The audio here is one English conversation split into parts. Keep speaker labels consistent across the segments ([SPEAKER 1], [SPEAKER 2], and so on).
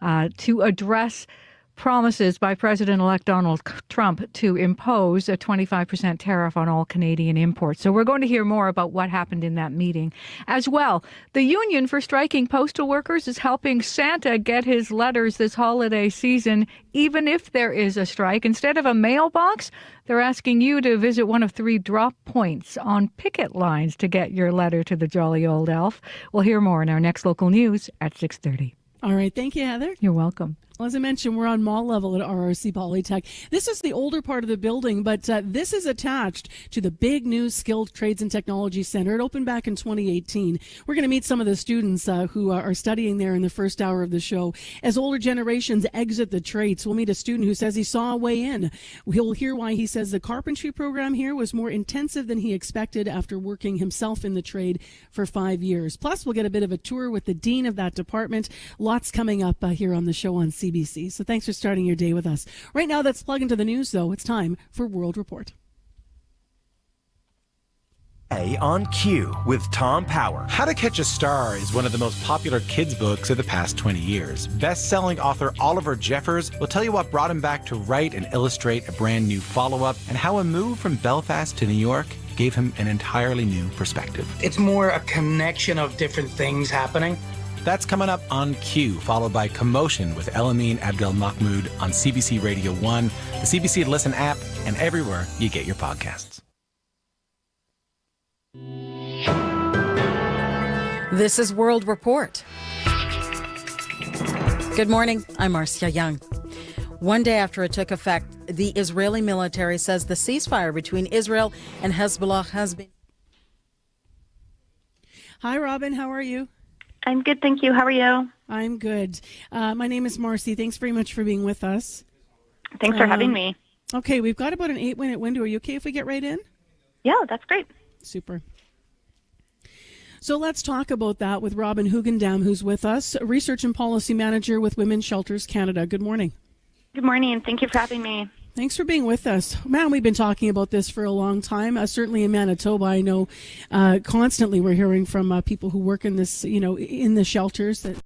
[SPEAKER 1] to address promises by President-elect Donald Trump to impose a 25% tariff on all Canadian imports. So we're going to hear more about what happened in that meeting. As well, the Union for Striking Postal Workers is helping Santa get his letters this holiday season, even if there is a strike. Instead of a mailbox, they're asking you to visit one of 3 drop points on picket lines to get your letter to the jolly old elf. We'll hear more in our next local news at 6:30.
[SPEAKER 2] All right. Thank you, Heather.
[SPEAKER 1] You're welcome.
[SPEAKER 2] Well, as I mentioned, we're on mall level at RRC Polytech. This is the older part of the building, but this is attached to the big new Skilled Trades and Technology Center. It opened back in 2018. We're going to meet some of the students who are studying there in the first hour of the show. As older generations exit the trades, we'll meet a student who says he saw a way in. We'll hear why he says the carpentry program here was more intensive than he expected after working himself in the trade for 5 years. Plus, we'll get a bit of a tour with the dean of that department. Lots coming up here on the show on CBC. So thanks for starting your day with us. Right now, let's plug into the news, though. It's time for World Report.
[SPEAKER 3] On Cue with Tom Power.
[SPEAKER 4] How to Catch a Star is one of the most popular kids' books of the past 20 years. Best-selling author Oliver Jeffers will tell you what brought him back to write and illustrate a brand new follow-up, and how a move from Belfast to New York gave him an entirely new perspective.
[SPEAKER 5] It's more a connection of different things happening.
[SPEAKER 4] That's coming up on Cue, followed by Commotion with Elamine Abdel Mahmoud on CBC Radio 1, the CBC Listen app, and everywhere you get your podcasts.
[SPEAKER 6] This is World Report. Good morning. I'm Marcia Young. One day after it took effect, the Israeli military says the ceasefire between Israel and Hezbollah has been...
[SPEAKER 2] Hi, Robin. How are you?
[SPEAKER 7] I'm good, thank you. How are you?
[SPEAKER 2] I'm good. My name is Marcy. Thanks very much for being with us.
[SPEAKER 7] Thanks for having me.
[SPEAKER 2] Okay, we've got about an 8-minute window. Are you okay if we get right in?
[SPEAKER 7] Yeah, that's great.
[SPEAKER 2] Super. So let's talk about that with Robin Hugendam, who's with us, Research and Policy Manager with Women's Shelters Canada. Good morning.
[SPEAKER 7] Good morning, and thank you for having me.
[SPEAKER 2] Thanks for being with us. Man, we've been talking about this for a long time. Certainly in Manitoba, I know constantly we're hearing from people who work in this, in the shelters that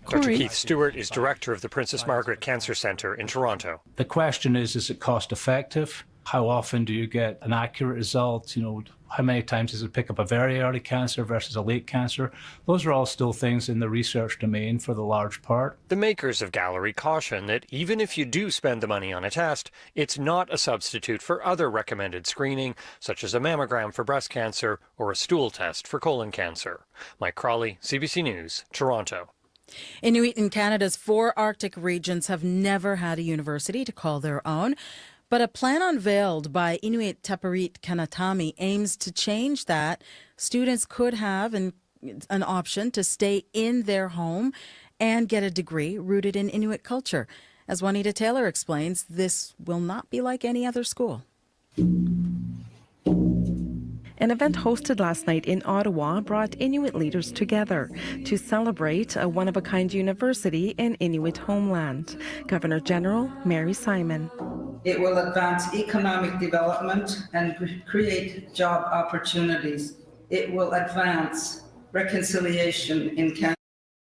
[SPEAKER 8] Dr. Keith Stewart is director of the Princess Margaret Cancer Centre in Toronto.
[SPEAKER 9] The question is it cost effective? How often do you get an accurate result? How many times does it pick up a very early cancer versus a late cancer? Those are all still things in the research domain for the large part.
[SPEAKER 8] The makers of Gallery caution that even if you do spend the money on a test, it's not a substitute for other recommended screening, such as a mammogram for breast cancer or a stool test for colon cancer. Mike Crawley, CBC News, Toronto.
[SPEAKER 6] Inuit in Canada's 4 Arctic regions have never had a university to call their own. But a plan unveiled by Inuit Tapiriit Kanatami aims to change that. Students could have an option to stay in their home and get a degree rooted in Inuit culture. As Juanita Taylor explains, this will not be like any other school.
[SPEAKER 10] An event hosted last night in Ottawa brought Inuit leaders together to celebrate a one-of-a-kind university in Inuit homeland. Governor General Mary Simon.
[SPEAKER 11] It will advance economic development and create job opportunities. It will advance reconciliation in Canada.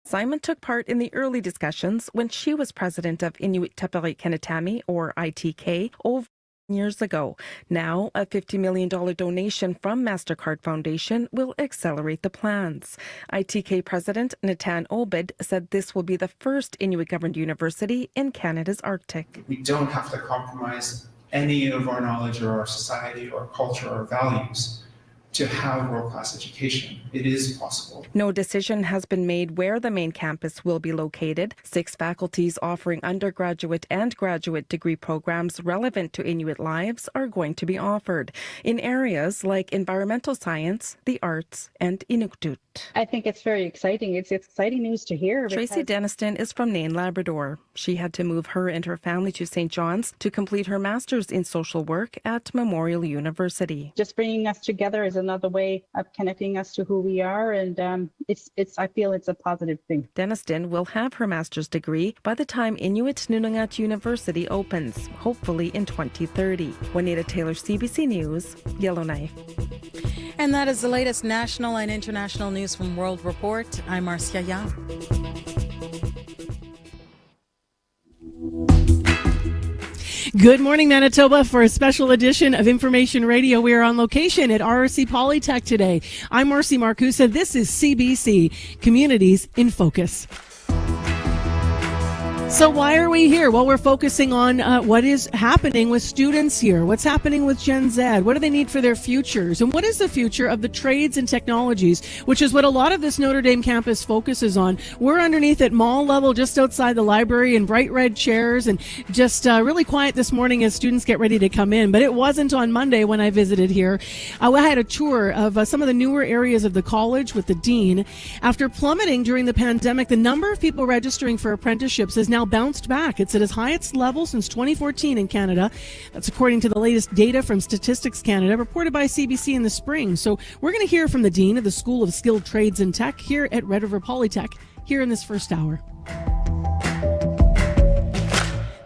[SPEAKER 10] Simon took part in the early discussions when she was president of Inuit Tapiriit Kanatami, or ITK, over years ago. Now, a $50 million donation from MasterCard Foundation will accelerate the plans. ITK President Natan Obed said this will be the first Inuit-governed university in Canada's Arctic.
[SPEAKER 12] We don't have to compromise any of our knowledge or our society or culture or values to have world-class education. It is possible.
[SPEAKER 10] No decision has been made where the main campus will be located. 6 faculties offering undergraduate and graduate degree programs relevant to Inuit lives are going to be offered in areas like environmental science, the arts, and Inuktitut.
[SPEAKER 13] I think it's very exciting. It's exciting news to hear.
[SPEAKER 10] Tracy Denniston is from Nain, Labrador. She had to move her and her family to St. John's to complete her master's in social work at Memorial University.
[SPEAKER 13] Just bringing us together is another way of connecting us to who we are, and I feel it's a positive thing.
[SPEAKER 10] Denniston will have her master's degree by the time Inuit Nunangat University opens, hopefully in 2030. Juanita Taylor, CBC News, Yellowknife.
[SPEAKER 6] And that is the latest national and international news from World Report. I'm Marcia Young.
[SPEAKER 2] Good morning, Manitoba. For a special edition of Information Radio, we are on location at RRC Polytech today. I'm Marcy Marcusa. This is CBC Communities in Focus. So why are we here? Well, we're focusing on what is happening with students here. What's happening with Gen Z? What do they need for their futures? And what is the future of the trades and technologies, which is what a lot of this Notre Dame campus focuses on. We're underneath at mall level, just outside the library, in bright red chairs, and just really quiet this morning as students get ready to come in. But it wasn't on Monday when I visited here. I had a tour of some of the newer areas of the college with the dean. After plummeting during the pandemic, the number of people registering for apprenticeships is now bounced back. It's at its highest level since 2014 in Canada. That's according to the latest data from Statistics Canada, reported by CBC in the spring. So we're going to hear from the Dean of the School of Skilled Trades and Tech here at Red River Polytech here in this first hour.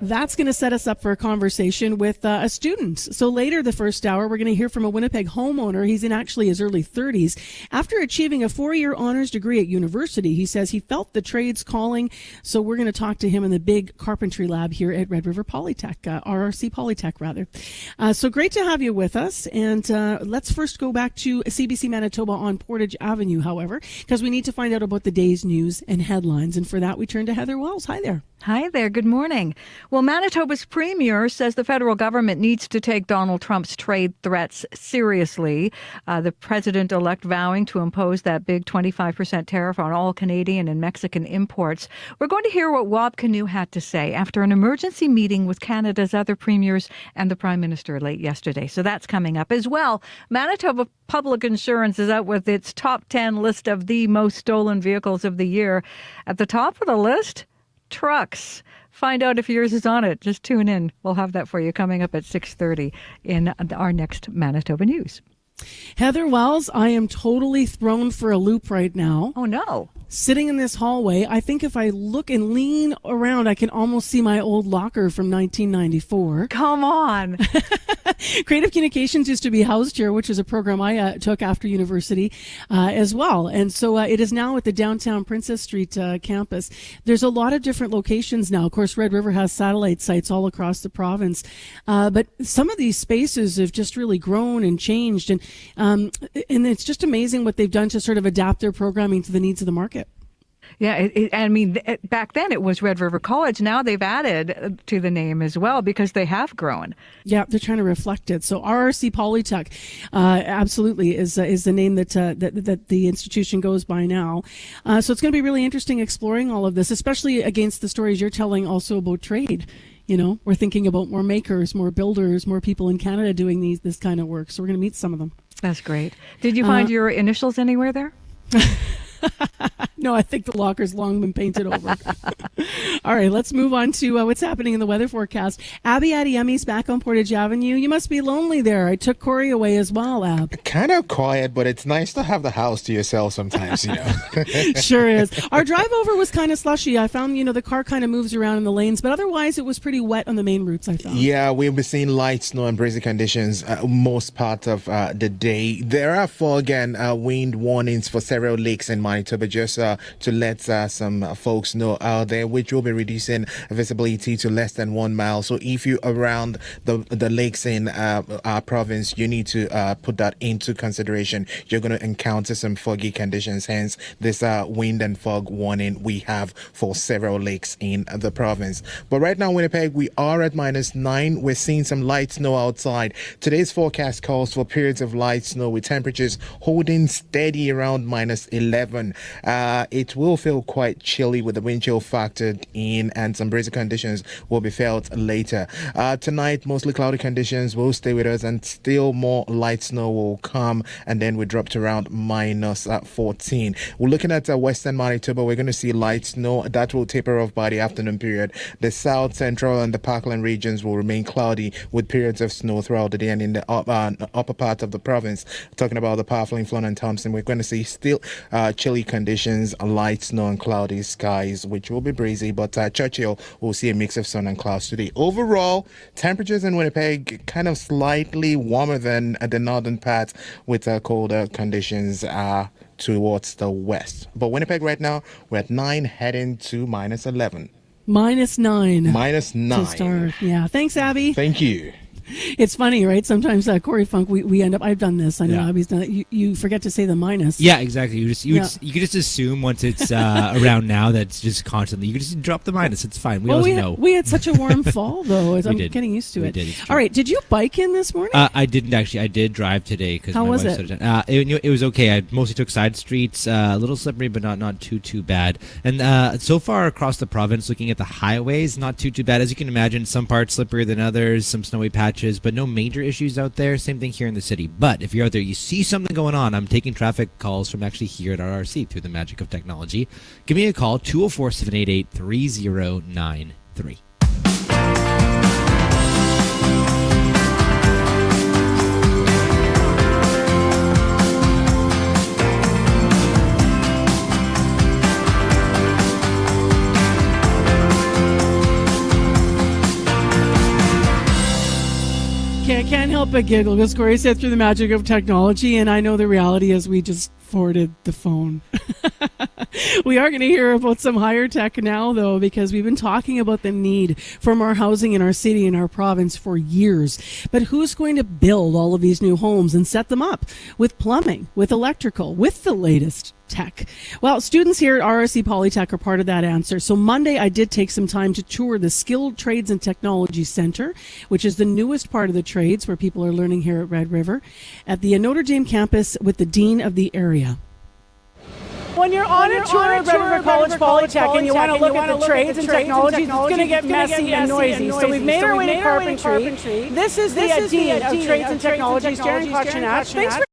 [SPEAKER 2] That's going to set us up for a conversation with a student. So later the first hour, we're going to hear from a Winnipeg homeowner. He's in actually his early 30s. After achieving a 4-year honors degree at university, he says he felt the trades calling. So we're going to talk to him in the big carpentry lab here at Red River Polytech, RRC Polytech rather. So great to have you with us. And let's first go back to CBC Manitoba on Portage Avenue, however, because we need to find out about the day's news and headlines. And for that, we turn to Heather Wells. Hi there.
[SPEAKER 1] Hi there. Good morning. Well, Manitoba's premier says the federal government needs to take Donald Trump's trade threats seriously. The president-elect vowing to impose that big 25% tariff on all Canadian and Mexican imports. We're going to hear what Wab Kinew had to say after an emergency meeting with Canada's other premiers and the Prime Minister late yesterday. So that's coming up as well. Manitoba Public Insurance is out with its top 10 list of the most stolen vehicles of the year. At the top of the list, trucks. Find out if yours is on it. Just tune in. We'll have that for you coming up at 6:30 in our next Manitoba News.
[SPEAKER 2] Heather Wells, I am totally thrown for a loop right now.
[SPEAKER 1] Oh, no.
[SPEAKER 2] sitting in this hallway. I think if I look and lean around, I can almost see my old locker from 1994.
[SPEAKER 1] Come on.
[SPEAKER 2] Creative Communications used to be housed here, which is a program I took after university as well. And so it is now at the downtown Princess Street campus. There's a lot of different locations now. Of course, Red River has satellite sites all across the province. But some of these spaces have just really grown and changed. And it's just amazing what they've done to sort of adapt their programming to the needs of the market.
[SPEAKER 1] Yeah, back then it was Red River College. Now they've added to the name as well because they have grown.
[SPEAKER 2] Yeah, they're trying to reflect it. So RRC Polytech, absolutely is the name that the institution goes by now. So it's going to be really interesting exploring all of this, especially against the stories you're telling also about trade. You know, we're thinking about more makers, more builders, more people in Canada doing this kind of work. So we're going to meet some of them.
[SPEAKER 1] That's great. Did you find your initials anywhere there?
[SPEAKER 2] No, I think the locker's long been painted over. All right, let's move on to what's happening in the weather forecast. Abby Adiyemi's back on Portage Avenue. You must be lonely there. I took Corey away as well, Ab.
[SPEAKER 14] Kind of quiet, but it's nice to have the house to yourself sometimes, you know.
[SPEAKER 2] Sure is. Our drive over was kind of slushy. I found, the car kind of moves around in the lanes, but otherwise it was pretty wet on the main routes, I found.
[SPEAKER 14] Yeah, we've been seeing light snow and breezy conditions most part of the day. There are fog and wind warnings for several lakes in Manitoba, just to let some folks know out there, which will be reducing visibility to less than 1 mile. So if you're around the lakes in our province, you need to put that into consideration. You're going to encounter some foggy conditions, hence this wind and fog warning we have for several lakes in the province. But right now, Winnipeg, we are at -9. We're seeing some light snow outside. Today's forecast calls for periods of light snow with temperatures holding steady around -11. It will feel quite chilly with the wind chill factored in, and some breezy conditions will be felt later. Tonight, mostly cloudy conditions will stay with us, and still more light snow will come, and then we drop to around -14. We're looking at western Manitoba. We're going to see light snow that will taper off by the afternoon period. The south, central, and the Parkland regions will remain cloudy with periods of snow throughout the day, and in the upper part of the province, talking about the Parkland, Flon, and Thompson, we're going to see still chilly conditions, light snow and cloudy skies, which will be breezy, but Churchill will see a mix of sun and clouds today. Overall, temperatures in Winnipeg kind of slightly warmer than the northern parts, with colder conditions towards the west. But Winnipeg right now, we're at 9, heading to -11.
[SPEAKER 2] -9.
[SPEAKER 14] -9.
[SPEAKER 2] To start. Yeah. Thanks, Abby.
[SPEAKER 14] Thank you.
[SPEAKER 2] It's funny, right? Sometimes Corey Funk, we end up. I've done this. I know Abby's done it. You forget to say the minus.
[SPEAKER 15] Yeah, exactly. You could just assume once it's around now that it's just constantly. You could just drop the minus. It's fine. We always know.
[SPEAKER 2] We had such a warm fall though. I'm getting used to it.
[SPEAKER 15] We did.
[SPEAKER 2] All right. Did you bike in this morning?
[SPEAKER 15] I didn't actually. I did drive today because
[SPEAKER 2] how
[SPEAKER 15] my
[SPEAKER 2] was
[SPEAKER 15] wife
[SPEAKER 2] it?
[SPEAKER 15] It was okay. I mostly took side streets, a little slippery, but not too bad. And so far across the province, looking at the highways, not too bad. As you can imagine, some parts slipperier than others, some snowy patches, but no major issues out there. Same thing here in the city. But if you're out there, you see something going on, I'm taking traffic calls from actually here at RRC through the magic of technology. Give me a call, 204-788-3093.
[SPEAKER 2] Can't help but giggle because Corey said through the magic of technology, and I know the reality is we just forwarded the phone. We are going to hear about some higher tech now, though, because we've been talking about the need for more housing in our city and our province for years. But who's going to build all of these new homes and set them up with plumbing, with electrical, with the latest tech? Well, students here at RRC Polytech are part of that answer. So Monday, I did take some time to tour the Skilled Trades and Technology Center, which is the newest part of the trades where people are learning here at Red River, at the Notre Dame campus with the dean of the area.
[SPEAKER 16] When you're on a tour of Red River College Polytech and you want to look at the trades and technologies, it's going to get messy and noisy. So we've made our way to carpentry. This is the Dean of Trades and Technologies, Darren Kochanach. Thanks for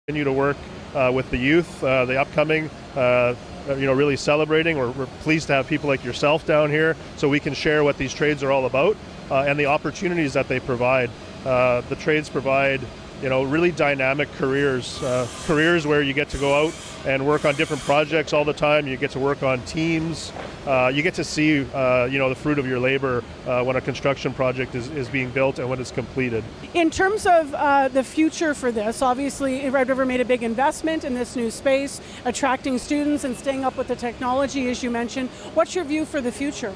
[SPEAKER 17] Continue to work with the youth, the upcoming, really celebrating. We're pleased to have people like yourself down here so we can share what these trades are all about and the opportunities that they provide. The trades provide, really dynamic careers where you get to go out and work on different projects all the time. You get to work on teams. You get to see, the fruit of your labor when a construction project is being built and when it's completed.
[SPEAKER 16] In terms of the future for this, obviously Red River made a big investment in this new space, attracting students and staying up with the technology, as you mentioned. What's your view for the future?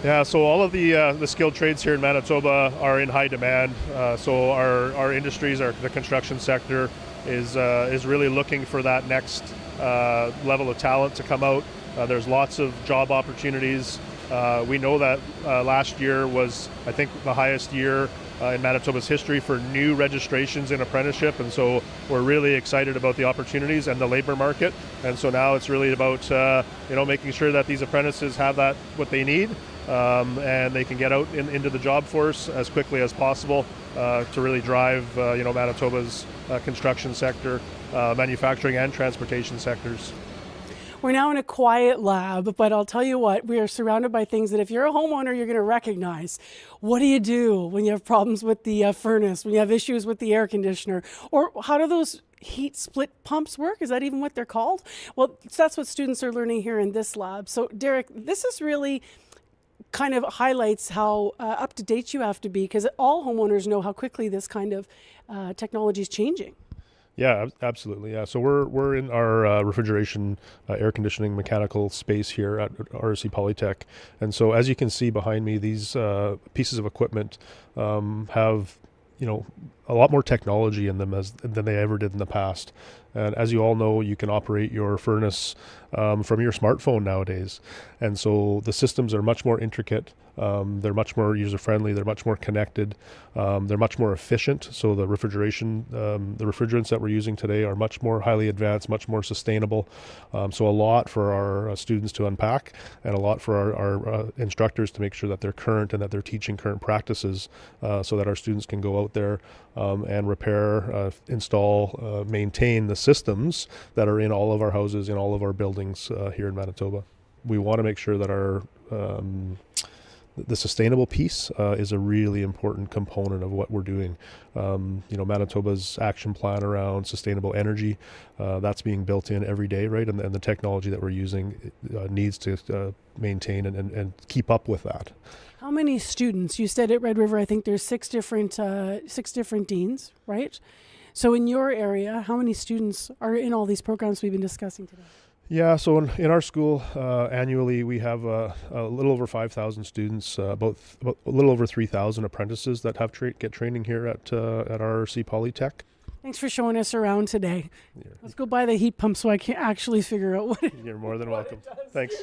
[SPEAKER 17] Yeah, so all of the skilled trades here in Manitoba are in high demand. So our industries, the construction sector is really looking for that next level of talent to come out. There's lots of job opportunities. We know that last year was, I think, the highest year in Manitoba's history for new registrations in apprenticeship, and so we're really excited about the opportunities and the labor market. And so now it's really about making sure that these apprentices have what they need. And they can get out into the job force as quickly as possible to really drive, Manitoba's construction sector, manufacturing and transportation sectors.
[SPEAKER 16] We're now in a quiet lab, but I'll tell you what, we are surrounded by things that if you're a homeowner, you're going to recognize. What do you do when you have problems with the furnace, when you have issues with the air conditioner? Or how do those heat split pumps work? Is that even what they're called? Well, that's what students are learning here in this lab. So, Derek, this is really kind of highlights how up to date you have to be, because all homeowners know how quickly this kind of technology is changing.
[SPEAKER 17] Yeah, absolutely. Yeah, so we're in our refrigeration, air conditioning, mechanical space here at RRC Polytech, and so as you can see behind me, these pieces of equipment have a lot more technology in them than they ever did in the past. And as you all know, you can operate your furnace from your smartphone nowadays. And so the systems are much more intricate. They're much more user-friendly. They're much more connected. They're much more efficient. So the refrigerants that we're using today are much more highly advanced, much more sustainable. So a lot for our students to unpack, and a lot for our instructors to make sure that they're current and that they're teaching current practices so that our students can go out there and repair, install, maintain the systems that are in all of our houses, in all of our buildings here in Manitoba. We want to make sure that the sustainable piece is a really important component of what we're doing. Manitoba's action plan around sustainable energy, that's being built in every day, right? And the technology that we're using needs to maintain and keep up with that.
[SPEAKER 16] How many students? You said at Red River, I think there's six different deans, right? So in your area, how many students are in all these programs we've been discussing today?
[SPEAKER 17] Yeah, so in our school, annually we have a little over 5,000 students, about a little over 3,000 apprentices that have get training here at RRC Polytech.
[SPEAKER 16] Thanks for showing us around today. Yeah. Let's go buy the heat pump so I can actually figure out what
[SPEAKER 17] You're more than welcome. Thanks.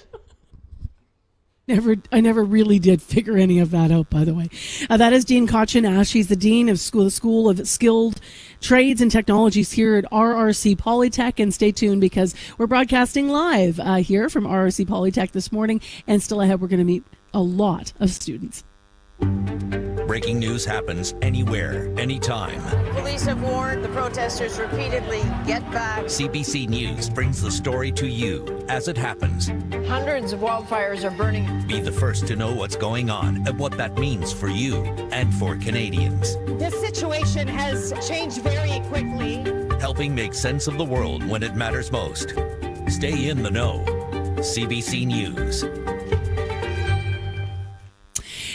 [SPEAKER 2] I never really did figure any of that out, by the way. That is Dean Kotchinash. She's the Dean of the School of Skilled Trades and Technologies here at RRC Polytech. And stay tuned because we're broadcasting live here from RRC Polytech this morning. And still ahead, we're going to meet a lot of students.
[SPEAKER 18] Breaking news happens anywhere, anytime.
[SPEAKER 19] Police have warned the protesters repeatedly, get back.
[SPEAKER 18] CBC News brings the story to you as it happens.
[SPEAKER 19] Hundreds of wildfires are burning.
[SPEAKER 18] Be the first to know what's going on and what that means for you and for Canadians.
[SPEAKER 20] This situation has changed very quickly.
[SPEAKER 18] Helping make sense of the world when it matters most. Stay in the know. CBC News.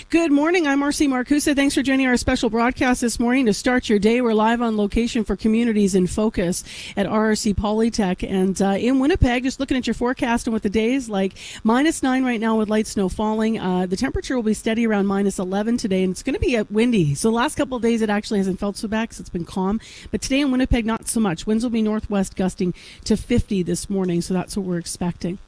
[SPEAKER 2] Good morning. I'm Marcy Marcusa. Thanks for joining our special broadcast this morning to start your day. We're live on location for Communities in Focus at RRC Polytech. And in Winnipeg, just looking at your forecast and what the day is like, -9 right now with light snow falling. The temperature will be steady around -11 today, and it's going to be windy. So the last couple of days, it actually hasn't felt so bad because it's been calm. But today in Winnipeg, not so much. Winds will be northwest gusting to 50 this morning, so that's what we're expecting.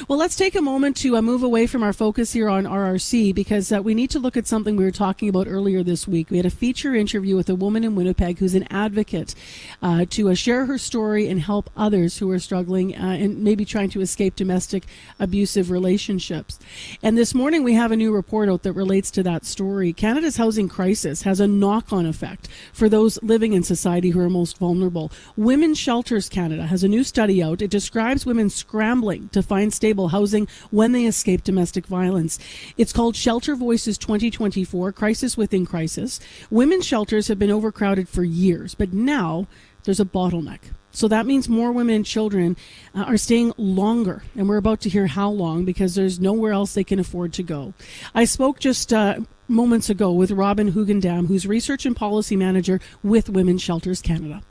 [SPEAKER 2] Well, let's take a moment to move away from our focus here on RRC because we need to look at something we were talking about earlier this week. We had a feature interview with a woman in Winnipeg who's an advocate to share her story and help others who are struggling and maybe trying to escape domestic abusive relationships. And this morning we have a new report out that relates to that story. Canada's housing crisis has a knock-on effect for those living in society who are most vulnerable. Women's Shelters Canada has a new study out. It describes women scrambling to find stable housing when they escape domestic violence. It's called Shelter Voices 2024, Crisis Within Crisis. Women's shelters have been overcrowded for years, but now there's a bottleneck. So that means more women and children are staying longer, and we're about to hear how long because there's nowhere else they can afford to go. I spoke just moments ago with Robin Hugendam, who's Research and Policy Manager with Women's Shelters Canada.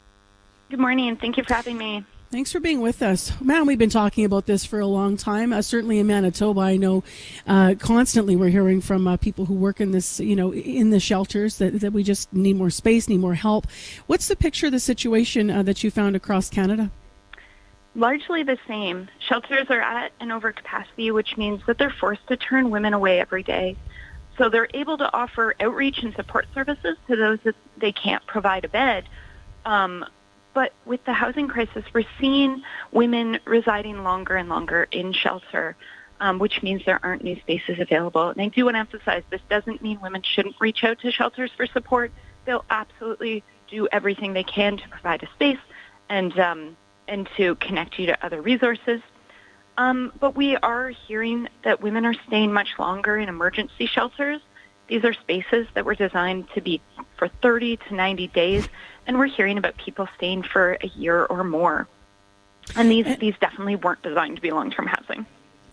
[SPEAKER 7] Good morning, and thank you for having me.
[SPEAKER 2] Thanks for being with us. Man, we've been talking about this for a long time. Certainly in Manitoba, I know constantly we're hearing from people who work in this, in the shelters that we just need more space, need more help. What's the picture of the situation that you found across Canada?
[SPEAKER 7] Largely the same. Shelters are at an overcapacity, which means that they're forced to turn women away every day. So they're able to offer outreach and support services to those that they can't provide a bed. But with the housing crisis, we're seeing women residing longer and longer in shelter, which means there aren't new spaces available. And I do want to emphasize this doesn't mean women shouldn't reach out to shelters for support. They'll absolutely do everything they can to provide a space and to connect you to other resources. But we are hearing that women are staying much longer in emergency shelters. These are spaces that were designed to be for 30 to 90 days, and we're hearing about people staying for a year or more. And these definitely weren't designed to be long-term housing.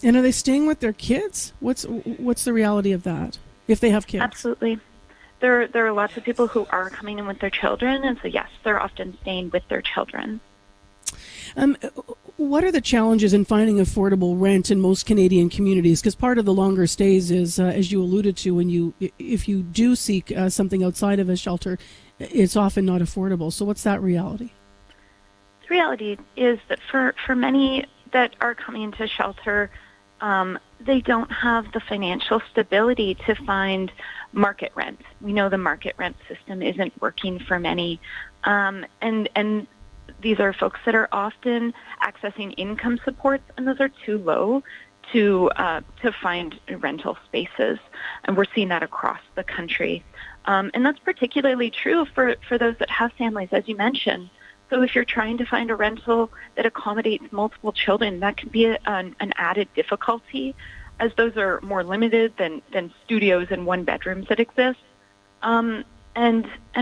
[SPEAKER 2] And are they staying with their kids? What's the reality of that, if they have kids?
[SPEAKER 7] Absolutely. There are lots of people who are coming in with their children, and so yes, they're often staying with their children.
[SPEAKER 2] What are the challenges in finding affordable rent in most Canadian communities? Because part of the longer stays is, as you alluded to, if you do seek something outside of a shelter, it's often not affordable. So what's that reality?
[SPEAKER 7] The reality is that for many that are coming into shelter, they don't have the financial stability to find market rent. We know the market rent system isn't working for many, and these are folks that are often accessing income supports, and those are too low to find rental spaces. And we're seeing that across the country. And that's particularly true for those that have families, as you mentioned. So if you're trying to find a rental that accommodates multiple children, that can be an added difficulty, as those are more limited than studios and one-bedrooms that exist. And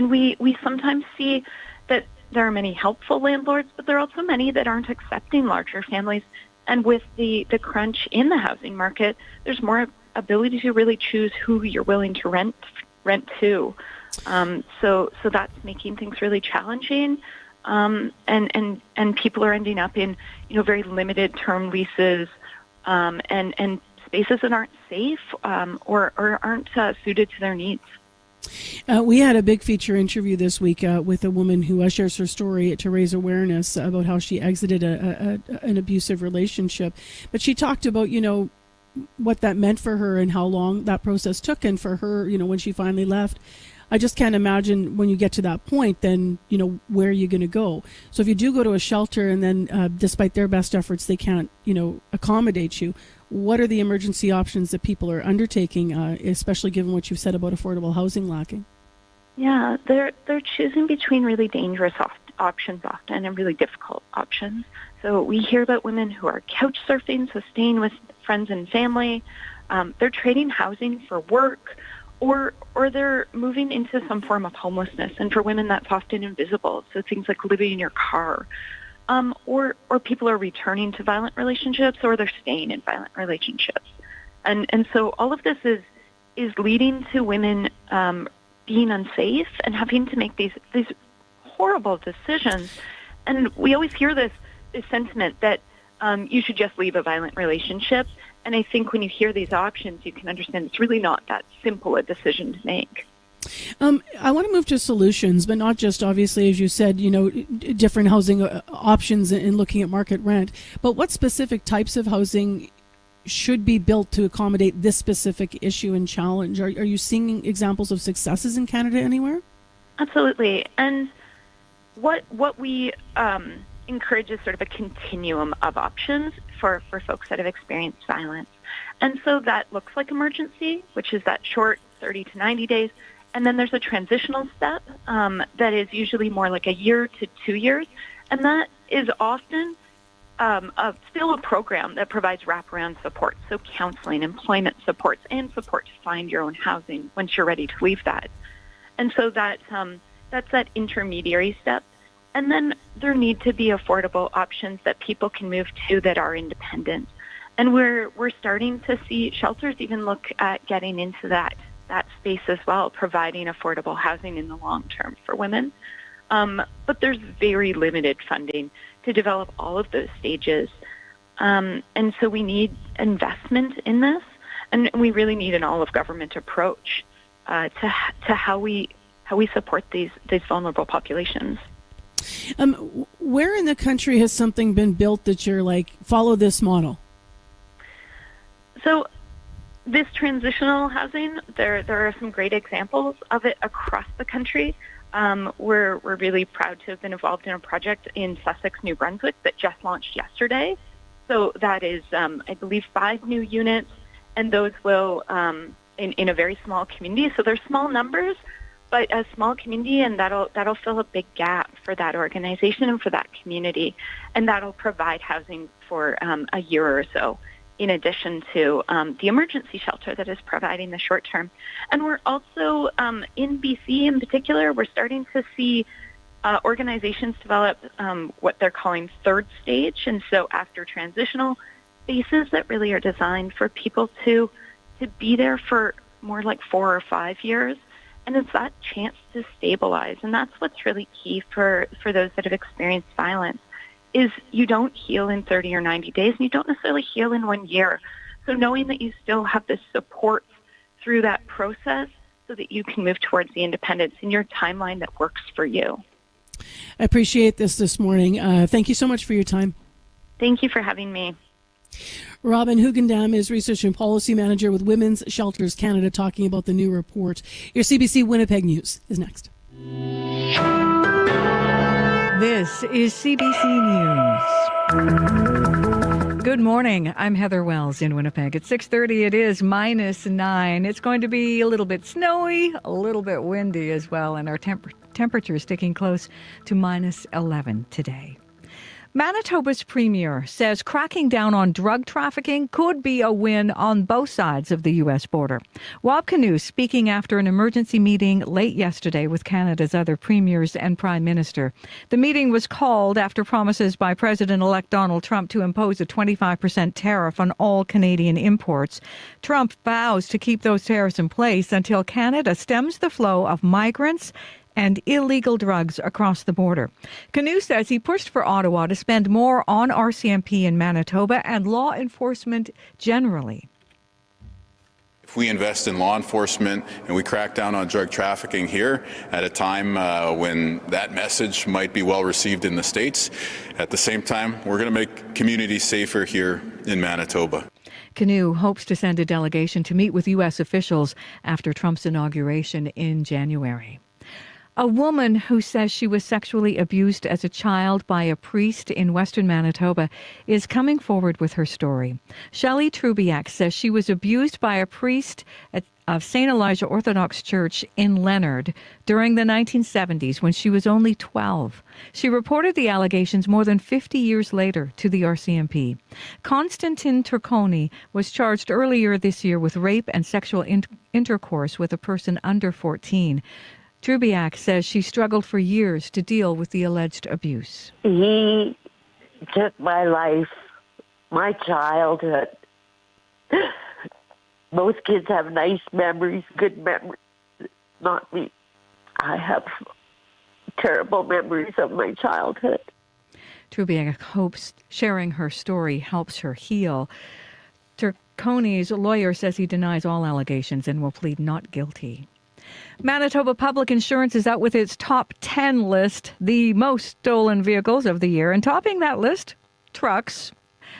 [SPEAKER 7] we sometimes see that there are many helpful landlords, but there are also many that aren't accepting larger families. And with the crunch in the housing market, there's more ability to really choose who you're willing to rent to. So that's making things really challenging. And people are ending up in very limited term leases and spaces that aren't safe or aren't suited to their needs.
[SPEAKER 2] We had a big feature interview this week with a woman who shares her story to raise awareness about how she exited an abusive relationship. But she talked about, what that meant for her and how long that process took. And for her, when she finally left, I just can't imagine when you get to that point, then, where are you going to go? So if you do go to a shelter and then despite their best efforts, they can't, accommodate you, what are the emergency options that people are undertaking, especially given what you've said about affordable housing lacking?
[SPEAKER 7] Yeah, they're choosing between really dangerous options often and really difficult options. So we hear about women who are couch surfing, so staying with friends and family. They're trading housing for work, or they're moving into some form of homelessness. And for women, that's often invisible. So things like living in your car. Or people are returning to violent relationships, or they're staying in violent relationships. And so all of this is leading to women being unsafe and having to make these horrible decisions. And we always hear this sentiment that you should just leave a violent relationship. And I think when you hear these options, you can understand it's really not that simple a decision to make.
[SPEAKER 2] I want to move to solutions, but not just, obviously, as you said, different housing options and looking at market rent. But what specific types of housing should be built to accommodate this specific issue and challenge? Are you seeing examples of successes in Canada anywhere?
[SPEAKER 7] Absolutely. And what we encourage is sort of a continuum of options for folks that have experienced violence. And so that looks like emergency, which is that short 30 to 90 days. And then there's a transitional step that is usually more like a year to 2 years. And that is often still a program that provides wraparound support, so counseling, employment supports, and support to find your own housing once you're ready to leave that. And so that's that intermediary step. And then there need to be affordable options that people can move to that are independent. And we're starting to see shelters even look at getting into that space as well, providing affordable housing in the long term for women. But there's very limited funding to develop all of those stages. And so we need investment in this, and we really need an all-of-government approach to how we support these vulnerable populations.
[SPEAKER 2] Where in the country has something been built that you're like, follow this model?
[SPEAKER 7] So this transitional housing, there are some great examples of it across the country. We're really proud to have been involved in a project in Sussex, New Brunswick that just launched yesterday. So that is, I believe, 5 new units, and those will, in a very small community. So they're small numbers, but a small community, and that'll fill a big gap for that organization and for that community, and that'll provide housing for a year or so, in addition to the emergency shelter that is providing the short term. And we're also, in BC in particular, we're starting to see organizations develop what they're calling third stage. And so after transitional spaces that really are designed for people to be there for more like 4 or 5 years. And it's that chance to stabilize. And that's what's really key for those that have experienced violence, is you don't heal in 30 or 90 days, and you don't necessarily heal in 1 year. So knowing that you still have the support through that process so that you can move towards the independence in your timeline that works for you.
[SPEAKER 2] I appreciate this morning. Thank you so much for your time.
[SPEAKER 7] Thank you for having me.
[SPEAKER 2] Robin Hugendam is Research and Policy Manager with Women's Shelters Canada, talking about the new report. Your CBC Winnipeg News is next.
[SPEAKER 1] This is CBC News. Good morning. I'm Heather Wells in Winnipeg. At 6:30, it is -9. It's going to be a little bit snowy, a little bit windy as well, and our temperature is sticking close to -11 today. Manitoba's premier says cracking down on drug trafficking could be a win on both sides of the U.S. border. Wab Kinew speaking after an emergency meeting late yesterday with Canada's other premiers and prime minister. The meeting was called after promises by President-elect Donald Trump to impose a 25% tariff on all Canadian imports. Trump vows to keep those tariffs in place until Canada stems the flow of migrants and illegal drugs across the border. Kinew says he pushed for Ottawa to spend more on RCMP in Manitoba and law enforcement generally.
[SPEAKER 21] If we invest in law enforcement and we crack down on drug trafficking here at a time when that message might be well received in the States, at the same time, we're going to make communities safer here in Manitoba.
[SPEAKER 1] Kinew hopes to send a delegation to meet with U.S. officials after Trump's inauguration in January. A woman who says she was sexually abused as a child by a priest in Western Manitoba is coming forward with her story. Shelley Trubiak says she was abused by a priest of St. Elijah Orthodox Church in Leonard during the 1970s when she was only 12. She reported the allegations more than 50 years later to the RCMP. Konstantin Turconi was charged earlier this year with rape and sexual intercourse with a person under 14. Trubiak says she struggled for years to deal with the alleged abuse.
[SPEAKER 22] He took my life, my childhood. Most kids have nice memories, good memories. Not me. I have terrible memories of my childhood.
[SPEAKER 1] Trubiak hopes sharing her story helps her heal. Turconi's lawyer says he denies all allegations and will plead not guilty. Manitoba Public Insurance is out with its top 10 list, the most stolen vehicles of the year. And topping that list, trucks.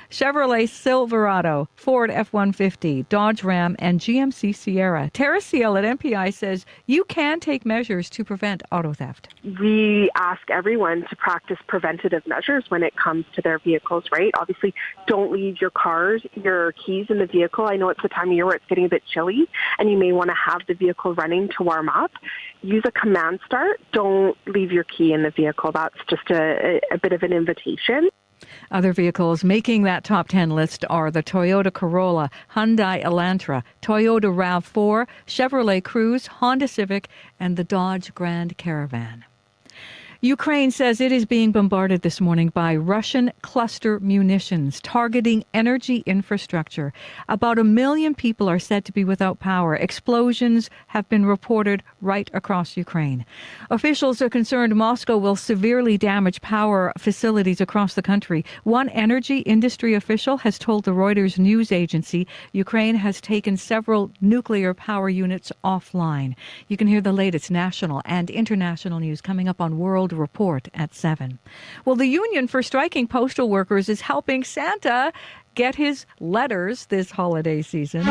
[SPEAKER 1] Chevrolet Silverado, Ford F-150, Dodge Ram, and GMC Sierra. Tara Seal at MPI says you can take measures to prevent auto theft.
[SPEAKER 3] We ask everyone to practice preventative measures when it comes to their vehicles, right? Obviously, don't leave your keys in the vehicle. I know it's the time of year where it's getting a bit chilly, and you may want to have the vehicle running to warm up. Use a command start. Don't leave your key in the vehicle. That's just a bit of an invitation.
[SPEAKER 1] Other vehicles making that top 10 list are the Toyota Corolla, Hyundai Elantra, Toyota RAV4, Chevrolet Cruze, Honda Civic, and the Dodge Grand Caravan. Ukraine says it is being bombarded this morning by Russian cluster munitions targeting energy infrastructure. About 1 million people are said to be without power. Explosions have been reported right across Ukraine. Officials are concerned Moscow will severely damage power facilities across the country. One energy industry official has told the Reuters news agency Ukraine has taken several nuclear power units offline. You can hear the latest national and international news coming up on World Report at 7. Well, the Union for Striking Postal Workers is helping Santa get his letters this holiday season.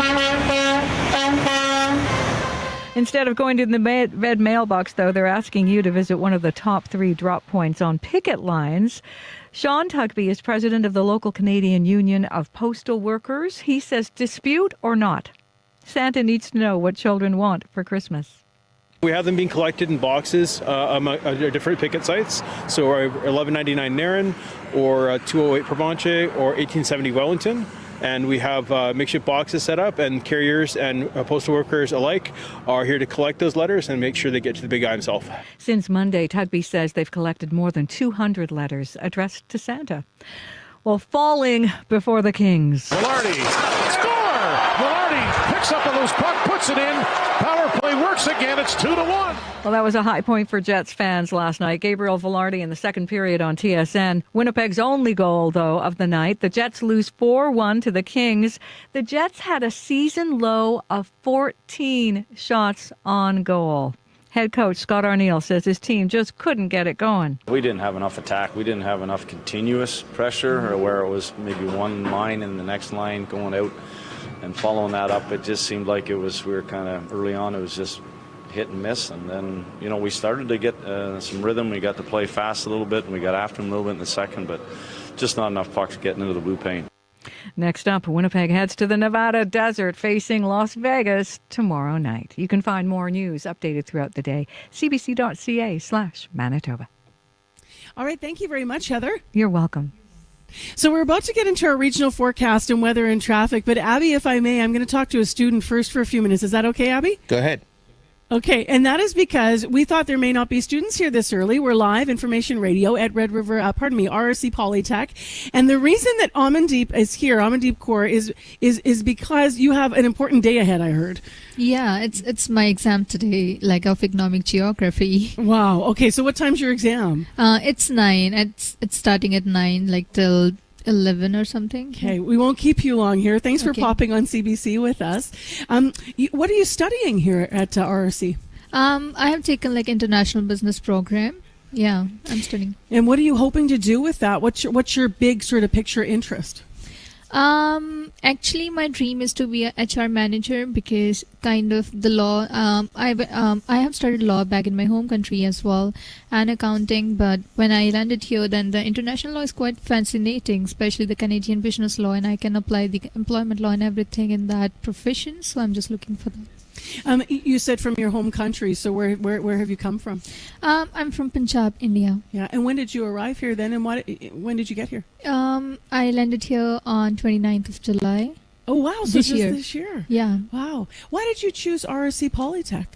[SPEAKER 1] Instead of going to the red mailbox, though, they're asking you to visit one of the top 3 drop points on picket lines. Sean Tugby is president of the local Canadian Union of Postal Workers. He says, dispute or not, Santa needs to know what children want for Christmas.
[SPEAKER 5] We have them being collected in boxes at different picket sites. So our 1199 Nairn or 208 Provencher or 1870 Wellington. And we have makeshift boxes set up, and carriers and postal workers alike are here to collect those letters and make sure they get to the big guy himself.
[SPEAKER 1] Since Monday, Tugby says they've collected more than 200 letters addressed to Santa. Well, falling before the Kings.
[SPEAKER 23] Velarde, score! Velarde picks up a loose puck, puts it in. Power play works again. It's 2-1.
[SPEAKER 1] Well, that was a high point for Jets fans last night. Gabriel Velarde in the second period on TSN. Winnipeg's only goal, though, of the night. The Jets lose 4-1 to the Kings. The Jets had a season low of 14 shots on goal. Head coach Scott Arniel says his team just couldn't get it going.
[SPEAKER 24] We didn't have enough attack. We didn't have enough continuous pressure, or where it was maybe one line and the next line going out and following that up. It just seemed like we were kind of early on, it was just hit and miss. And then, we started to get some rhythm. We got to play fast a little bit, and we got after them a little bit in the second, but just not enough pucks getting into the blue paint.
[SPEAKER 1] Next up, Winnipeg heads to the Nevada desert facing Las Vegas tomorrow night. You can find more news updated throughout the day. cbc.ca/Manitoba.
[SPEAKER 2] All right. Thank you very much, Heather.
[SPEAKER 1] You're welcome.
[SPEAKER 2] So we're about to get into our regional forecast and weather and traffic. But Abby, if I may, I'm going to talk to a student first for a few minutes. Is that okay, Abby?
[SPEAKER 14] Go ahead.
[SPEAKER 2] Okay, and that is because we thought there may not be students here this early. We're live information radio at RRC Polytech. And the reason that Amandeep is here, Amandeep Kaur, is because you have an important day ahead, I heard.
[SPEAKER 25] Yeah, it's my exam today, like of economic geography.
[SPEAKER 2] Wow. Okay, so what time's your exam?
[SPEAKER 25] It's 9. It's starting at 9, like till 11 or something.
[SPEAKER 2] Okay, we won't keep you long here. Thanks for popping on CBC with us. What are you studying here at RRC?
[SPEAKER 25] I have taken like international business program. Yeah, I'm studying.
[SPEAKER 2] And what are you hoping to do with that? What's your big sort of picture interest?
[SPEAKER 25] Actually, my dream is to be a HR manager because kind of the law. I have studied law back in my home country as well, and accounting. But when I landed here, then the international law is quite fascinating, especially the Canadian business law, and I can apply the employment law and everything in that profession. So I'm just looking for that.
[SPEAKER 2] You said from your home country, so where have you come from?
[SPEAKER 25] I'm from Punjab, India.
[SPEAKER 2] Yeah, and when did you arrive here then, and when did you get here?
[SPEAKER 25] I landed here on 29th of July.
[SPEAKER 2] Oh, wow, so just this year.
[SPEAKER 25] Yeah.
[SPEAKER 2] Wow. Why did you choose RRC Polytech?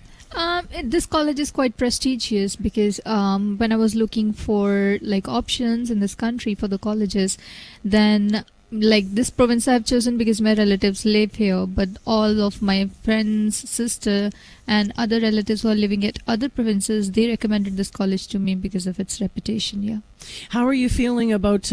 [SPEAKER 25] This college is quite prestigious because when I was looking for like options in this country for the colleges, then like this province I've chosen because my relatives live here, but all of my friends, sister, and other relatives who are living at other provinces, they recommended this college to me because of its reputation. Yeah.
[SPEAKER 2] How are you feeling about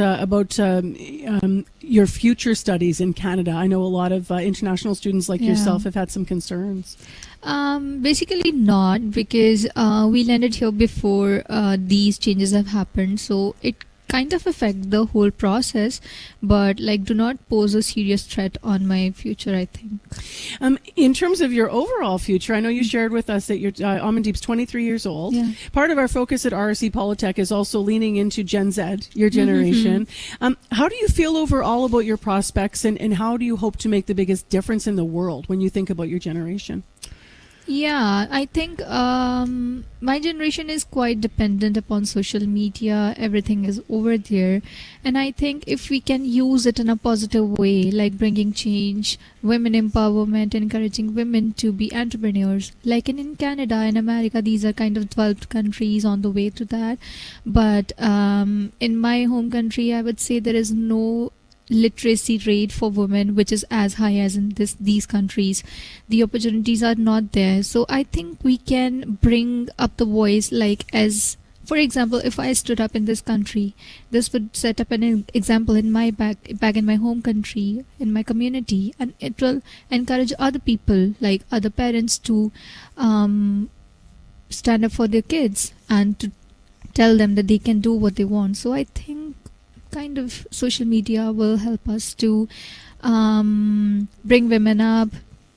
[SPEAKER 2] your future studies in Canada? I know a lot of international students like yourself have had some concerns.
[SPEAKER 25] Basically not, because we landed here before these changes have happened, so it kind of affect the whole process, but like do not pose a serious threat on my future, I think.
[SPEAKER 2] In terms of your overall future, I know you shared with us that your Amandeep's 23 years old.
[SPEAKER 25] Yeah.
[SPEAKER 2] Part of our focus at RRC Polytech is also leaning into Gen Z, your generation. How do you feel overall about your prospects, and how do you hope to make the biggest difference in the world when you think about your generation?
[SPEAKER 25] Yeah, I think my generation is quite dependent upon social media. Everything is over there. And I think if we can use it in a positive way, like bringing change, women empowerment, encouraging women to be entrepreneurs. Like in Canada and America, these are kind of developed countries on the way to that. But in my home country, I would say there is no literacy rate for women which is as high as in these countries. The opportunities are not there, so I think we can bring up the voice, like, as for example, if I stood up in this country, this would set up an example in my back in my home country, in my community, and it will encourage other people, like other parents, to stand up for their kids and to tell them that they can do what they want. So I think kind of social media will help us to bring women up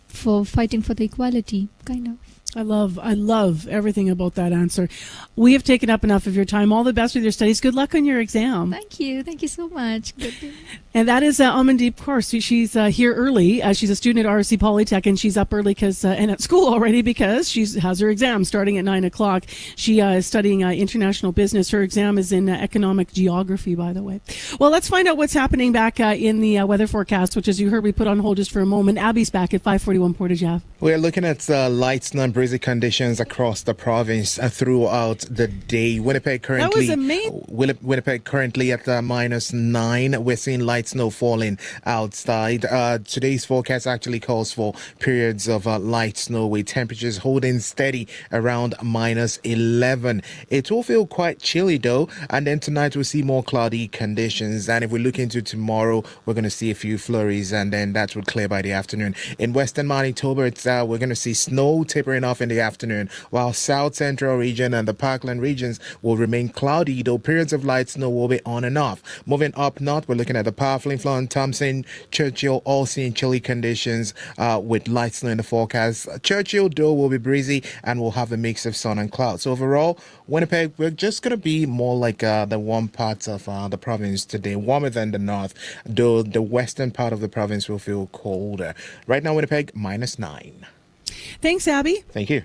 [SPEAKER 25] for fighting for the equality, kind of.
[SPEAKER 2] I love everything about that answer. We have taken up enough of your time. All the best with your studies. Good luck on your exam.
[SPEAKER 25] Thank you so much. Good day.
[SPEAKER 2] And that is Amandeep Kaur. She's here early. She's a student at RRC Polytech, and she's up early and at school already because she has her exam starting at 9 o'clock. She is studying international business. Her exam is in economic geography, by the way. Well, let's find out what's happening back in the weather forecast, which, as you heard, we put on hold just for a moment. Abby's back at 541 Portage Ave.
[SPEAKER 14] We're looking at light snow and breezy conditions across the province throughout the day. Winnipeg currently.
[SPEAKER 2] That was amazing.
[SPEAKER 14] Winnipeg currently at -9. We're seeing light snow falling outside. Today's forecast actually calls for periods of light snow with temperatures holding steady around -11. It will feel quite chilly though, and then tonight we'll see more cloudy conditions. And if we look into tomorrow, we're going to see a few flurries, and then that will clear by the afternoon. In western Manitoba, we're going to see snow tapering off in the afternoon, while south central region and the Parkland regions will remain cloudy, though periods of light snow will be on and off. Moving up north, we're looking at the powerful influence Thompson, Churchill, all seeing chilly conditions with light snow in the forecast. Churchill, though, will be breezy and will have a mix of sun and clouds. So overall, Winnipeg, we're just going to be more like the warm parts of the province today, warmer than the north, though the western part of the province will feel colder. Right now, Winnipeg, -9.
[SPEAKER 2] Thanks, Abby.
[SPEAKER 14] Thank you.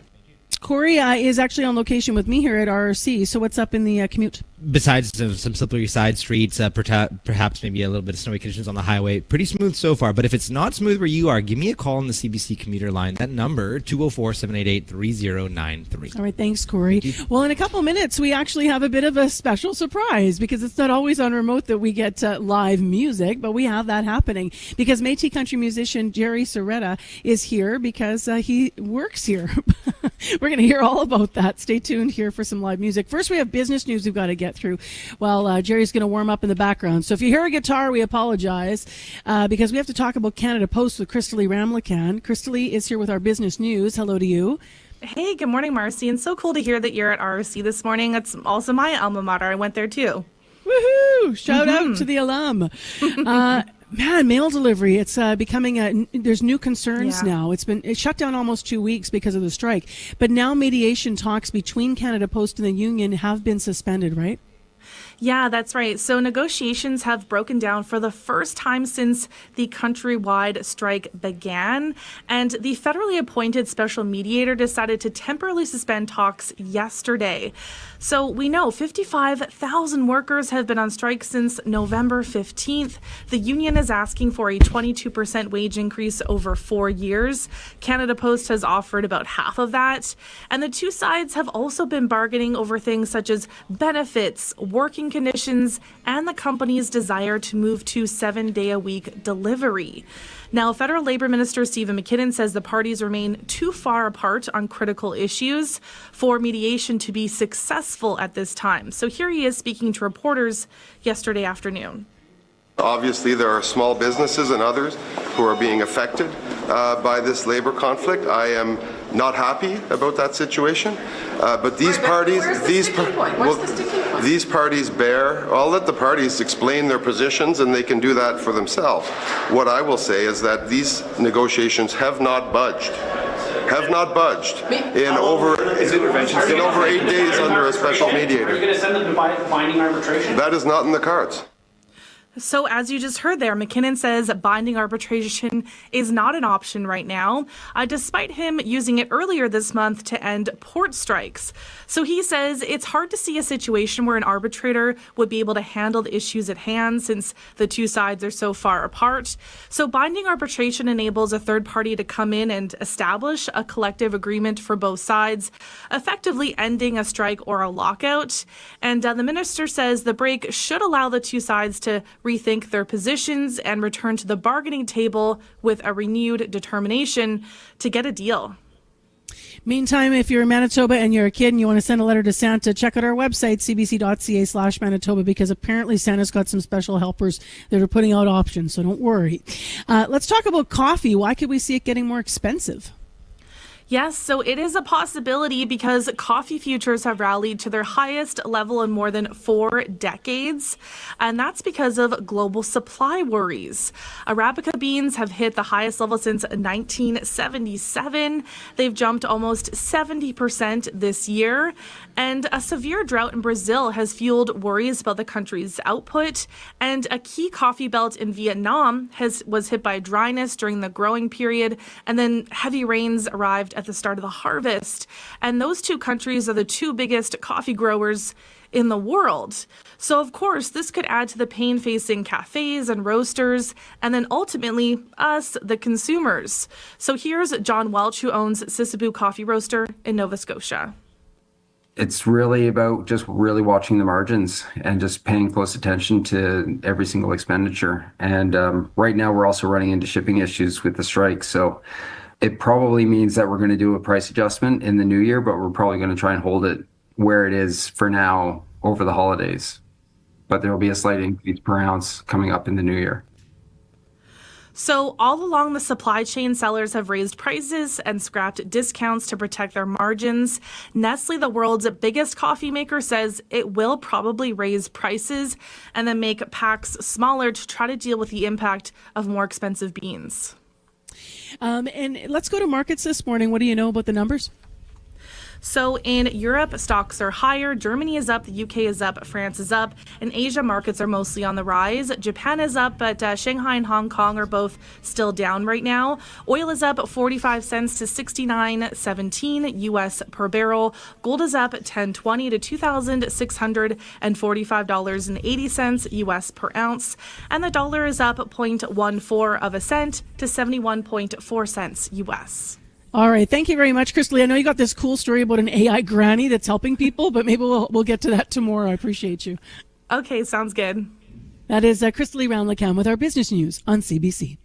[SPEAKER 2] Corey is actually on location with me here at RRC. So what's up in the commute?
[SPEAKER 15] Besides some slippery side streets, perhaps maybe a little bit of snowy conditions on the highway, pretty smooth so far. But if it's not smooth where you are, give me a call on the CBC commuter line. That number, 204-788-3093.
[SPEAKER 2] All right, thanks, Corey. Well, in a couple of minutes, we actually have a bit of a special surprise because it's not always on remote that we get live music, but we have that happening because Métis country musician Jerry Soretta is here because he works here. We're going to hear all about that. Stay tuned here for some live music. First, we have business news we've got to get through while Jerry's going to warm up in the background. So if you hear a guitar, we apologize because we have to talk about Canada Post with Crystalie Ramlakan. Crystalie is here with our business news. Hello to you.
[SPEAKER 4] Hey, good morning, Marcy. And so cool to hear that you're at RRC this morning. It's also my alma mater. I went there too.
[SPEAKER 2] Woohoo! Shout out to the alum. Man, mail delivery, it's becoming there's new concerns now. It's shut down almost 2 weeks because of the strike. But now mediation talks between Canada Post and the union have been suspended, right?
[SPEAKER 4] Yeah, that's right. So negotiations have broken down for the first time since the countrywide strike began. And the federally appointed special mediator decided to temporarily suspend talks yesterday. So we know 55,000 workers have been on strike since November 15th. The union is asking for a 22% wage increase over 4 years. Canada Post has offered about half of that. And the two sides have also been bargaining over things such as benefits, working working conditions and the company's desire to move to 7-day-a-week delivery. Now, Federal Labor Minister Stephen McKinnon says the parties remain too far apart on critical issues for mediation to be successful at this time. So here he is speaking to reporters yesterday afternoon.
[SPEAKER 8] Obviously, there are small businesses and others who are being affected by this labor conflict. I am not happy about that situation, but these parties, these parties bear. I'll let the parties explain their positions, and they can do that for themselves. What I will say is that these negotiations have not budged. Have not budged in over 8 days under a special mediator.
[SPEAKER 9] Are you going to send them to binding arbitration?
[SPEAKER 8] That is not in the cards.
[SPEAKER 4] So as you just heard there, McKinnon says binding arbitration is not an option right now, despite him using it earlier this month to end port strikes. So he says it's hard to see a situation where an arbitrator would be able to handle the issues at hand since the two sides are so far apart. So binding arbitration enables a third party to come in and establish a collective agreement for both sides, effectively ending a strike or a lockout. And the minister says the break should allow the two sides to rethink their positions and return to the bargaining table with a renewed determination to get a deal.
[SPEAKER 2] Meantime, if you're in Manitoba and you're a kid and you want to send a letter to Santa, check out our website, cbc.ca/Manitoba, because apparently Santa's got some special helpers that are putting out options, so don't worry. Let's talk about coffee. Why could we see it getting more expensive?
[SPEAKER 4] Yes, so it is a possibility because coffee futures have rallied to their highest level in more than 4 decades, and that's because of global supply worries. Arabica beans have hit the highest level since 1977. They've jumped almost 70% this year, and a severe drought in Brazil has fueled worries about the country's output, and a key coffee belt in Vietnam was hit by dryness during the growing period, and then heavy rains arrived at the start of the harvest. And those two countries are the two biggest coffee growers in the world. So, of course, this could add to the pain facing cafes and roasters, and then ultimately us, the consumers. So here's John Welch, who owns Sisabu Coffee Roaster in Nova Scotia.
[SPEAKER 11] It's really about just really watching the margins and just paying close attention to every single expenditure. And right now we're also running into shipping issues with the strike. So it probably means that we're going to do a price adjustment in the new year, but we're probably going to try and hold it where it is for now over the holidays. But there will be a slight increase per ounce coming up in the new year.
[SPEAKER 4] So all along the supply chain, sellers have raised prices and scrapped discounts to protect their margins. Nestle, the world's biggest coffee maker, says it will probably raise prices and then make packs smaller to try to deal with the impact of more expensive beans.
[SPEAKER 2] And let's go to markets this morning. What do you know about the numbers?
[SPEAKER 4] So in Europe, stocks are higher. Germany is up, the UK is up, France is up, and Asia markets are mostly on the rise. Japan is up, but Shanghai and Hong Kong are both still down right now. Oil is up 45 cents to $69.17 US per barrel. Gold is up 10.20 to $2,645.80 US per ounce. And the dollar is up 0.14 of a cent to 71.4 cents US.
[SPEAKER 2] All right. Thank you very much, Crystal. I know you got this cool story about an AI granny that's helping people, but maybe we'll get to that tomorrow. I appreciate you.
[SPEAKER 4] Okay, sounds good.
[SPEAKER 2] That is Crystal Round-Lacam with our business news on CBC.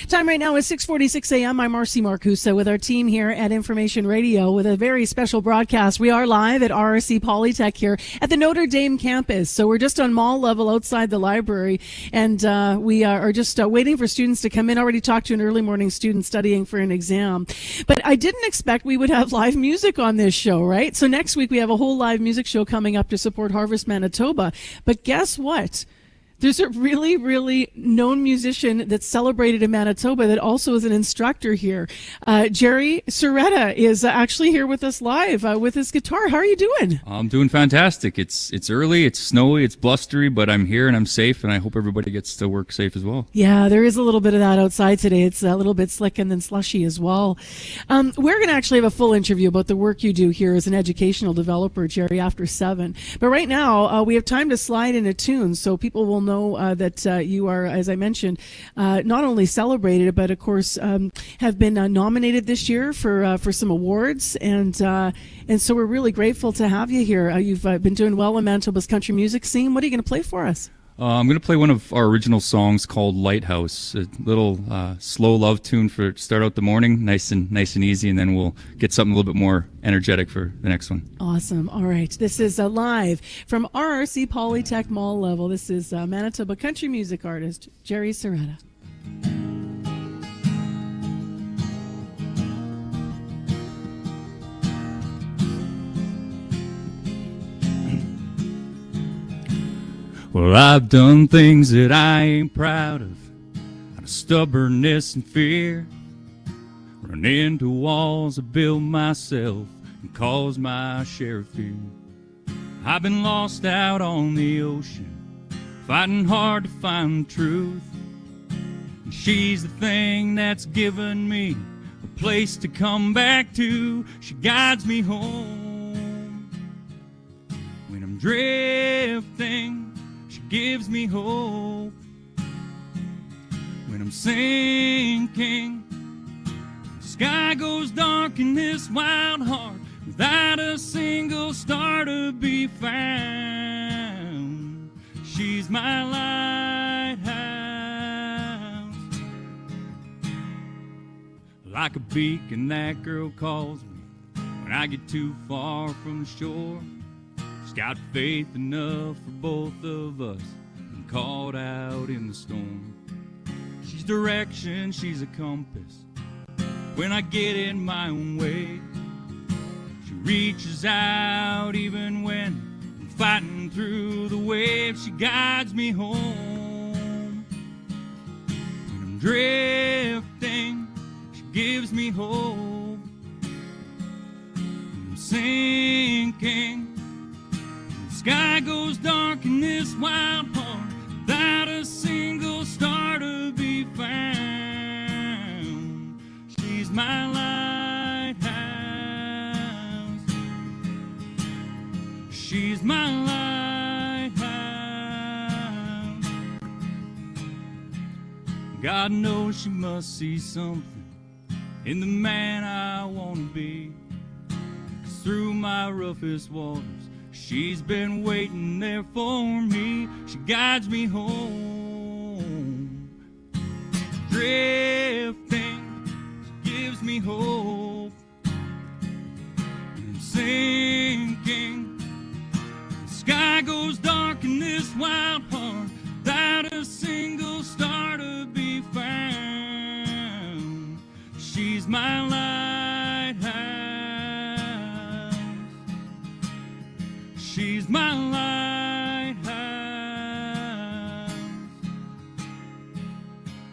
[SPEAKER 2] Time right now is 6:46 a.m. I'm Marcy Marcusa with our team here at Information Radio with a very special broadcast. We are live at RRC Polytech here at the Notre Dame campus. So we're just on mall level outside the library, and we are just waiting for students to come in. Already talked to an early morning student studying for an exam. But I didn't expect we would have live music on this show, right? So next week we have a whole live music show coming up to support Harvest Manitoba. But guess what? There's a really, really known musician that's celebrated in Manitoba that also is an instructor here. Jerry Soretta is actually here with us live with his guitar. How are you doing?
[SPEAKER 12] I'm doing fantastic. It's early, it's snowy, it's blustery, but I'm here and I'm safe, and I hope everybody gets to work safe as well.
[SPEAKER 2] Yeah, there is a little bit of that outside today. It's a little bit slick and then slushy as well. We're going to actually have a full interview about the work you do here as an educational developer, Jerry, after 7. But right now, we have time to slide in a tune so people will know that you are, as I mentioned, not only celebrated, but of course have been nominated this year for some awards, and so we're really grateful to have you here. You've been doing well in Manitoba's country music scene. What are you going to play for us?
[SPEAKER 12] I'm going to play one of our original songs called Lighthouse, a little slow love tune for start out the morning, nice and easy, and then we'll get something a little bit more energetic for the next one.
[SPEAKER 2] Awesome. All right. This is live from RRC Polytech Mall level. This is Manitoba country music artist Jerry Soretta.
[SPEAKER 12] Well, I've done things that I ain't proud of, out of stubbornness and fear. Run into walls I built myself and caused my share of fear. I've been lost out on the ocean, fighting hard to find the truth. And she's the thing that's given me a place to come back to. She guides me home when I'm drifting. Gives me hope when I'm sinking. The sky goes dark in this wild heart without a single star to be found. She's my lighthouse. Like a beacon, that girl calls me when I get too far from the shore. Got faith enough for both of us and caught out in the storm. She's direction, she's a compass when I get in my own way. She reaches out even when I'm fighting through the waves. She guides me home when I'm drifting. She gives me hope when I'm sinking. Sky goes dark in this wild heart without a single star to be found. She's my lighthouse. She's my lighthouse. God knows she must see something in the man I want to be. 'Cause through my roughest waters, she's been waiting there for me. She guides me home. Drifting, she gives me hope. And sinking, the sky goes dark in this wild heart without a single star to be found. She's my lighthouse. She's my lighthouse.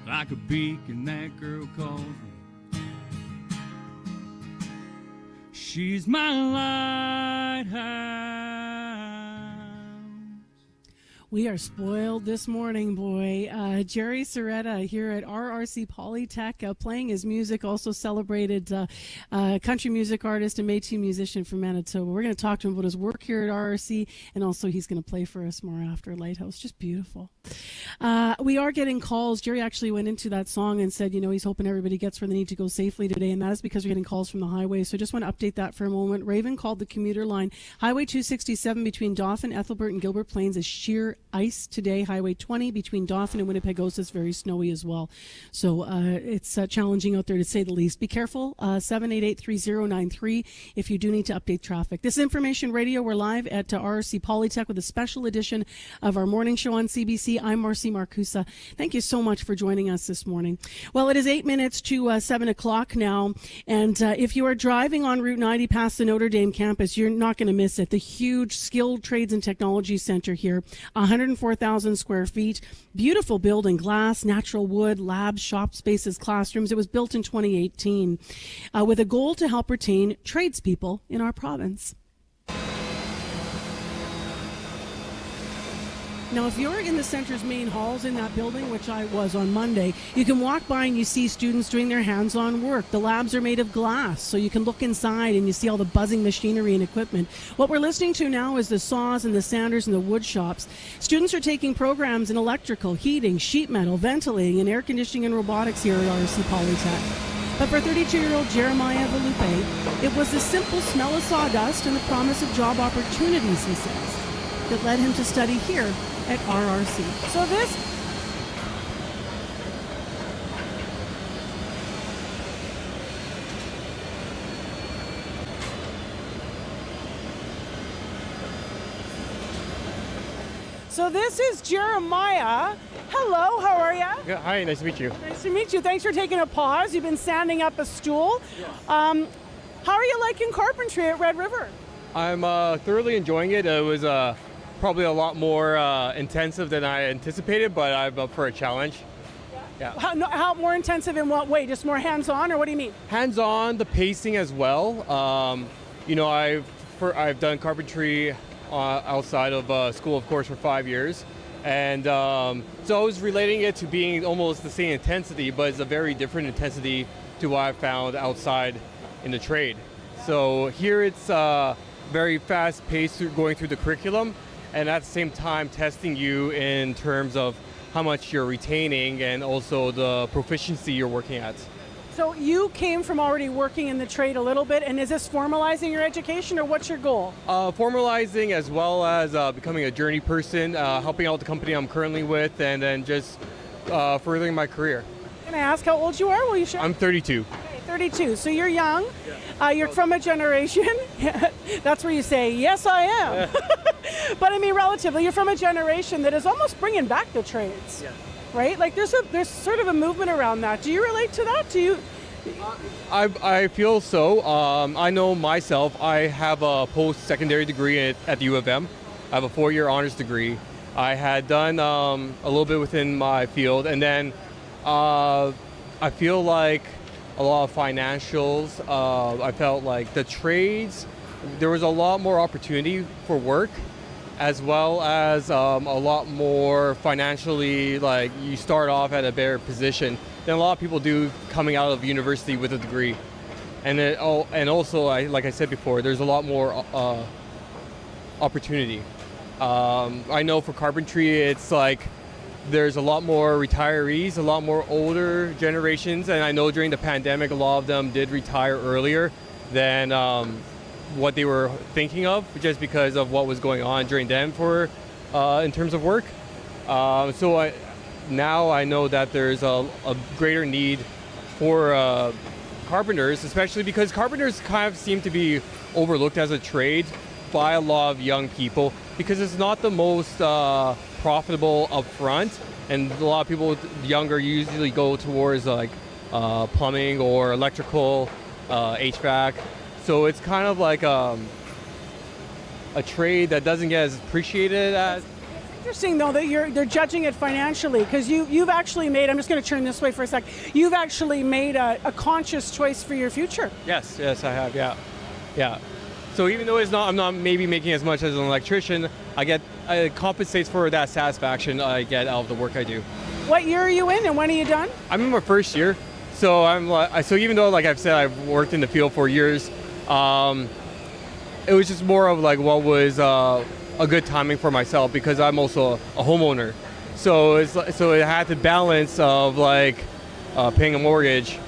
[SPEAKER 12] Like a beacon, that girl calls me. She's my lighthouse.
[SPEAKER 2] We are spoiled this morning, boy. Jerry Soretta here at RRC Polytech playing his music, also celebrated country music artist and Métis musician from Manitoba. We're going to talk to him about his work here at RRC, and also he's going to play for us more after Lighthouse. Just beautiful. We are getting calls. Jerry actually went into that song and said, he's hoping everybody gets where they need to go safely today, and that is because we're getting calls from the highway. So I just want to update that for a moment. Raven called the commuter line. Highway 267 between Dauphin, Ethelbert, and Gilbert Plains is sheer ice today. Highway 20 between Dauphin and Winnipeg is very snowy as well. So it's challenging out there to say the least. Be careful. 788-3093 if you do need to update traffic. This is Information Radio. We're live at RRC Polytech with a special edition of our morning show on CBC. I'm Marcy Marcusa. Thank you so much for joining us this morning. Well, it is 8 minutes to 7 o'clock now. And if you are driving on Route 90 past the Notre Dame campus, you're not going to miss it. The huge Skilled Trades and Technology Center here, 104,000 square feet, beautiful building, glass, natural wood, labs, shop spaces, classrooms. It was built in 2018 with a goal to help retain tradespeople in our province. Now, if you're in the center's main halls in that building, which I was on Monday, you can walk by and you see students doing their hands-on work. The labs are made of glass, so you can look inside and you see all the buzzing machinery and equipment. What we're listening to now is the saws and the sanders and the wood shops. Students are taking programs in electrical, heating, sheet metal, ventilating, and air conditioning and robotics here at RRC Polytech. But for 32-year-old Jeremiah Valupe, it was the simple smell of sawdust and the promise of job opportunities, he says, that led him to study here at RRC. So this is Jeremiah. Hello, how are you?
[SPEAKER 6] Yeah, hi, nice to meet you.
[SPEAKER 2] Nice to meet you. Thanks for taking a pause. You've been standing up a stool.
[SPEAKER 6] Yeah.
[SPEAKER 2] How are you liking carpentry at Red River?
[SPEAKER 6] I'm thoroughly enjoying it. It was probably a lot more intensive than I anticipated, but I'm up for a challenge. Yeah.
[SPEAKER 2] How more intensive in what way? Just more hands-on, or what do you mean?
[SPEAKER 6] Hands-on, the pacing as well. I've done carpentry outside of school, of course, for 5 years. And so I was relating it to being almost the same intensity, but it's a very different intensity to what I found outside in the trade. So here it's very fast-paced going through the curriculum, and at the same time testing you in terms of how much you're retaining and also the proficiency you're working at.
[SPEAKER 2] So you came from already working in the trade a little bit, and is this formalizing your education, or what's your goal?
[SPEAKER 6] Formalizing, as well as becoming a journey person, helping out the company I'm currently with, and then just furthering my career.
[SPEAKER 2] Can I ask how old you are? Will you share?
[SPEAKER 6] I'm 32.
[SPEAKER 2] Okay, 32. So you're young. Yeah. You're from a generation. That's where you say, yes, I am. But I mean, relatively, you're from a generation that is almost bringing back the trades. Yeah. Right? Like there's sort of a movement around that. Do you relate to that? Do you?
[SPEAKER 6] I feel so. I know myself. I have a post-secondary degree at the U of M. I have a 4-year honors degree. I had done a little bit within my field, and then I feel like a lot of financials. I felt like the trades, there was a lot more opportunity for work, as well as a lot more financially, like you start off at a better position than a lot of people do coming out of university with a degree. And also, like I said before, there's a lot more opportunity. I know for carpentry, it's like there's a lot more retirees, a lot more older generations, and I know during the pandemic, a lot of them did retire earlier than what they were thinking of, just because of what was going on during them in terms of work. Now I know that there's a greater need for carpenters, especially because carpenters kind of seem to be overlooked as a trade by a lot of young people, because it's not the most profitable up front, and a lot of people younger usually go towards like plumbing or electrical, HVAC. So it's kind of like a trade that doesn't get as appreciated as.
[SPEAKER 2] It's interesting though that they're judging it financially, because you've actually made, I'm just going to turn this way for a sec, you've actually made a conscious choice for your future.
[SPEAKER 6] Yes, I have, yeah. So even though I'm not maybe making as much as an electrician, it compensates for that satisfaction I get out of the work I do.
[SPEAKER 2] What year are you in, and when are you done?
[SPEAKER 6] I'm in my first year. So so even though, like I've said, I've worked in the field for years, it was just more of like what was a good timing for myself, because I'm also a homeowner. So it had to balance of like paying a mortgage,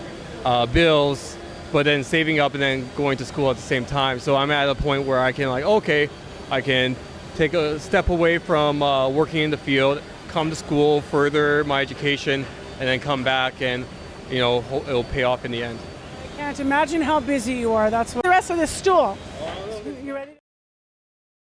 [SPEAKER 6] bills, but then saving up and then going to school at the same time. So I'm at a point where I can I can take a step away from working in the field, come to school, further my education, and then come back, and it'll pay off in the end.
[SPEAKER 2] I can't imagine how busy you are. That's what the rest of the stool. You ready?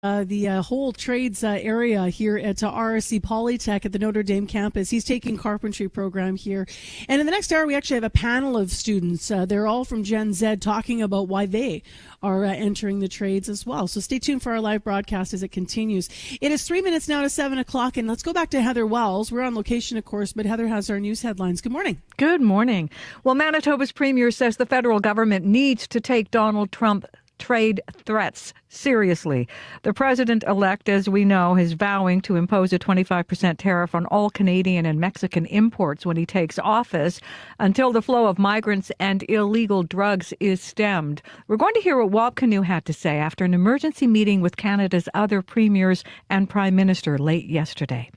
[SPEAKER 2] The whole trades area here at RRC Polytech at the Notre Dame campus. He's taking carpentry program here. And in the next hour, we actually have a panel of students. They're all from Gen Z, talking about why they are entering the trades as well. So stay tuned for our live broadcast as it continues. It is 3 minutes now to 7 o'clock, and let's go back to Heather Wells. We're on location, of course, but Heather has our news headlines. Good morning.
[SPEAKER 1] Good morning. Well, Manitoba's premier says the federal government needs to take Donald Trump's trade threats seriously. The president-elect, as we know, is vowing to impose a 25% tariff on all Canadian and Mexican imports when he takes office until the flow of migrants and illegal drugs is stemmed. We're going to hear what Wab Kinew had to say after an emergency meeting with Canada's other premiers and prime minister late yesterday.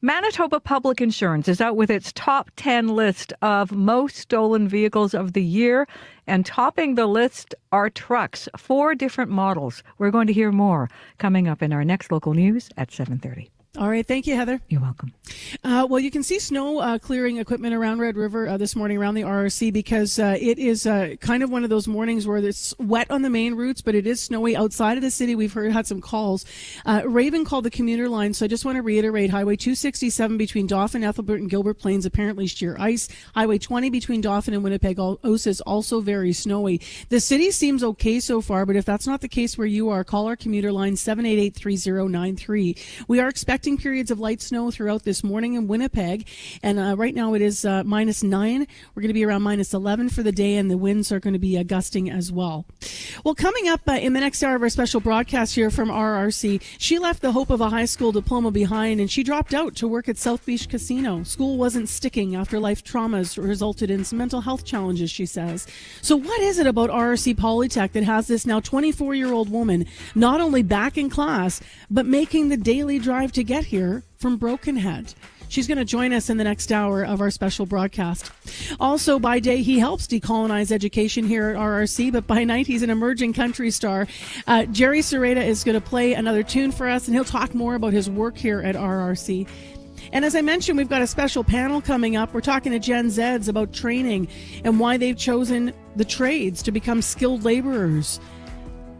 [SPEAKER 1] Manitoba Public Insurance is out with its top 10 list of most stolen vehicles of the year, and topping the list are trucks, 4 different models. We're going to hear more coming up in our next local news at 7:30.
[SPEAKER 2] All right. Thank you, Heather.
[SPEAKER 1] You're welcome.
[SPEAKER 2] Well, you can see snow clearing equipment around Red River this morning around the RRC because it is kind of one of those mornings where it's wet on the main routes, but it is snowy outside of the city. We've had some calls. Raven called the commuter line, so I just want to reiterate, Highway 267 between Dauphin, Ethelbert, and Gilbert Plains, apparently sheer ice. Highway 20 between Dauphin and Winnipeg, Osa is also very snowy. The city seems okay so far, but if that's not the case where you are, call our commuter line 788-3093. We are expecting periods of light snow throughout this morning in Winnipeg, and right now it is -9. We're going to be around -11 for the day, and the winds are going to be gusting as well. Well, coming up in the next hour of our special broadcast here from RRC, she left the hope of a high school diploma behind, and she dropped out to work at South Beach Casino. School wasn't sticking after life traumas resulted in some mental health challenges, she says. So what is it about RRC Polytech that has this now 24-year-old woman not only back in class, but making the daily drive to get here from Brokenhead? She's going to join us in the next hour of our special broadcast. Also, by day, he helps decolonize education here at RRC, but by night, he's an emerging country star. Jerry Serrata is going to play another tune for us, and he'll talk more about his work here at RRC. And as I mentioned, we've got a special panel coming up. We're talking to Gen Zs about training and why they've chosen the trades to become skilled laborers.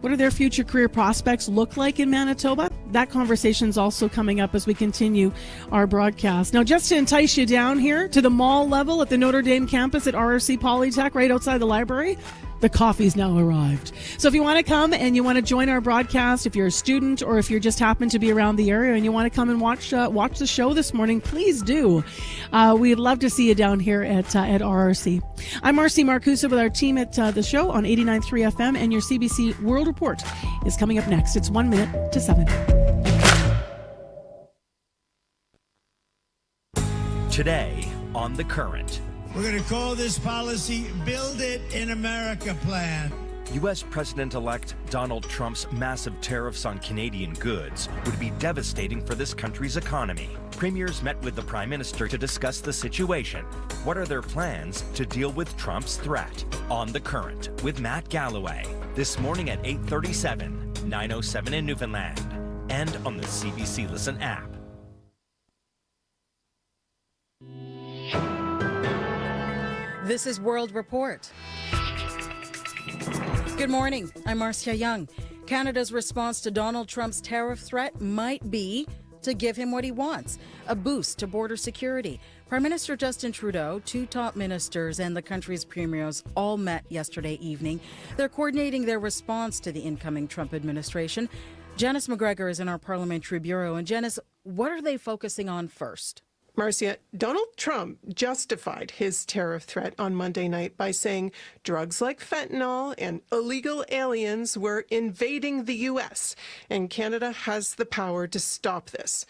[SPEAKER 2] What do their future career prospects look like in Manitoba? That conversation is also coming up as we continue our broadcast. Now, just to entice you down here to the mall level at the Notre Dame campus at RRC Polytech, right outside the library, the coffee's now arrived. So if you want to come and you want to join our broadcast, if you're a student or if you just happen to be around the area and you want to come and watch the show this morning, please do. We'd love to see you down here at RRC. I'm Marcy Marcusa with our team at the show on 89.3 FM, and your CBC World Report is coming up next. It's 1 minute to 7.
[SPEAKER 18] Today on The Current.
[SPEAKER 10] We're going to call this policy Build It in America Plan.
[SPEAKER 18] U.S. President-elect Donald Trump's massive tariffs on Canadian goods would be devastating for this country's economy. Premiers met with the Prime Minister to discuss the situation. What are their plans to deal with Trump's threat? On The Current with Matt Galloway. This morning at 8:37, 9:07 in Newfoundland, and on the CBC Listen app.
[SPEAKER 13] This is World Report. Good morning. I'm Marcia Young. Canada's response to Donald Trump's tariff threat might be to give him what he wants, a boost to border security. Prime Minister Justin Trudeau, 2 top ministers, and the country's premiers all met yesterday evening. They're coordinating their response to the incoming Trump administration. Janice McGregor is in our parliamentary bureau. And Janice, what are they focusing on first?
[SPEAKER 16] Marcia, Donald Trump justified his tariff threat on Monday night by saying drugs like fentanyl and illegal aliens were invading the U.S., and Canada has the power to stop this.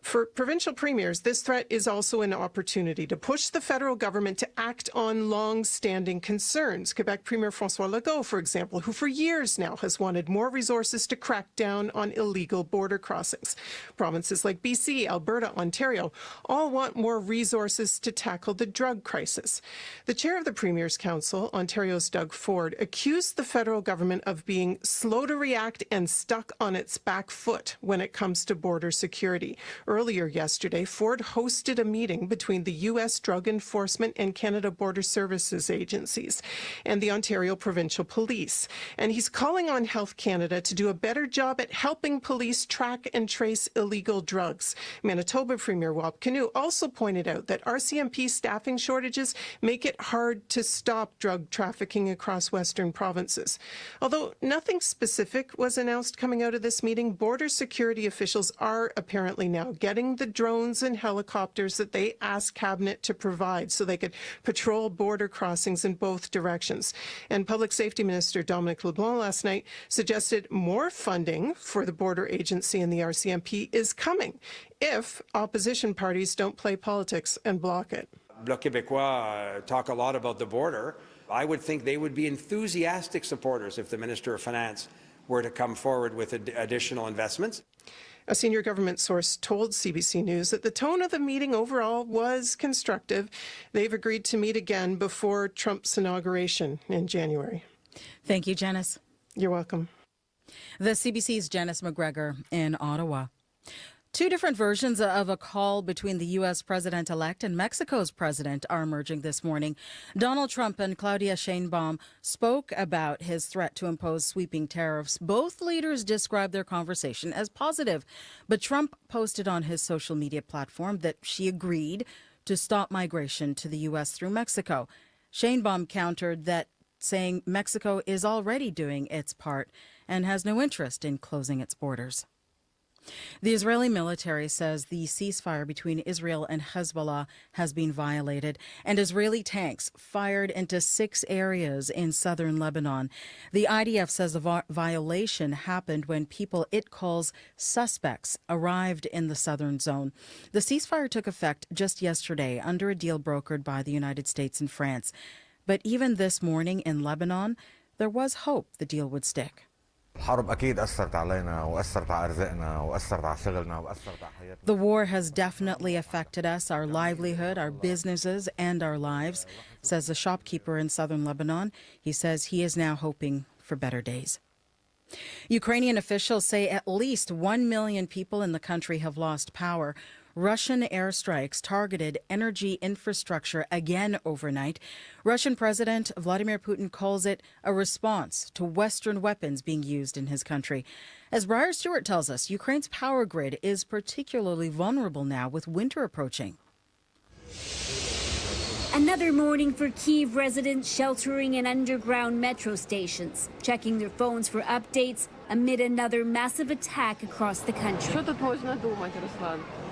[SPEAKER 16] For provincial premiers, this threat is also an opportunity to push the federal government to act on long-standing concerns. Quebec Premier François Legault, for example, who for years now has wanted more resources to crack down on illegal border crossings. Provinces like BC, Alberta, Ontario all want more resources to tackle the drug crisis. The chair of the Premier's Council, Ontario's Doug Ford, accused the federal government of being slow to react and stuck on its back foot when it comes to border security. Earlier yesterday, Ford hosted a meeting between the U.S. Drug Enforcement and Canada Border Services agencies and the Ontario Provincial Police. And he's calling on Health Canada to do a better job at helping police track and trace illegal drugs. Manitoba Premier Wab Kinew also pointed out that RCMP staffing shortages make it hard to stop drug trafficking across Western provinces. Although nothing specific was announced coming out of this meeting, border security officials are apparently now getting the drones and helicopters that they asked Cabinet to provide so they could patrol border crossings in both directions. And Public Safety Minister Dominic LeBlanc last night suggested more funding for the border agency and the RCMP is coming if opposition parties don't play politics and block it.
[SPEAKER 7] Bloc Québécois talk a lot about the border. I would think they would be enthusiastic supporters if the Minister of Finance were to come forward with additional investments.
[SPEAKER 16] A senior government source told CBC News that the tone of the meeting overall was constructive. They've agreed to meet again before Trump's inauguration in January.
[SPEAKER 13] Thank you, Janice.
[SPEAKER 16] You're welcome.
[SPEAKER 13] The CBC's Janice McGregor in Ottawa. Two different versions of a call between the U.S. president-elect and Mexico's president are emerging this morning. Donald Trump and Claudia Sheinbaum spoke about his threat to impose sweeping tariffs. Both leaders described their conversation as positive, but Trump posted on his social media platform that she agreed to stop migration to the U.S. through Mexico. Sheinbaum countered that, saying Mexico is already doing its part and has no interest in closing its borders. The Israeli military says the ceasefire between Israel and Hezbollah has been violated, and Israeli tanks fired into 6 areas in southern Lebanon. The IDF says the violation happened when people it calls suspects arrived in the southern zone. The ceasefire took effect just yesterday under a deal brokered by the United States and France. But even this morning in Lebanon, there was hope the deal would stick. The war has definitely affected us, our livelihood, our businesses, and our lives, says the shopkeeper in southern Lebanon. He says he is now hoping for better days. Ukrainian officials say at least 1 million people in the country have lost power. Russian airstrikes targeted energy infrastructure again overnight. Russian President Vladimir Putin calls it a response to Western weapons being used in his country. As Briar Stewart tells us, Ukraine's power grid is particularly vulnerable now with winter approaching.
[SPEAKER 17] Another morning for Kyiv residents sheltering in underground metro stations, checking their phones for updates amid another massive attack across the country.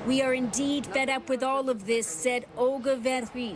[SPEAKER 17] We are indeed fed up with all of this, said Olga Verhey.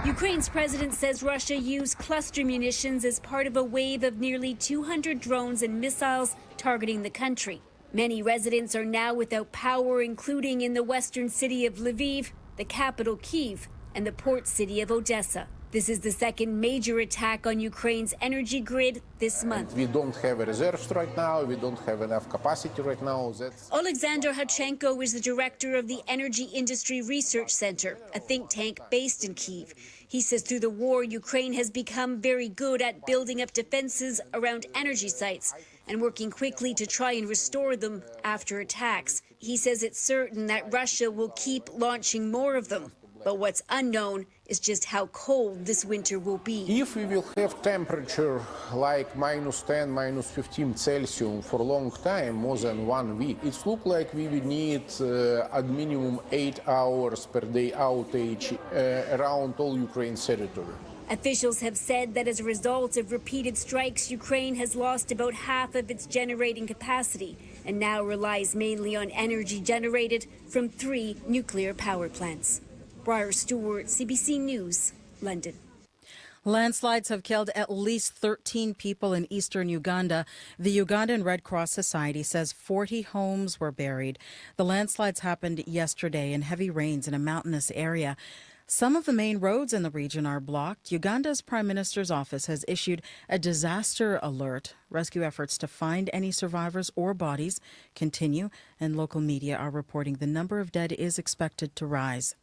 [SPEAKER 17] Ukraine's president says Russia used cluster munitions as part of a wave of nearly 200 drones and missiles targeting the country. Many residents are now without power, including in the western city of Lviv, the capital Kyiv, and the port city of Odessa. This is the second major attack on Ukraine's energy grid this month.
[SPEAKER 19] We don't have reserves right now. We don't have enough capacity right now.
[SPEAKER 17] Alexander Hachenko is the director of the Energy Industry Research Center, a think tank based in Kyiv. He says through the war, Ukraine has become very good at building up defenses around energy sites and working quickly to try and restore them after attacks. He says it's certain that Russia will keep launching more of them. But what's unknown is just how cold this winter will be.
[SPEAKER 19] If we will have temperature like -10, -15 Celsius for a long time, more than 1 week, it looks like we will need at minimum 8 hours per day outage around all Ukraine's territory.
[SPEAKER 17] Officials have said that as a result of repeated strikes, Ukraine has lost about half of its generating capacity and now relies mainly on energy generated from 3 nuclear power plants. Briar Stewart, CBC News, London.
[SPEAKER 13] Landslides have killed at least 13 people in eastern Uganda. The Ugandan Red Cross Society says 40 homes were buried. The landslides happened yesterday in heavy rains in a mountainous area. Some of the main roads in the region are blocked. Uganda's Prime Minister's office has issued a disaster alert. Rescue efforts to find any survivors or bodies continue, and local media are reporting the number of dead is expected to rise.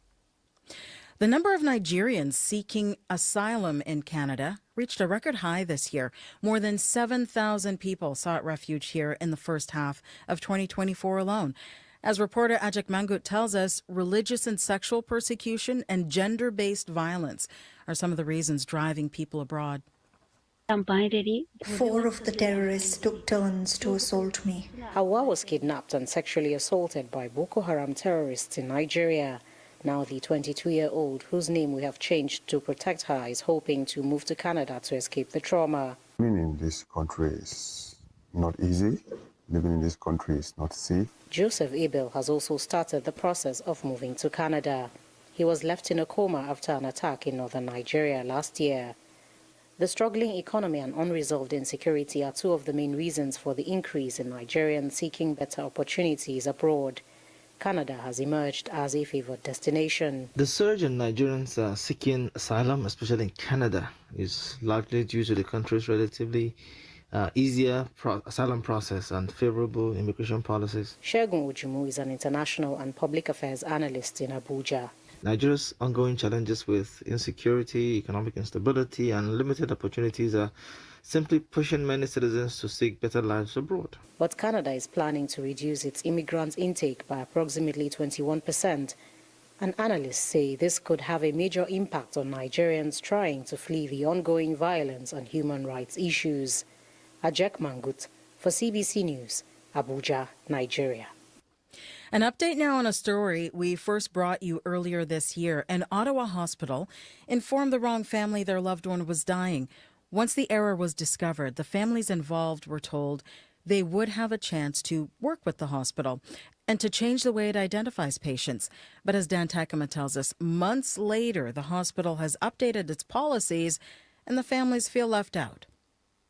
[SPEAKER 13] The number of Nigerians seeking asylum in Canada reached a record high this year. More than 7,000 people sought refuge here in the first half of 2024 alone. As reporter Ajak Mangut tells us, religious and sexual persecution and gender-based violence are some of the reasons driving people abroad.
[SPEAKER 20] 4 of the terrorists took turns to assault me.
[SPEAKER 21] Hawa was kidnapped and sexually assaulted by Boko Haram terrorists in Nigeria. Now the 22-year-old, whose name we have changed to protect her, is hoping to move to Canada to escape the trauma.
[SPEAKER 26] Being in this country is not easy.
[SPEAKER 3] living in this country is not safe.
[SPEAKER 21] Joseph Abel has also started the process of moving to Canada. He was left in a coma after an attack in northern Nigeria last year. The struggling economy and unresolved insecurity are two of the main reasons for the increase in Nigerians seeking better opportunities abroad. Canada has emerged as a favored destination.
[SPEAKER 5] The surge in Nigerians seeking asylum, especially in Canada, is largely due to the country's relatively easier asylum process and favorable immigration policies.
[SPEAKER 21] Shegun Ujumu is an international and public affairs analyst in Abuja.
[SPEAKER 5] Nigeria's ongoing challenges with insecurity, economic instability, and limited opportunities are simply pushing many citizens to seek better lives abroad.
[SPEAKER 21] But Canada is planning to reduce its immigrant intake by approximately 21%. And analysts say this could have a major impact on Nigerians trying to flee the ongoing violence and human rights issues. Ajek Mangut for CBC News, Abuja, Nigeria.
[SPEAKER 13] An update now on a story we first brought you earlier this year. An Ottawa hospital informed the wrong family their loved one was dying. Once the error was discovered, the families involved were told they would have a chance to work with the hospital and to change the way it identifies patients. But as Dan Takema tells us, months later, the hospital has updated its policies and the families feel left out.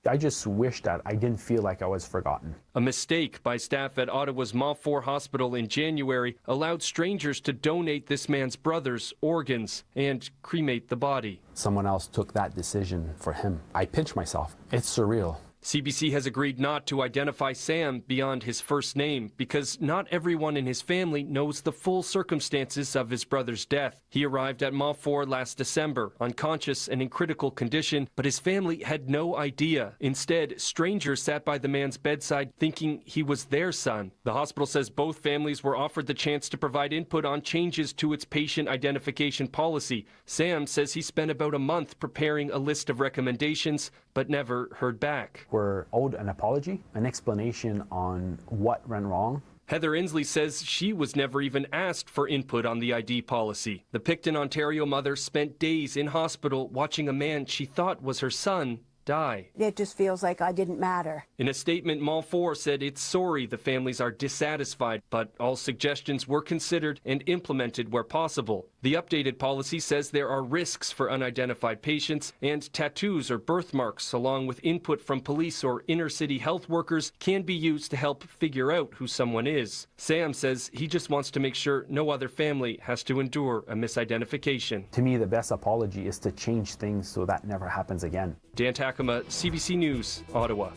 [SPEAKER 9] I just wish that I didn't feel like I was forgotten.
[SPEAKER 22] A mistake by staff at Ottawa's Montfort Hospital in January allowed strangers to donate this man's brother's organs and cremate the body.
[SPEAKER 9] Someone else took that decision for him. I pinch myself. It's surreal.
[SPEAKER 22] CBC has agreed not to identify Sam beyond his first name because not everyone in his family knows the full circumstances of his brother's death. He arrived at Montfort last December, unconscious and in critical condition, but his family had no idea. Instead, strangers sat by the man's bedside thinking he was their son. The hospital says both families were offered the chance to provide input on changes to its patient identification policy. Sam says he spent about a month preparing a list of recommendations, but never heard back.
[SPEAKER 9] We're owed an apology, an explanation on what went wrong.
[SPEAKER 22] Heather Inslee says she was never even asked for input on the ID policy. The Picton, Ontario mother spent days in hospital watching a man she thought was her son die.
[SPEAKER 23] It just feels like I didn't matter.
[SPEAKER 22] In a statement, Montfort said it's sorry the families are dissatisfied, but all suggestions were considered and implemented where possible. The updated policy says there are risks for unidentified patients, and tattoos or birthmarks, along with input from police or inner-city health workers, can be used to help figure out who someone is. Sam says he just wants to make sure no other family has to endure a misidentification.
[SPEAKER 9] To me, the best apology is to change things so that never happens again.
[SPEAKER 22] Dan Takema, CBC News, Ottawa.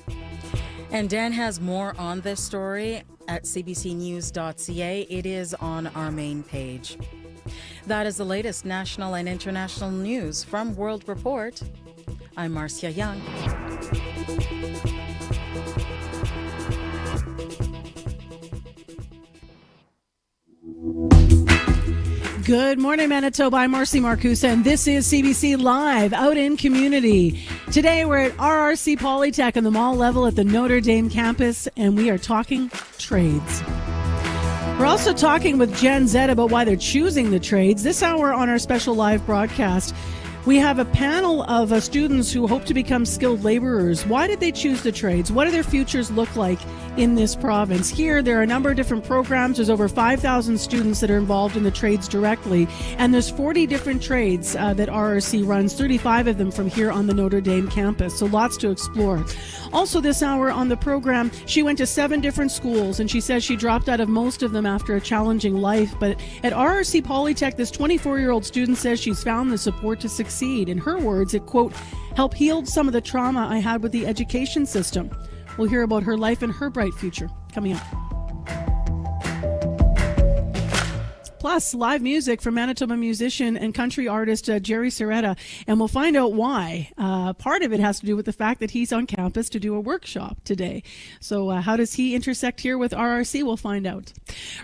[SPEAKER 13] And Dan has more on this story at cbcnews.ca. It is on our main page. That is the latest national and international news from World Report. I'm Marcia Young.
[SPEAKER 2] Good morning, Manitoba. I'm Marcy Marcusa, and this is CBC Live out in community. Today, we're at RRC Polytech on the mall level at the Notre Dame campus, and we are talking trades. We're also talking with Gen Z about why they're choosing the trades. This hour on our special live broadcast, we have a panel of students who hope to become skilled laborers. Why did they choose the trades? What do their futures look like in this province? Here, there are a number of different programs. There's over 5,000 students that are involved in the trades directly. And there's 40 different trades that RRC runs, 35 of them from here on the Notre Dame campus. So lots to explore. Also this hour on the program, she went to 7 different schools, and she says she dropped out of most of them after a challenging life. But at RRC Polytech, this 24-year-old student says she's found the support to succeed. In her words, it, quote, helped heal some of the trauma I had with the education system. We'll hear about her life and her bright future coming up. Plus, live music from Manitoba musician and country artist Jerry Serretta, and we'll find out why. Part of it has to do with the fact that he's on campus to do a workshop today. So how does he intersect here with RRC? We'll find out.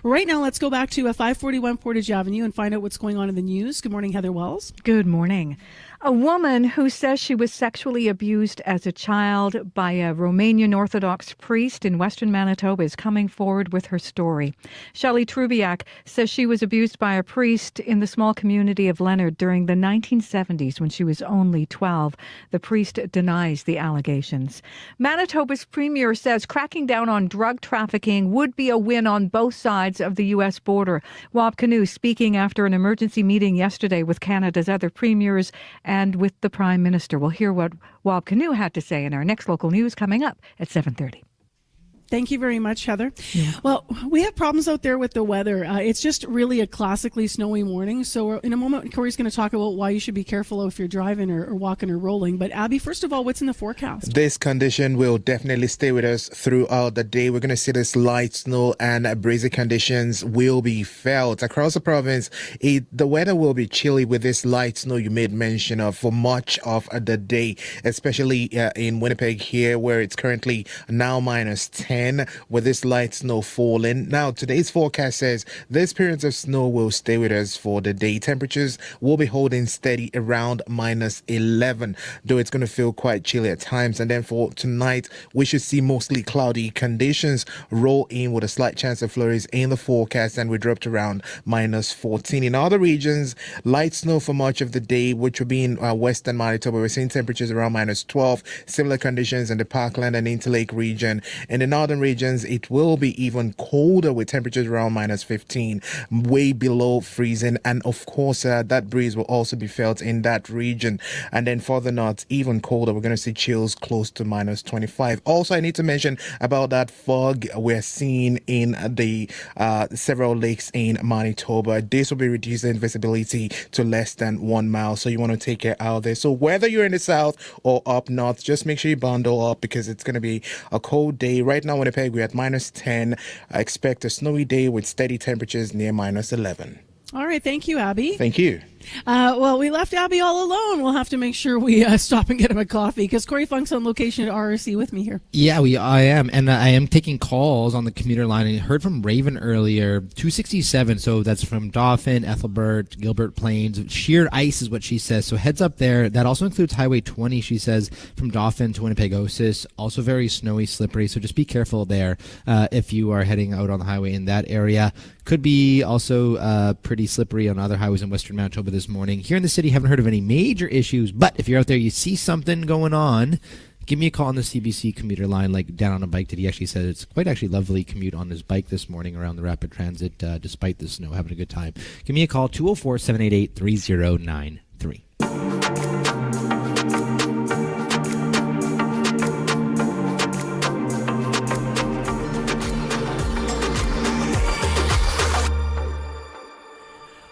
[SPEAKER 2] Right now, let's go back to 541 Portage Avenue and find out what's going on in the news. Good morning, Heather Wells.
[SPEAKER 1] Good morning. A woman who says she was sexually abused as a child by a Romanian Orthodox priest in Western Manitoba is coming forward with her story. Shelley Trubiak says she was abused by a priest in the small community of Leonard during the 1970s when she was only 12. The priest denies the allegations. Manitoba's premier says cracking down on drug trafficking would be a win on both sides of the U.S. border. Wab Kinew speaking after an emergency meeting yesterday with Canada's other premiers and with the Prime Minister. We'll hear what Wab Kinew had to say in our next local news coming up at 7:30.
[SPEAKER 2] Thank you very much, Heather. Yeah. Well, we have problems out there with the weather. It's just really a classically snowy morning. So in a moment, Corey's going to talk about why you should be careful if you're driving or walking or rolling. But Abby, first of all, what's in the forecast?
[SPEAKER 8] This condition will definitely stay with us throughout the day. We're going to see this light snow and breezy conditions will be felt across the province. The weather will be chilly with this light snow you made mention of for much of the day, especially in Winnipeg here, where it's currently now -10. With this light snow falling. Now, today's forecast says this period of snow will stay with us for the day. Temperatures will be holding steady around -11, though it's going to feel quite chilly at times. And then for tonight, we should see mostly cloudy conditions roll in with a slight chance of flurries in the forecast, and we dropped around -14. In other regions, light snow for much of the day, which will be in western Manitoba. We're seeing temperatures around -12. Similar conditions in the Parkland and Interlake region. In the northern regions, it will be even colder with temperatures around -15, way below freezing. And of course, that breeze will also be felt in that region. And then further north, even colder. We're going to see chills close to -25. Also, I need to mention about that fog we're seeing in the several lakes in Manitoba. This will be reducing visibility to less than 1 mile. So you want to take care out there. So whether you're in the south or up north, just make sure you bundle up because it's going to be a cold day. Right now, Winnipeg, we're at -10. I expect a snowy day with steady temperatures near -11.
[SPEAKER 2] All right. Thank you, Abby.
[SPEAKER 8] Thank you.
[SPEAKER 2] Well, we left Abby all alone. We'll have to make sure we stop and get him a coffee because Corey Funk's on location at RRC with me here.
[SPEAKER 14] Yeah, I am. And I am taking calls on the commuter line. I heard from Raven earlier, 267. So that's from Dauphin, Ethelbert, Gilbert Plains. Sheer ice is what she says. So heads up there. That also includes Highway 20, she says, from Dauphin to Winnipegosis. Also very snowy, slippery. So just be careful there if you are heading out on the highway in that area. Could be also pretty slippery on other highways in Western Manitoba this morning. Here in the city, haven't heard of any major issues, but if you're out there, you see something going on, give me a call on the CBC commuter line, like down on a bike that he actually said it's quite actually lovely commute on his bike this morning around the rapid transit despite the snow, having a good time. Give me a call, 204-788-3093.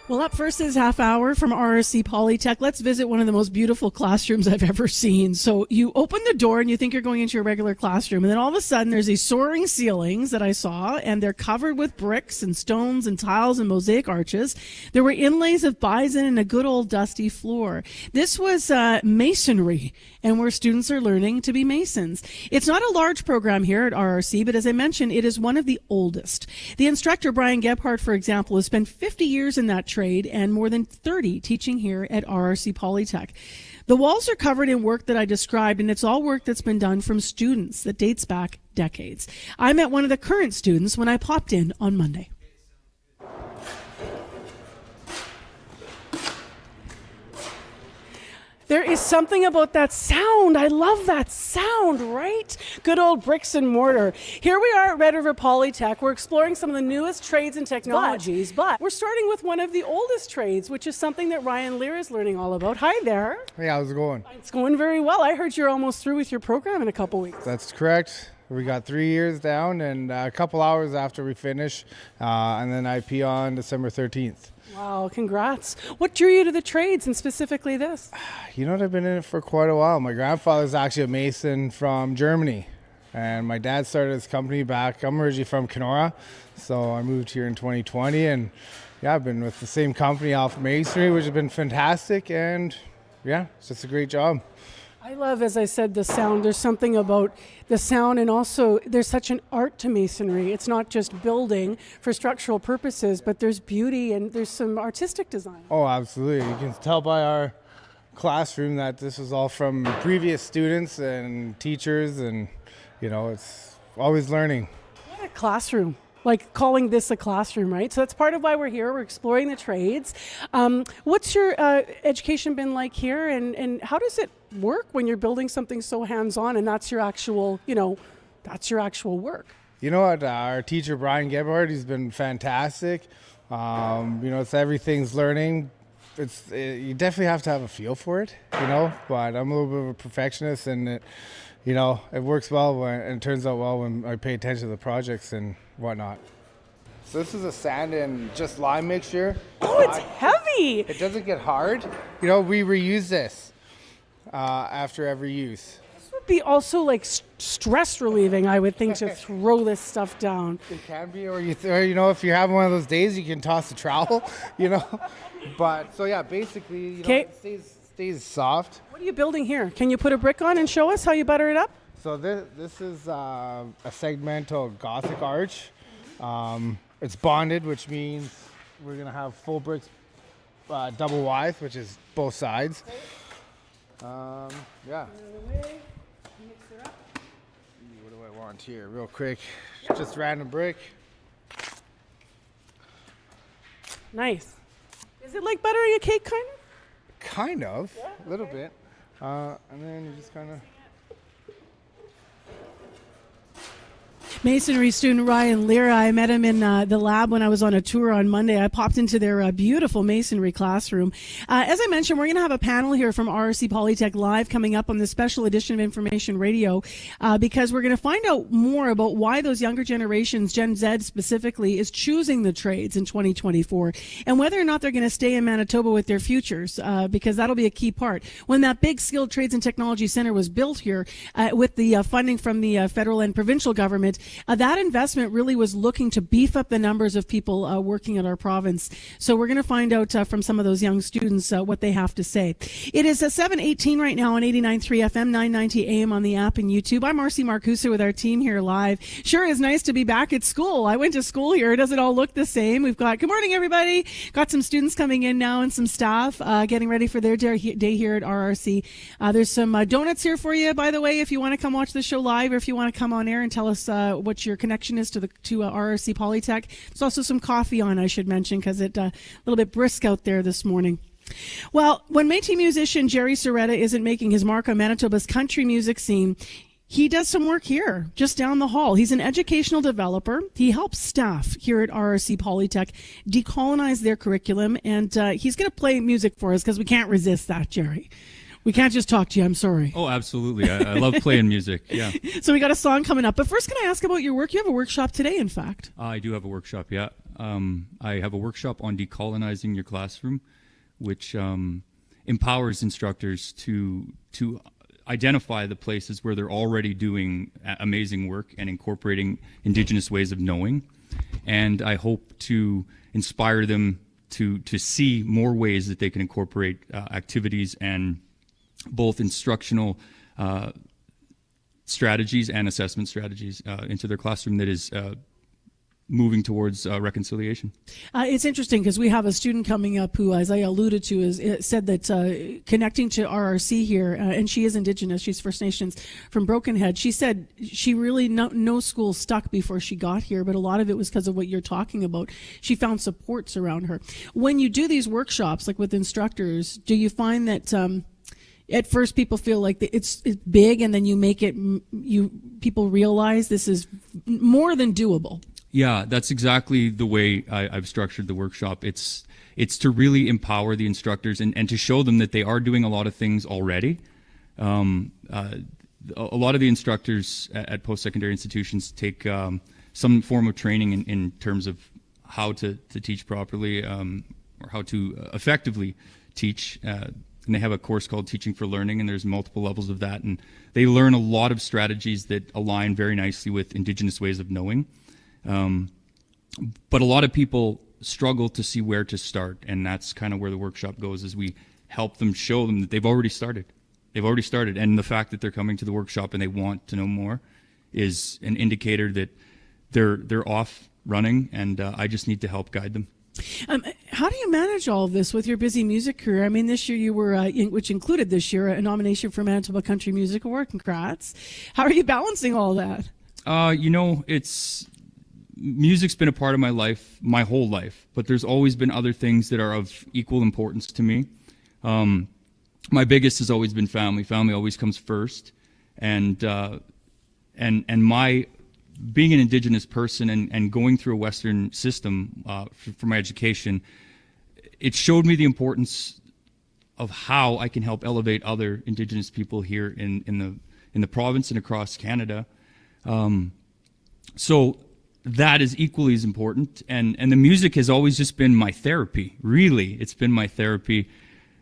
[SPEAKER 2] Well, up first is half hour from RRC Polytech. Let's visit one of the most beautiful classrooms I've ever seen. So you open the door and you think you're going into your regular classroom. And then all of a sudden there's these soaring ceilings that I saw, and they're covered with bricks and stones and tiles and mosaic arches. There were inlays of bison and a good old dusty floor. This was masonry, and where students are learning to be masons. It's not a large program here at RRC, but as I mentioned, it is one of the oldest. The instructor, Brian Gebhardt, for example, has spent 50 years in that trade and more than 30 teaching here at RRC Polytech. The walls are covered in work that I described, and it's all work that's been done from students that dates back decades. I met one of the current students when I popped in on Monday. There is something about that sound. I love that sound, right? Good old bricks and mortar. Here we are at Red River Polytech. We're exploring some of the newest trades and technologies, but we're starting with one of the oldest trades, which is something that Ryan Lear is learning all about. Hi there.
[SPEAKER 15] Hey, how's it going?
[SPEAKER 2] It's going very well. I heard you're almost through with your program in a couple weeks.
[SPEAKER 15] That's correct. We got 3 years down and a couple hours after we finish, and then IP on December 13th.
[SPEAKER 2] Wow, congrats. What drew you to the trades and specifically this?
[SPEAKER 15] You know what, I've been in it for quite a while. My grandfather's actually a mason from Germany, and my dad started his company back. I'm originally from Kenora, so I moved here in 2020, and yeah, I've been with the same company, Alpha Masonry, which has been fantastic, and yeah, it's just a great job.
[SPEAKER 2] I love, as I said, the sound. There's something about the sound, and also there's such an art to masonry. It's not just building for structural purposes, but there's beauty and there's some artistic design.
[SPEAKER 15] Oh, absolutely. You can tell by our classroom that this was all from previous students and teachers, and it's always learning.
[SPEAKER 2] What a classroom. Like calling this a classroom, right? So that's part of why we're here. We're exploring the trades. What's your education been like here, and how does it work when you're building something so hands-on and that's your actual, that's your actual work?
[SPEAKER 15] You know what? Our teacher, Brian Gebhardt, he's been fantastic. It's everything's learning. You definitely have to have a feel for it, but I'm a little bit of a perfectionist, and it works well and it turns out well when I pay attention to the projects and whatnot. So this is a sand and just lime mixture.
[SPEAKER 2] Oh, it's heavy.
[SPEAKER 15] It doesn't get hard. We reuse this after every use.
[SPEAKER 2] This would be also like stress relieving, I would think, to throw this stuff down.
[SPEAKER 15] It can be, or if you're having one of those days, you can toss the trowel, But so yeah, basically, it stays soft.
[SPEAKER 2] What are you building here? Can you put a brick on and show us how you butter it up?
[SPEAKER 15] So this is a segmental Gothic arch. It's bonded, which means we're gonna have full bricks, double wide, which is both sides. Yeah. What do I want here, real quick? Just random brick.
[SPEAKER 2] Nice. Is it like buttering a cake, kind of?
[SPEAKER 15] Kind of, a little bit. And then you just kind of...
[SPEAKER 2] Masonry student Ryan Lira, I met him in the lab when I was on a tour on Monday. I popped into their beautiful masonry classroom. As I mentioned, we're going to have a panel here from RRC Polytech Live coming up on this special edition of Information Radio because we're going to find out more about why those younger generations, Gen Z specifically, is choosing the trades in 2024 and whether or not they're going to stay in Manitoba with their futures because that'll be a key part. When that big Skilled Trades and Technology Center was built here with the funding from the federal and provincial government, that investment really was looking to beef up the numbers of people working at our province. So we're going to find out from some of those young students what they have to say. It is 7:18 right now on 89.3 FM, 990 AM on the app and YouTube. I'm Marcy Marcusa with our team here live. Sure is nice to be back at school. I went to school here. Does it all look the same? We've got, good morning everybody. Got some students coming in now and some staff getting ready for their day here at RRC. There's some donuts here for you, by the way, if you want to come watch the show live or if you want to come on air and tell us what your connection is to RRC Polytech. There's also some coffee on, I should mention, because it's a little bit brisk out there this morning. Well, when Métis musician Jerry Soretta isn't making his mark on Manitoba's country music scene, he does some work here, just down the hall. He's an educational developer. He helps staff here at RRC Polytech decolonize their curriculum, and he's going to play music for us because we can't resist that, Jerry. We can't just talk to you. I'm sorry.
[SPEAKER 4] Oh, absolutely. I love playing music. Yeah.
[SPEAKER 2] So we got a song coming up. But first, can I ask about your work? You have a workshop today, in fact.
[SPEAKER 4] I do have a workshop, yeah. I have a workshop on decolonizing your classroom, which empowers instructors to identify the places where they're already doing amazing work and incorporating Indigenous ways of knowing. And I hope to inspire them to see more ways that they can incorporate activities and both instructional strategies and assessment strategies into their classroom that is moving towards reconciliation.
[SPEAKER 2] It's interesting because we have a student coming up who, as I alluded to, said that connecting to RRC here, and she is Indigenous, she's First Nations from Broken Head. She said she really no school stuck before she got here, but a lot of it was because of what you're talking about. She found supports around her. When you do these workshops, like with instructors, do you find that at first people feel like it's big, and then you make it, people realize this is more than doable?
[SPEAKER 4] Yeah, that's exactly the way I've structured the workshop. It's to really empower the instructors and to show them that they are doing a lot of things already. A lot of the instructors at post-secondary institutions take some form of training in terms of how to teach properly or how to effectively teach. And they have a course called Teaching for Learning, and there's multiple levels of that. And they learn a lot of strategies that align very nicely with Indigenous ways of knowing. But a lot of people struggle to see where to start, and that's kind of where the workshop goes, is we help them, show them that they've already started. And the fact that they're coming to the workshop and they want to know more is an indicator that they're off running, and I just need to help guide them.
[SPEAKER 2] How do you manage all of this with your busy music career? I mean, this year you were, which included this year, a nomination for Manitoba Country Music Award. Congrats. How are you balancing all that?
[SPEAKER 4] Music's been a part of my life, my whole life, but there's always been other things that are of equal importance to me. My biggest has always been family. Family always comes first. And my being an Indigenous person and going through a Western system for my education, it showed me the importance of how I can help elevate other Indigenous people here in the province and across Canada. So that is equally as important. And the music has always just been my therapy. Really, it's been my therapy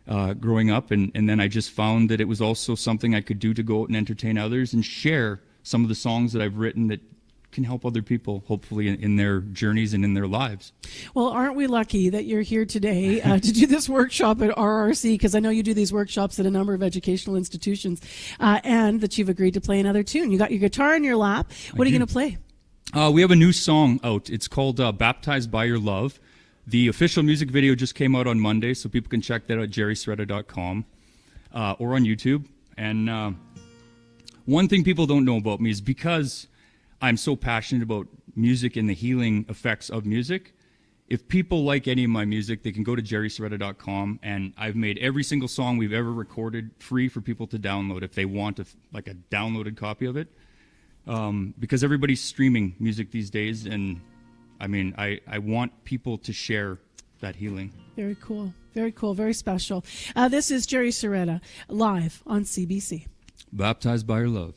[SPEAKER 4] growing up. And then I just found that it was also something I could do to go out and entertain others and share some of the songs that I've written that can help other people, hopefully, in their journeys and in their lives.
[SPEAKER 2] Well, aren't we lucky that you're here today to do this workshop at RRC? Because I know you do these workshops at a number of educational institutions, and that you've agreed to play another tune. You got your guitar in your lap. What are you going to play?
[SPEAKER 4] We have a new song out. It's called Baptized by Your Love. The official music video just came out on Monday, so people can check that out at jerryserreta.com or on YouTube. And one thing people don't know about me is because I'm so passionate about music and the healing effects of music, if people like any of my music, they can go to jerryserreta.com, and I've made every single song we've ever recorded free for people to download if they want a downloaded copy of it. Because everybody's streaming music these days, and I mean, I want people to share that healing.
[SPEAKER 2] Very cool. Very cool. Very special. This is Jerry Serreta live on CBC.
[SPEAKER 4] Baptized by Your Love.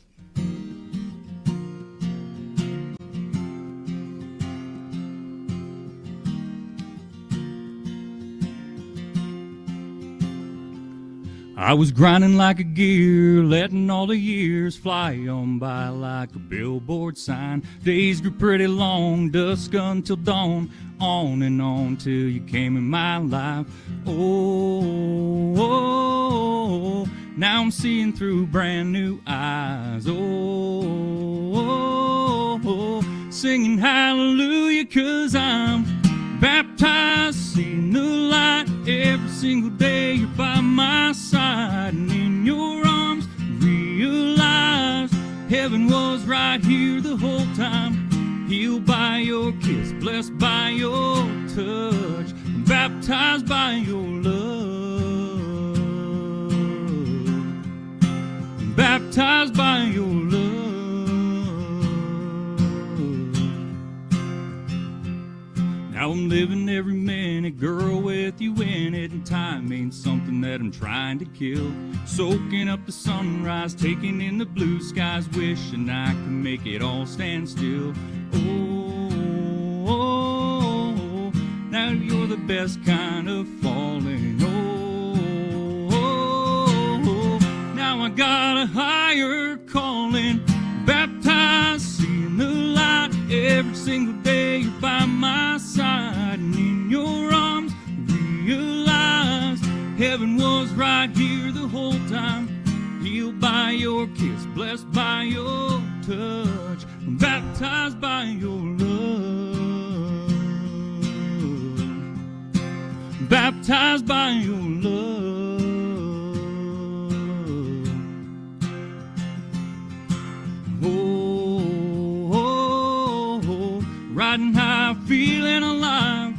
[SPEAKER 4] I was grinding like a gear, letting all the years fly on by like a billboard sign. Days grew pretty long, dusk until dawn, on and on till you came in my life. Oh, now I'm seeing through brand new eyes. Oh, singing hallelujah, 'cause I'm baptized, seeing the light. Every single day you're by my side, and in your arms realize heaven was right here the whole time. Healed by your kiss, blessed by your touch, baptized by your love, baptized by your love. Now I'm living every minute, girl, with you in it, and time ain't something that I'm trying to kill. Soaking up the sunrise, taking in the blue skies, wishing I could make it all stand still. Oh, now you're the best kind of falling. Oh, now I got a higher calling, baptized, seeing the light. Every single day you're by my side, and in your arms realize heaven was right here the whole time. Healed by your kiss, blessed by your touch, baptized by your love, baptized by your love. Oh, riding high, feeling alive.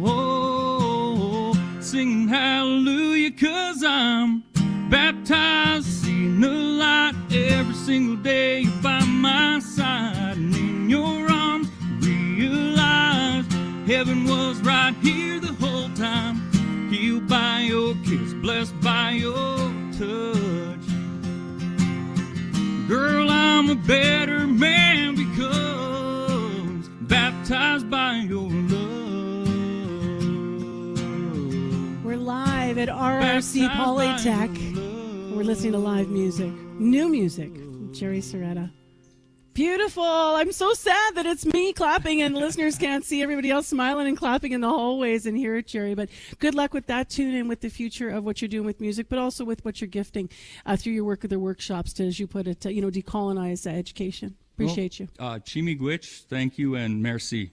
[SPEAKER 4] Oh, singing hallelujah, 'cause I'm baptized, seeing the light. Every single day you're by my side, and in your arms realize heaven was right here the whole time. Healed by your kiss, blessed by your touch. Girl, I'm a better man because baptized by your love.
[SPEAKER 2] We're live at RRC Polytech. We're listening to live music, new music, Jerry Serreta. Beautiful. I'm so sad that it's me clapping and listeners can't see everybody else smiling and clapping in the hallways and hear it, Jerry. But good luck with that tune and with the future of what you're doing with music, but also with what you're gifting through your work with the workshops to, as you put it, decolonize education. Appreciate you.
[SPEAKER 4] Chimi Gwich, thank you, and merci.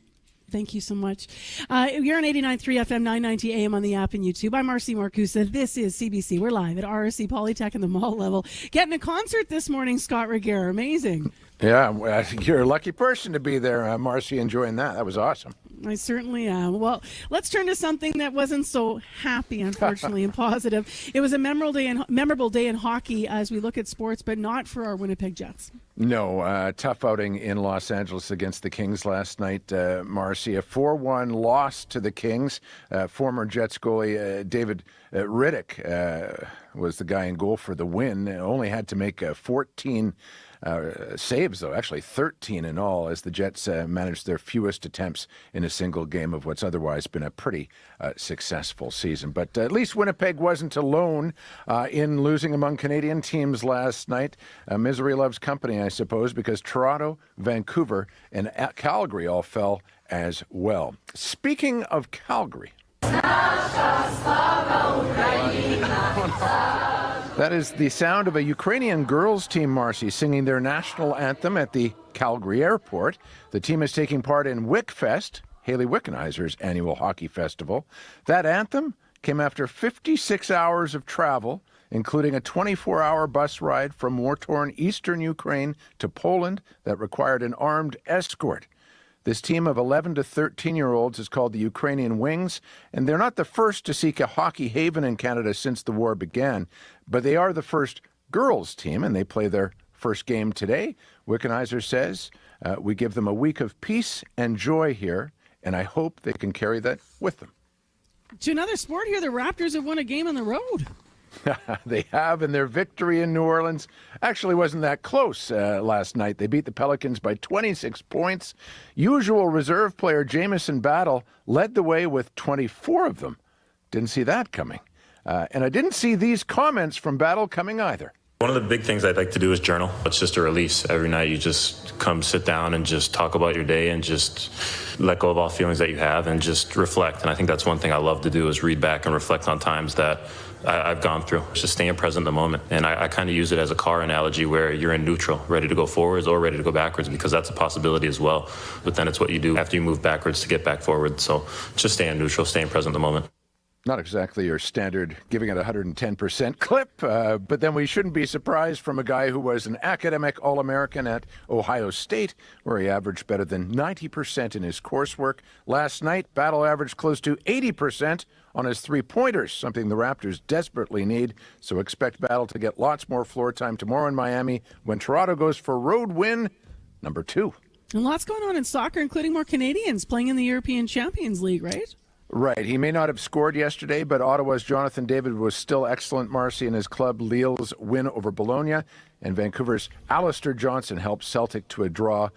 [SPEAKER 2] Thank you so much. You're on 89.3 FM, 990 AM on the app and YouTube. I'm Marcy Marcusa. This is CBC. We're live at RRC Polytech in the mall level. Getting a concert this morning, Scott Reguer. Amazing.
[SPEAKER 6] Yeah, you're a lucky person to be there, Marcy, enjoying that. That was awesome.
[SPEAKER 2] I certainly am. Well, let's turn to something that wasn't so happy, unfortunately, and positive. It was a memorable day in hockey as we look at sports, but not for our Winnipeg Jets.
[SPEAKER 6] No, tough outing in Los Angeles against the Kings last night, Marcy. A 4-1 loss to the Kings. Former Jets goalie David Riddick was the guy in goal for the win. Only had to make 14 saves, though, actually 13 in all, as the Jets managed their fewest attempts in a single game of what's otherwise been a pretty successful season. But at least Winnipeg wasn't alone in losing among Canadian teams last night. Misery loves company, I suppose, because Toronto, Vancouver, and Calgary all fell as well. Speaking of Calgary... That is the sound of a Ukrainian girls team, Marcy, singing their national anthem at the Calgary airport. The team is taking part in WickFest, Haley Wickenheiser's annual hockey festival. That anthem came after 56 hours of travel, including a 24-hour bus ride from war-torn eastern Ukraine to Poland that required an armed escort. This team of 11 to 13-year-olds is called the Ukrainian Wings, and they're not the first to seek a hockey haven in Canada since the war began, but they are the first girls team, and they play their first game today. Wickenheiser says, we give them a week of peace and joy here, and I hope they can carry that with them.
[SPEAKER 2] To another sport here, the Raptors have won a game on the road.
[SPEAKER 6] They have, and their victory in New Orleans actually wasn't that close last night. They beat the Pelicans by 26 points. Usual reserve player Jamison Battle led the way with 24 of them. Didn't see that coming. And I didn't see these comments from Battle coming either.
[SPEAKER 11] One of the big things I'd like to do is journal. It's just a release. Every night you just come sit down and just talk about your day and just let go of all feelings that you have and just reflect. And I think that's one thing I love to do is read back and reflect on times that I've gone through. Just staying present in the moment. And I kind of use it as a car analogy where you're in neutral, ready to go forwards or ready to go backwards, because that's a possibility as well. But then it's what you do after you move backwards to get back forward. So just staying neutral, staying present in the moment.
[SPEAKER 6] Not exactly your standard giving it 110% clip, but then we shouldn't be surprised from a guy who was an academic All-American at Ohio State, where he averaged better than 90% in his coursework. Last night, Battle averaged close to 80% on his three-pointers, something the Raptors desperately need. So expect Battle to get lots more floor time tomorrow in Miami when Toronto goes for road win number 2.
[SPEAKER 2] And lots going on in soccer, including more Canadians playing in the European Champions League, right?
[SPEAKER 6] Right. He may not have scored yesterday, but Ottawa's Jonathan David was still excellent, Marcy, in his club Lille's win over Bologna. And Vancouver's Alistair Johnson helped Celtic to a draw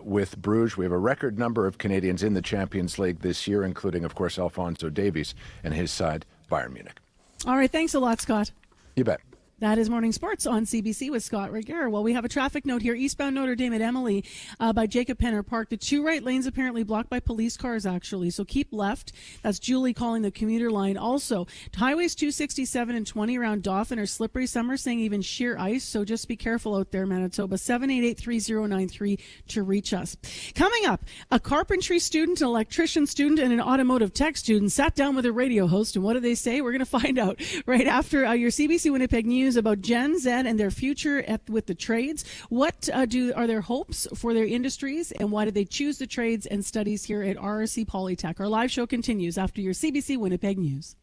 [SPEAKER 6] with Bruges. We have a record number of Canadians in the Champions League this year, including, of course, Alphonso Davies and his side, Bayern Munich.
[SPEAKER 2] All right. Thanks a lot, Scott.
[SPEAKER 6] You bet.
[SPEAKER 2] That is Morning Sports on CBC with Scott Reguer. Well, we have a traffic note here. Eastbound Notre Dame at Emily by Jacob Penner Park. The two right lanes apparently blocked by police cars, actually. So keep left. That's Julie calling the commuter line. Also, highways 267 and 20 around Dauphin are slippery. Some are saying even sheer ice. So just be careful out there, Manitoba. 788-3093 to reach us. Coming up, a carpentry student, an electrician student, and an automotive tech student sat down with a radio host. And what do they say? We're going to find out right after your CBC Winnipeg News about Gen Z and their future with the trades. What are their hopes for their industries, and why did they choose the trades and studies here at RRC Polytech? Our live show continues after your CBC Winnipeg News.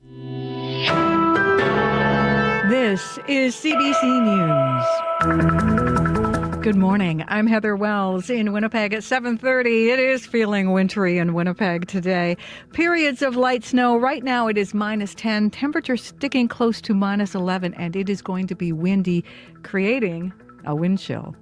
[SPEAKER 1] This is CBC News. Good morning. I'm Heather Wells in Winnipeg at 7:30. It is feeling wintry in Winnipeg today. Periods of light snow. Right now it is -10. Temperature sticking close to -11, and it is going to be windy, creating a wind chill.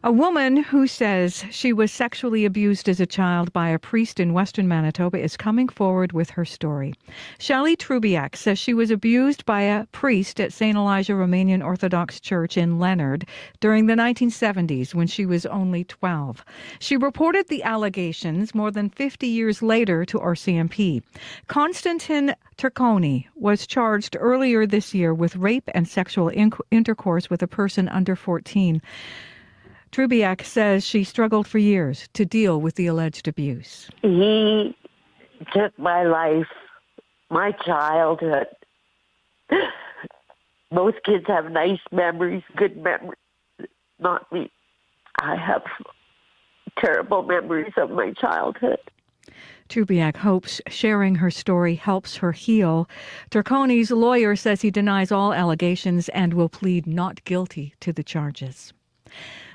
[SPEAKER 1] A woman who says she was sexually abused as a child by a priest in Western Manitoba is coming forward with her story. Shelley Trubiak says she was abused by a priest at St. Elijah Romanian Orthodox Church in Leonard during the 1970s when she was only 12. She reported the allegations more than 50 years later to RCMP. Konstantin Turconi was charged earlier this year with rape and sexual intercourse with a person under 14. Trubiak says she struggled for years to deal with the alleged abuse.
[SPEAKER 10] He took my life, my childhood. Most kids have nice memories, good memories. Not me. I have terrible memories of my childhood.
[SPEAKER 1] Trubiak hopes sharing her story helps her heal. Draconi's lawyer says he denies all allegations and will plead not guilty to the charges.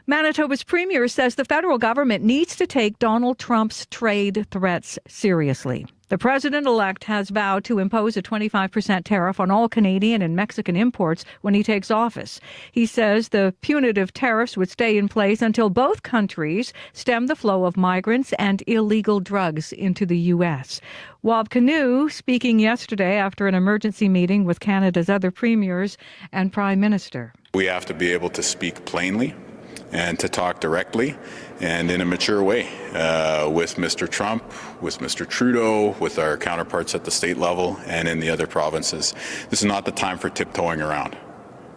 [SPEAKER 1] Manitoba's premier says the federal government needs to take Donald Trump's trade threats seriously. The president-elect has vowed to impose a 25% tariff on all Canadian and Mexican imports when he takes office. He says the punitive tariffs would stay in place until both countries stem the flow of migrants and illegal drugs into the U.S. Wab Kinew speaking yesterday after an emergency meeting with Canada's other premiers and prime minister.
[SPEAKER 12] We have to be able to speak plainly and to talk directly and in a mature way with Mr. Trump, with Mr. Trudeau, with our counterparts at the state level and in the other provinces. This is not the time for tiptoeing around.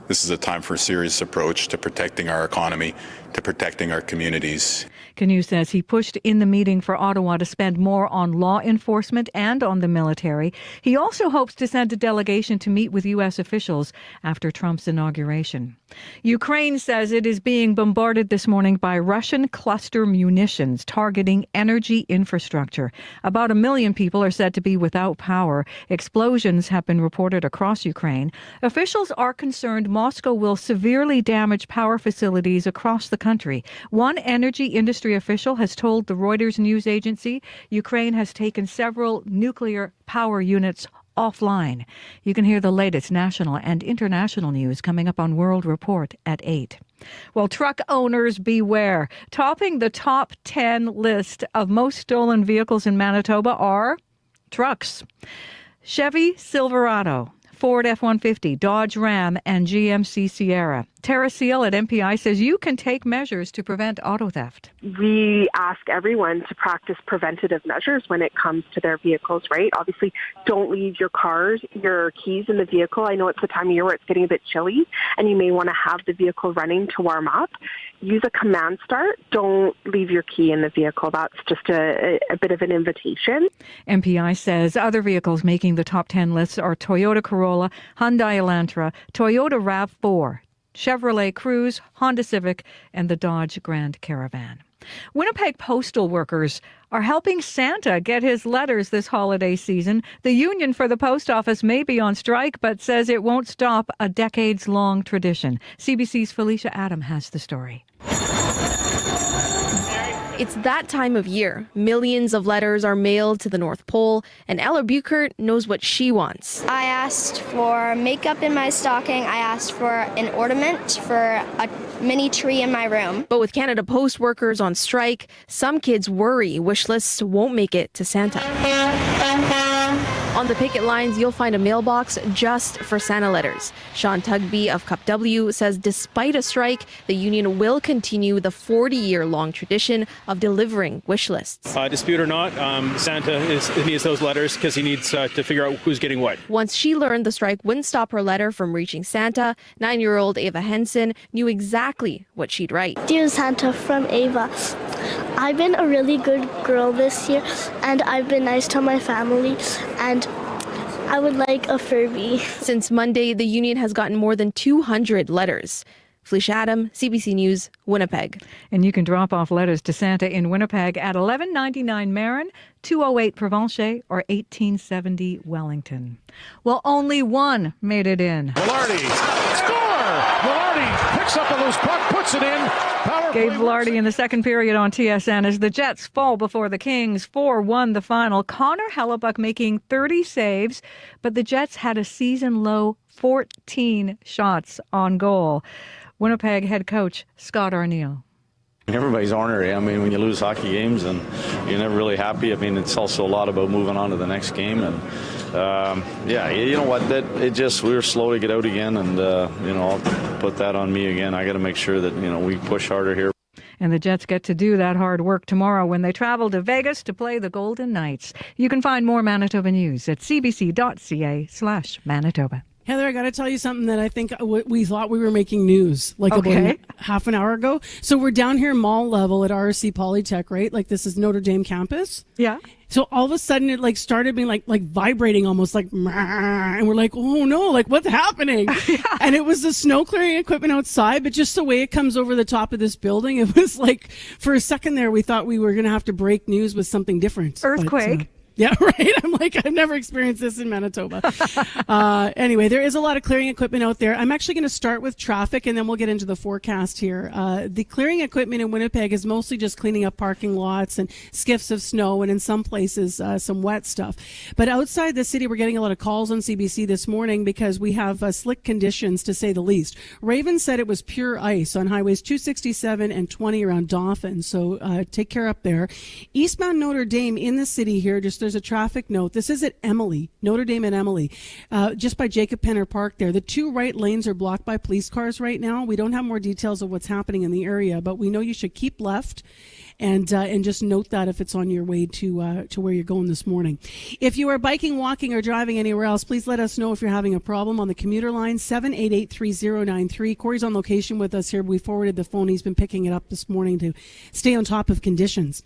[SPEAKER 12] This is a time for a serious approach to protecting our economy, to protecting our communities.
[SPEAKER 1] Kinew says he pushed in the meeting for Ottawa to spend more on law enforcement and on the military. He also hopes to send a delegation to meet with U.S. officials after Trump's inauguration. Ukraine says it is being bombarded this morning by Russian cluster munitions targeting energy infrastructure. About 1 million people are said to be without power. Explosions have been reported across Ukraine. Officials are concerned Moscow will severely damage power facilities across the country. One energy industry official has told the Reuters news agency Ukraine has taken several nuclear power units offline. You can hear the latest national and international news coming up on World Report at 8. Well, truck owners beware. Topping the top 10 list of most stolen vehicles in Manitoba are trucks. Chevy Silverado, Ford F-150, Dodge Ram, and GMC Sierra. Tara Seal at MPI says you can take measures to prevent auto theft.
[SPEAKER 18] We ask everyone to practice preventative measures when it comes to their vehicles, right? Obviously, don't leave your keys in the vehicle. I know it's the time of year where it's getting a bit chilly and you may want to have the vehicle running to warm up. Use a command start. Don't leave your key in the vehicle. That's just a bit of an invitation.
[SPEAKER 1] MPI says other vehicles making the top 10 lists are Toyota Corolla, Hyundai Elantra, Toyota RAV4, Chevrolet Cruze, Honda Civic, and the Dodge Grand Caravan. Winnipeg postal workers are helping Santa get his letters this holiday season. The union for the post office may be on strike, but says it won't stop a decades-long tradition. CBC's Felicia Adam has the story.
[SPEAKER 24] It's that time of year. Millions of letters are mailed to the North Pole, and Ella Buchert knows what she wants.
[SPEAKER 25] I asked for makeup in my stocking. I asked for an ornament for a mini tree in my room.
[SPEAKER 24] But with Canada Post workers on strike, some kids worry wish lists won't make it to Santa. On the picket lines, you'll find a mailbox just for Santa letters. Sean Tugby of Cup W says despite a strike, the union will continue the 40-year-long tradition of delivering wish lists.
[SPEAKER 26] Dispute or not, Santa needs those letters because he needs to figure out who's getting what.
[SPEAKER 24] Once she learned the strike wouldn't stop her letter from reaching Santa, 9-year-old Ava Henson knew exactly what she'd write.
[SPEAKER 27] Dear Santa, from Ava. I've been a really good girl this year, and I've been nice to my family, and I would like a Furby.
[SPEAKER 24] Since Monday, the union has gotten more than 200 letters. Felicia Adam, CBC News, Winnipeg.
[SPEAKER 1] And you can drop off letters to Santa in Winnipeg at 1199 Marin, 208 Provencher, or 1870 Wellington. Well, only one made it in.
[SPEAKER 28] Velarde, score! Velarde picks up a loose puck, puts it in.
[SPEAKER 1] Gabe Velarde in the second period on TSN as the Jets fall before the Kings. 4-1 the final. Connor Hellebuck making 30 saves, but the Jets had a season-low 14 shots on goal. Winnipeg head coach Scott Arniel.
[SPEAKER 29] Everybody's ornery. I mean, when you lose hockey games and you're never really happy, I mean, it's also a lot about moving on to the next game. And, yeah, you know what, we were slow to get out again. And, I'll put that on me again. I got to make sure that, we push harder here.
[SPEAKER 1] And the Jets get to do that hard work tomorrow when they travel to Vegas to play the Golden Knights. You can find more Manitoba news at cbc.ca/Manitoba.
[SPEAKER 2] Heather, I got to tell you something that I think we thought we were making news like about half an hour ago. So we're down here mall level at RRC Polytech, right? Like this is Notre Dame campus.
[SPEAKER 1] Yeah.
[SPEAKER 2] So all of a sudden it like started being like vibrating almost like, and we're like, oh no, like what's happening? And it was the snow clearing equipment outside, but just the way it comes over the top of this building, it was like for a second there we thought we were going to have to break news with something different.
[SPEAKER 1] Earthquake.
[SPEAKER 2] Yeah, right. I'm like, I've never experienced this in Manitoba. Anyway, there is a lot of clearing equipment out there. I'm actually going to start with traffic and then we'll get into the forecast here. The clearing equipment in Winnipeg is mostly just cleaning up parking lots and skiffs of snow and in some places some wet stuff. But outside the city, we're getting a lot of calls on CBC this morning because we have slick conditions to say the least. Raven said it was pure ice on highways 267 and 20 around Dauphin. So take care up there. Eastbound Notre Dame in the city here, there's a traffic note. This is at Emily, Notre Dame and Emily, just by Jacob Penner Park there. The two right lanes are blocked by police cars right now. We don't have more details of what's happening in the area, but we know you should keep left and just note that if it's on your way to where you're going this morning. If you are biking, walking, or driving anywhere else, please let us know if you're having a problem on the commuter line, 788-3093. Corey's on location with us here. We forwarded the phone. He's been picking it up this morning to stay on top of conditions.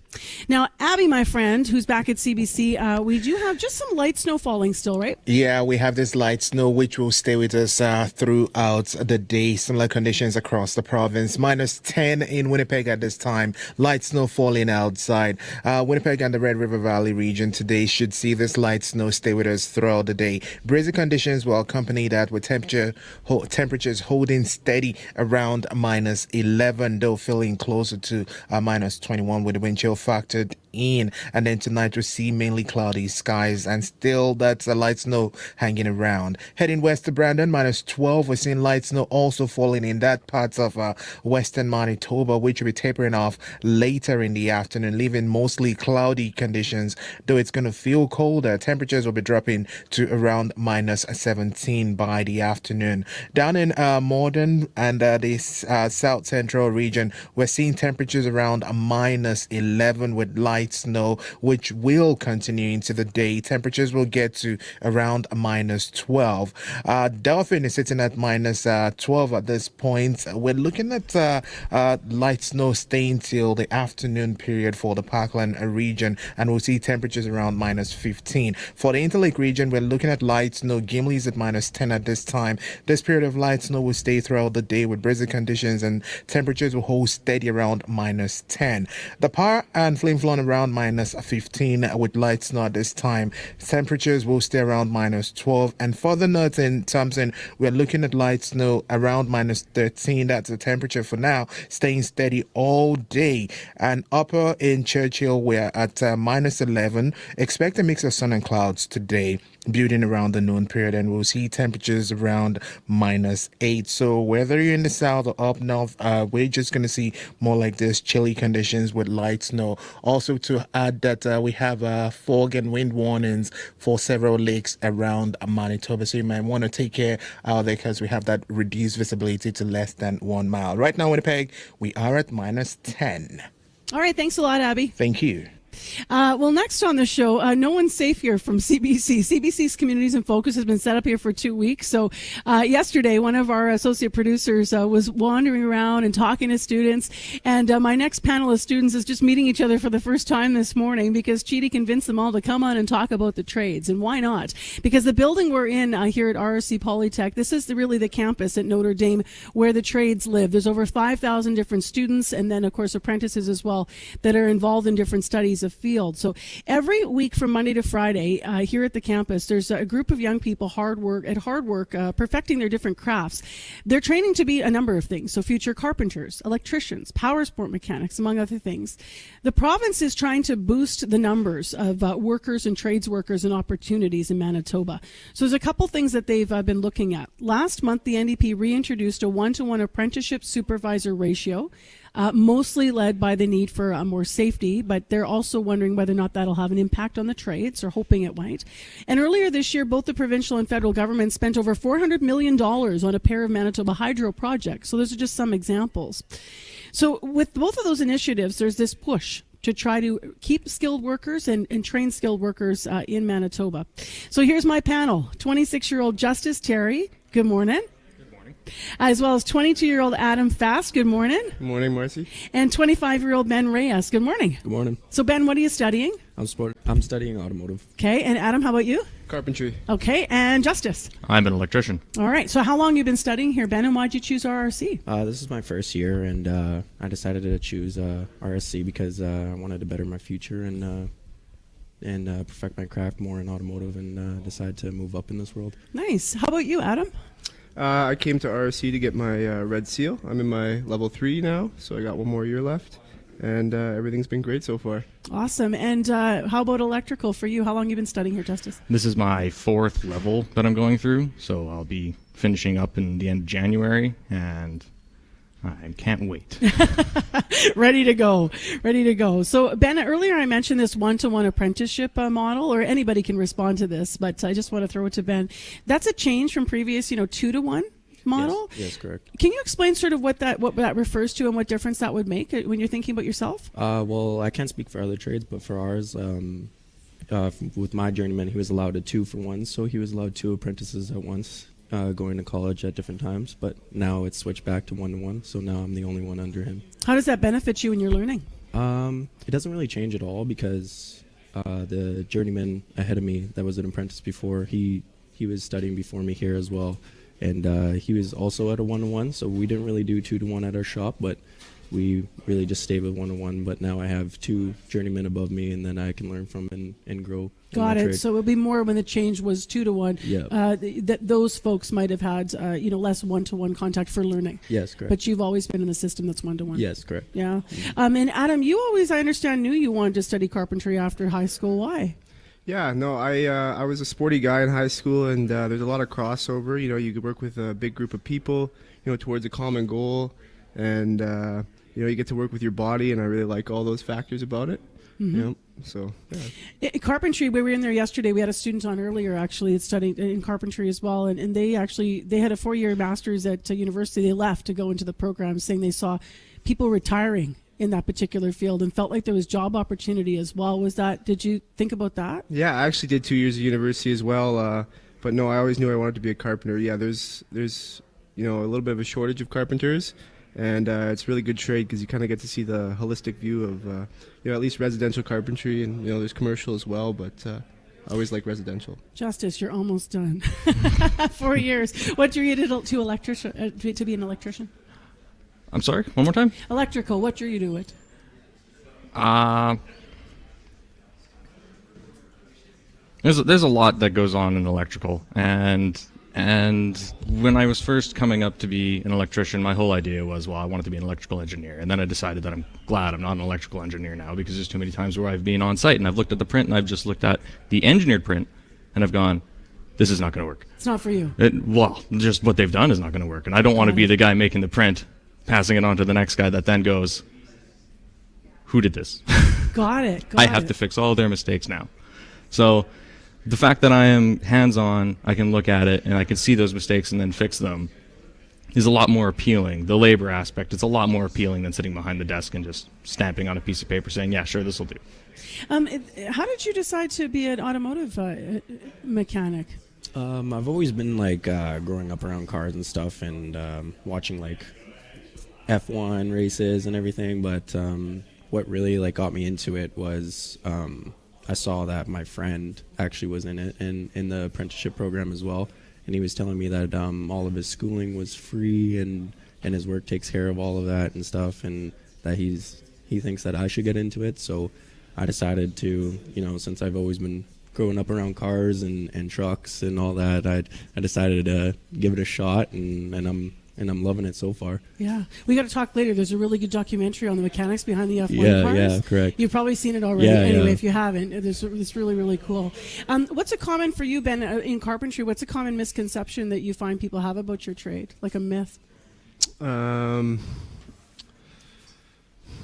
[SPEAKER 2] Now, Abby, my friend, who's back at CBC, we do have just some light snow falling still, right?
[SPEAKER 8] Yeah, we have this light snow which will stay with us throughout the day. Similar conditions across the province. -10 in Winnipeg at this time. Light snow falling outside. Winnipeg and the Red River Valley region today should see this light snow stay with us throughout the day. Breezy conditions will accompany that with temperatures holding steady around -11, though feeling closer to -21 with the wind chill factored in. And then tonight we'll see mainly cloudy skies and still that's a light snow hanging around. Heading west to Brandon, -12. We're seeing light snow also falling in that parts of western Manitoba, which will be tapering off later in the afternoon, leaving mostly cloudy conditions, though it's going to feel colder. Temperatures will be dropping to around -17 by the afternoon. Down in Morden and the south central region, we're seeing temperatures around -11 with light snow, which will continue into the day. Temperatures will get to around -12. Dauphin is sitting at -12 at this point. We're looking at light snow staying till the afternoon period for the Parkland region, and we'll see temperatures around -15. For the Interlake region, we're looking at light snow. Gimli's at -10 at this time. This period of light snow will stay throughout the day with breezy conditions, and temperatures will hold steady around -10. The Par and Flin Flon around -15 with light snow at this time. Temperatures will stay around -12. And further north in Thompson, we're looking at light snow around -13. That's the temperature for now, staying steady all day. And upper in Churchill, we're at -11. Expect a mix of sun and clouds today, building around the noon period, and we'll see temperatures around -8. So whether you're in the south or up north, we're just going to see more like this chilly conditions with light snow. Also to add that we have fog and wind warnings for several lakes around Manitoba, so you might want to take care out there because we have that reduced visibility to less than 1 mile. Right now, Winnipeg, we are at -10.
[SPEAKER 2] All right, thanks a lot, Abby.
[SPEAKER 8] Thank you.
[SPEAKER 2] Well, next on the show, no one's safe here from CBC. CBC's Communities in Focus has been set up here for 2 weeks. So yesterday, one of our associate producers was wandering around and talking to students. And my next panel of students is just meeting each other for the first time this morning because Chidi convinced them all to come on and talk about the trades. And why not? Because the building we're in here at RRC Polytech, this is really the campus at Notre Dame where the trades live. There's over 5,000 different students and then, of course, apprentices as well that are involved in different studies of field. So every week from Monday to Friday here at the campus, there's a group of young people hard work, perfecting their different crafts. They're training to be a number of things. So future carpenters, electricians, power sport mechanics, among other things. The province is trying to boost the numbers of workers and trades workers and opportunities in Manitoba. So there's a couple things that they've been looking at. Last month, the NDP reintroduced a 1-to-1 apprenticeship supervisor ratio. Mostly led by the need for more safety, but they're also wondering whether or not that'll have an impact on the trades, or hoping it might. And earlier this year, both the provincial and federal government spent over $400 million on a pair of Manitoba hydro projects. So those are just some examples. So with both of those initiatives, there's this push to try to keep skilled workers and train skilled workers in Manitoba. So here's my panel. 26-year-old Justice Terry, good morning.
[SPEAKER 3] Good morning.
[SPEAKER 2] As well as 22-year-old Adam Fast, good morning.
[SPEAKER 3] Good morning, Marcy.
[SPEAKER 2] And 25-year-old Ben Reyes, good morning.
[SPEAKER 3] Good morning.
[SPEAKER 2] So Ben, what are you studying?
[SPEAKER 3] I'm studying automotive.
[SPEAKER 2] Okay, and Adam, how about you?
[SPEAKER 3] Carpentry.
[SPEAKER 2] Okay, and Justice?
[SPEAKER 3] I'm an electrician.
[SPEAKER 2] All right, so how long have you been studying here, Ben, and why'd you choose RRC?
[SPEAKER 3] This is my first year, and I decided to choose RSC because I wanted to better my future and perfect my craft more in automotive and decide to move up in this world.
[SPEAKER 2] Nice. How about you, Adam?
[SPEAKER 3] I came to RSC to get my red seal. I'm in my level 3 now, so I got one more year left, and everything's been great so far.
[SPEAKER 2] Awesome. And how about electrical for you? How long have you been studying here, Justice?
[SPEAKER 3] This is my 4th level that I'm going through, so I'll be finishing up in the end of January, and I can't wait.
[SPEAKER 2] Ready to go. Ready to go. So, Ben, earlier I mentioned this one-to-one apprenticeship model, or anybody can respond to this, but I just want to throw it to Ben. That's a change from previous, 2-to-1 model?
[SPEAKER 3] Yes, correct.
[SPEAKER 2] Can you explain sort of what that refers to and what difference that would make when you're thinking about yourself?
[SPEAKER 3] Well, I can't speak for other trades, but for ours, with my journeyman, he was allowed a 2-for-1, so he was allowed 2 apprentices at once. Going to college at different times, but now it's switched back to 1-to-1, so now I'm the only one under him.
[SPEAKER 2] How does that benefit you in your learning?
[SPEAKER 3] It doesn't really change at all because the journeyman ahead of me that was an apprentice before, he was studying before me here as well, and he was also at a 1-to-1, so we didn't really do 2-to-1 at our shop, but we really just stayed with 1-to-1, but now I have 2 journeymen above me, and then I can learn from and grow.
[SPEAKER 2] Got it. So it would be more when the change was 2-to-1.
[SPEAKER 3] Yeah.
[SPEAKER 2] That those folks might have had, less 1-to-1 contact for learning.
[SPEAKER 3] Yes, correct.
[SPEAKER 2] But you've always been in the system that's 1-to-1.
[SPEAKER 3] Yes, correct.
[SPEAKER 2] Yeah. And Adam, you always, I understand, knew you wanted to study carpentry after high school. Why?
[SPEAKER 3] Yeah, no, I was a sporty guy in high school, and there's a lot of crossover. You could work with a big group of people, towards a common goal, and you get to work with your body, and I really like all those factors about it.
[SPEAKER 2] Mm-hmm.
[SPEAKER 3] So, yeah.
[SPEAKER 2] Carpentry, we were in there yesterday. We had a student on earlier, actually, that studied in carpentry as well. And they had a 4-year master's at university. They left to go into the program, saying they saw people retiring in that particular field and felt like there was job opportunity as well. Did you think about that?
[SPEAKER 3] Yeah, I actually did 2 years of university as well. But no, I always knew I wanted to be a carpenter. Yeah, there's a little bit of a shortage of carpenters. And it's a really good trade because you kind of get to see the holistic view of, at least residential carpentry, and there's commercial as well. But I always like residential.
[SPEAKER 2] Justice, you're almost done. 4 years. What drew you to be an electrician?
[SPEAKER 3] I'm sorry. One more time.
[SPEAKER 2] Electrical. What drew you to it?
[SPEAKER 3] There's a lot that goes on in electrical, and when I was first coming up to be an electrician, my whole idea was, I wanted to be an electrical engineer. And then I decided that I'm glad I'm not an electrical engineer now, because there's too many times where I've been on site and I've looked at the print and I've just looked at the engineered print and I've gone, this is not going to work.
[SPEAKER 2] It's not for you.
[SPEAKER 3] Just what they've done is not going to work. And I don't want to be the guy making the print, passing it on to the next guy that then goes, who did this?
[SPEAKER 2] Got it.
[SPEAKER 3] I have to fix all their mistakes now. So the fact that I am hands-on, I can look at it and I can see those mistakes and then fix them is a lot more appealing. The labor aspect, it's a lot more appealing than sitting behind the desk and just stamping on a piece of paper saying, yeah, sure, this will do.
[SPEAKER 2] How did you decide to be an automotive mechanic?
[SPEAKER 3] I've always been growing up around cars and stuff and watching F1 races and everything, but what really got me into it was I saw that my friend actually was in it and in the apprenticeship program as well, and he was telling me that all of his schooling was free and his work takes care of all of that and stuff, and that he thinks that I should get into it. So I decided to, since I've always been growing up around cars and trucks and all that, I decided to give it a shot, and I'm loving it so far.
[SPEAKER 2] Yeah. We got to talk later. There's a really good documentary on the mechanics behind the F1 cars.
[SPEAKER 3] Yeah, correct.
[SPEAKER 2] You've probably seen it already. If you haven't, it's really, really cool. What's a common, for you, Ben, in carpentry, what's a common misconception that you find people have about your trade? Like a myth?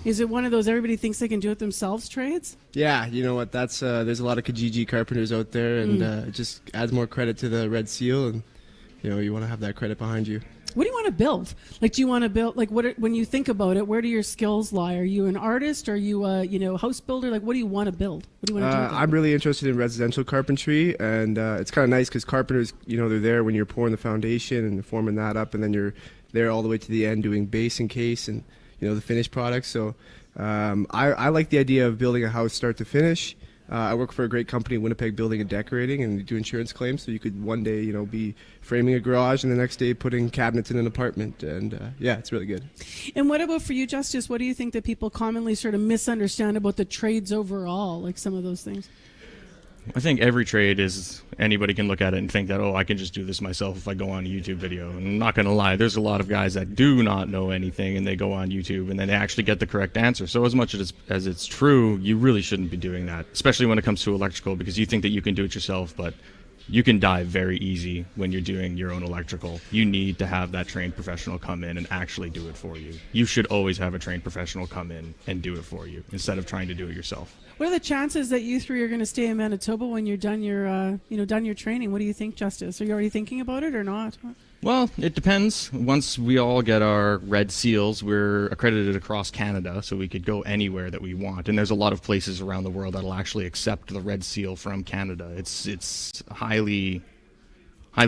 [SPEAKER 2] Is it one of those everybody thinks they can do it themselves trades?
[SPEAKER 3] Yeah, you know what? That's there's a lot of Kijiji carpenters out there, and it just adds more credit to the Red Seal, and you want to have that credit behind you.
[SPEAKER 2] What do you want to build? Like, do you want to build, like, when you think about it, where do your skills lie? Are you an artist? Are you a house builder? Like, what do you want to build? What do you want to do with it?
[SPEAKER 5] I'm really interested in residential carpentry, and it's kind of nice because carpenters, they're there when you're pouring the foundation and forming that up, and then you're there all the way to the end doing base and case and, the finished product. So I like the idea of building a house start to finish. I work for a great company, Winnipeg Building and Decorating, and we do insurance claims. So you could one day, be framing a garage, and the next day putting cabinets in an apartment. And it's really good.
[SPEAKER 2] And what about for you, Justice? What do you think that people commonly sort of misunderstand about the trades overall, like some of those things?
[SPEAKER 7] I think every trade is, anybody can look at it and think that, I can just do this myself if I go on a YouTube video. And I'm not going to lie, there's a lot of guys that do not know anything and they go on YouTube and then they actually get the correct answer. So as much as it's true, you really shouldn't be doing that, especially when it comes to electrical, because you think that you can do it yourself, but you can die very easy when you're doing your own electrical. You need to have that trained professional come in and actually do it for you. You should always have a trained professional come in and do it for you instead of trying to do it yourself.
[SPEAKER 2] What are the chances that you three are going to stay in Manitoba when you're done your training? What do you think, Justice? Are you already thinking about it or not?
[SPEAKER 7] Well, it depends. Once we all get our red seals, we're accredited across Canada, so we could go anywhere that we want. And there's a lot of places around the world that'll actually accept the red seal from Canada. It's highly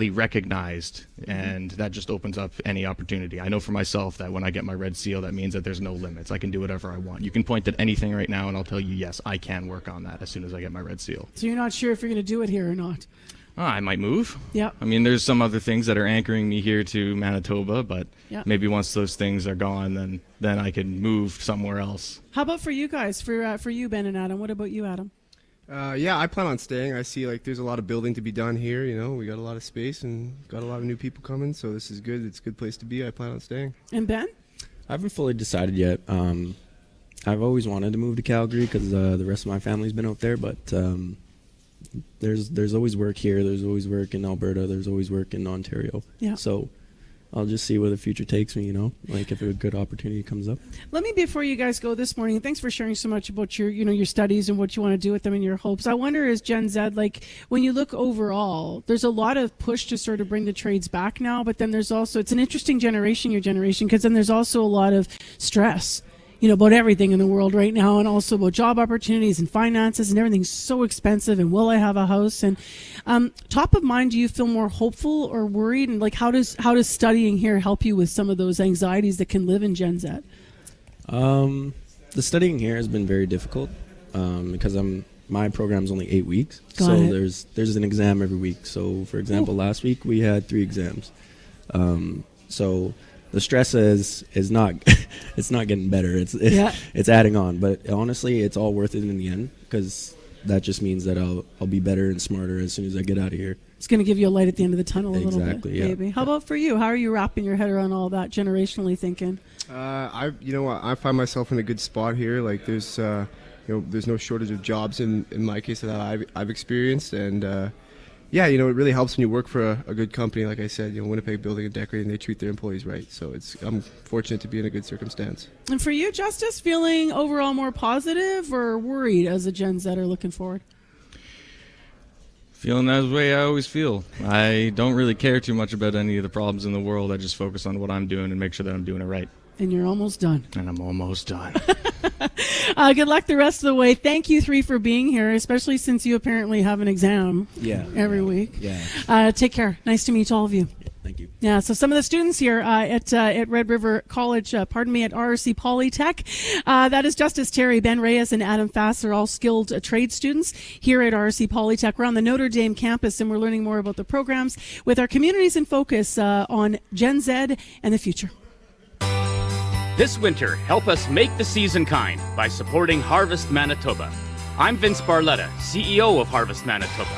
[SPEAKER 7] recognized, and that just opens up any opportunity. I know for myself that when I get my red seal, that means that there's no limits. I can do whatever I want. You can point at anything right now, and I'll tell you, yes, I can work on that as soon as I get my red seal.
[SPEAKER 2] So you're not sure if you're going to do it here or not?
[SPEAKER 7] I might move.
[SPEAKER 2] Yeah.
[SPEAKER 7] I mean, there's some other things that are anchoring me here to Manitoba, but maybe once those things are gone, then I can move somewhere else.
[SPEAKER 2] How about for you guys? For you, Ben and Adam. What about you, Adam?
[SPEAKER 5] I plan on staying. I see there's a lot of building to be done here. We got a lot of space and got a lot of new people coming, so this is good. It's a good place to be. I plan on staying.
[SPEAKER 2] And Ben?
[SPEAKER 3] I haven't fully decided yet. I've always wanted to move to Calgary because the rest of my family's been out there, but there's always work here. There's always work in Alberta. There's always work in Ontario.
[SPEAKER 2] Yeah.
[SPEAKER 3] So I'll just see where the future takes me, if a good opportunity comes up.
[SPEAKER 2] Let me, before you guys go this morning, thanks for sharing so much about your studies and what you want to do with them and your hopes. I wonder, as Gen Z, when you look overall, there's a lot of push to sort of bring the trades back now, but then there's also, it's an interesting generation, your generation, because then there's also a lot of stress, about everything in the world right now, and also about job opportunities and finances, and everything's so expensive, and will I have a house? And top of mind, do you feel more hopeful or worried? And how does studying here help you with some of those anxieties that can live in Gen Z?
[SPEAKER 3] The studying here has been very difficult because my program's only 8 weeks, there's an exam every week. So for example, last week we had 3 exams. So the stress is not it's not getting better. It's adding on, but honestly, it's all worth it in the end because that just means that I'll be better and smarter as soon as I get out of here.
[SPEAKER 2] It's going to give you a light at the end of the tunnel a little bit,
[SPEAKER 3] yeah.
[SPEAKER 2] maybe. How about for you? How are you wrapping your head around all that, generationally thinking?
[SPEAKER 5] I find myself in a good spot here. There's there's no shortage of jobs in my case that I've experienced, and it really helps when you work for a good company. Like I said, Winnipeg Building and Decorating, they treat their employees right. So I'm fortunate to be in a good circumstance.
[SPEAKER 2] And for you, Justice, feeling overall more positive or worried as a Gen Zer looking forward?
[SPEAKER 7] Feeling that way I always feel. I don't really care too much about any of the problems in the world. I just focus on what I'm doing and make sure that I'm doing it right.
[SPEAKER 2] And you're almost done.
[SPEAKER 7] And I'm almost done.
[SPEAKER 2] Good luck the rest of the way. Thank you 3 for being here, especially since you apparently have an exam every week.
[SPEAKER 3] Yeah.
[SPEAKER 2] Take care. Nice to meet all of you.
[SPEAKER 3] Thank you.
[SPEAKER 2] Yeah, so some of the students here at Red River College, at RRC Polytech, that is Justice Terry, Ben Reyes, and Adam Fass. They're all skilled trade students here at RRC Polytech. We're on the Notre Dame campus, and we're learning more about the programs with our Communities in Focus on Gen Z and the future.
[SPEAKER 9] This winter, help us make the season kind by supporting Harvest Manitoba. I'm Vince Barletta, CEO of Harvest Manitoba.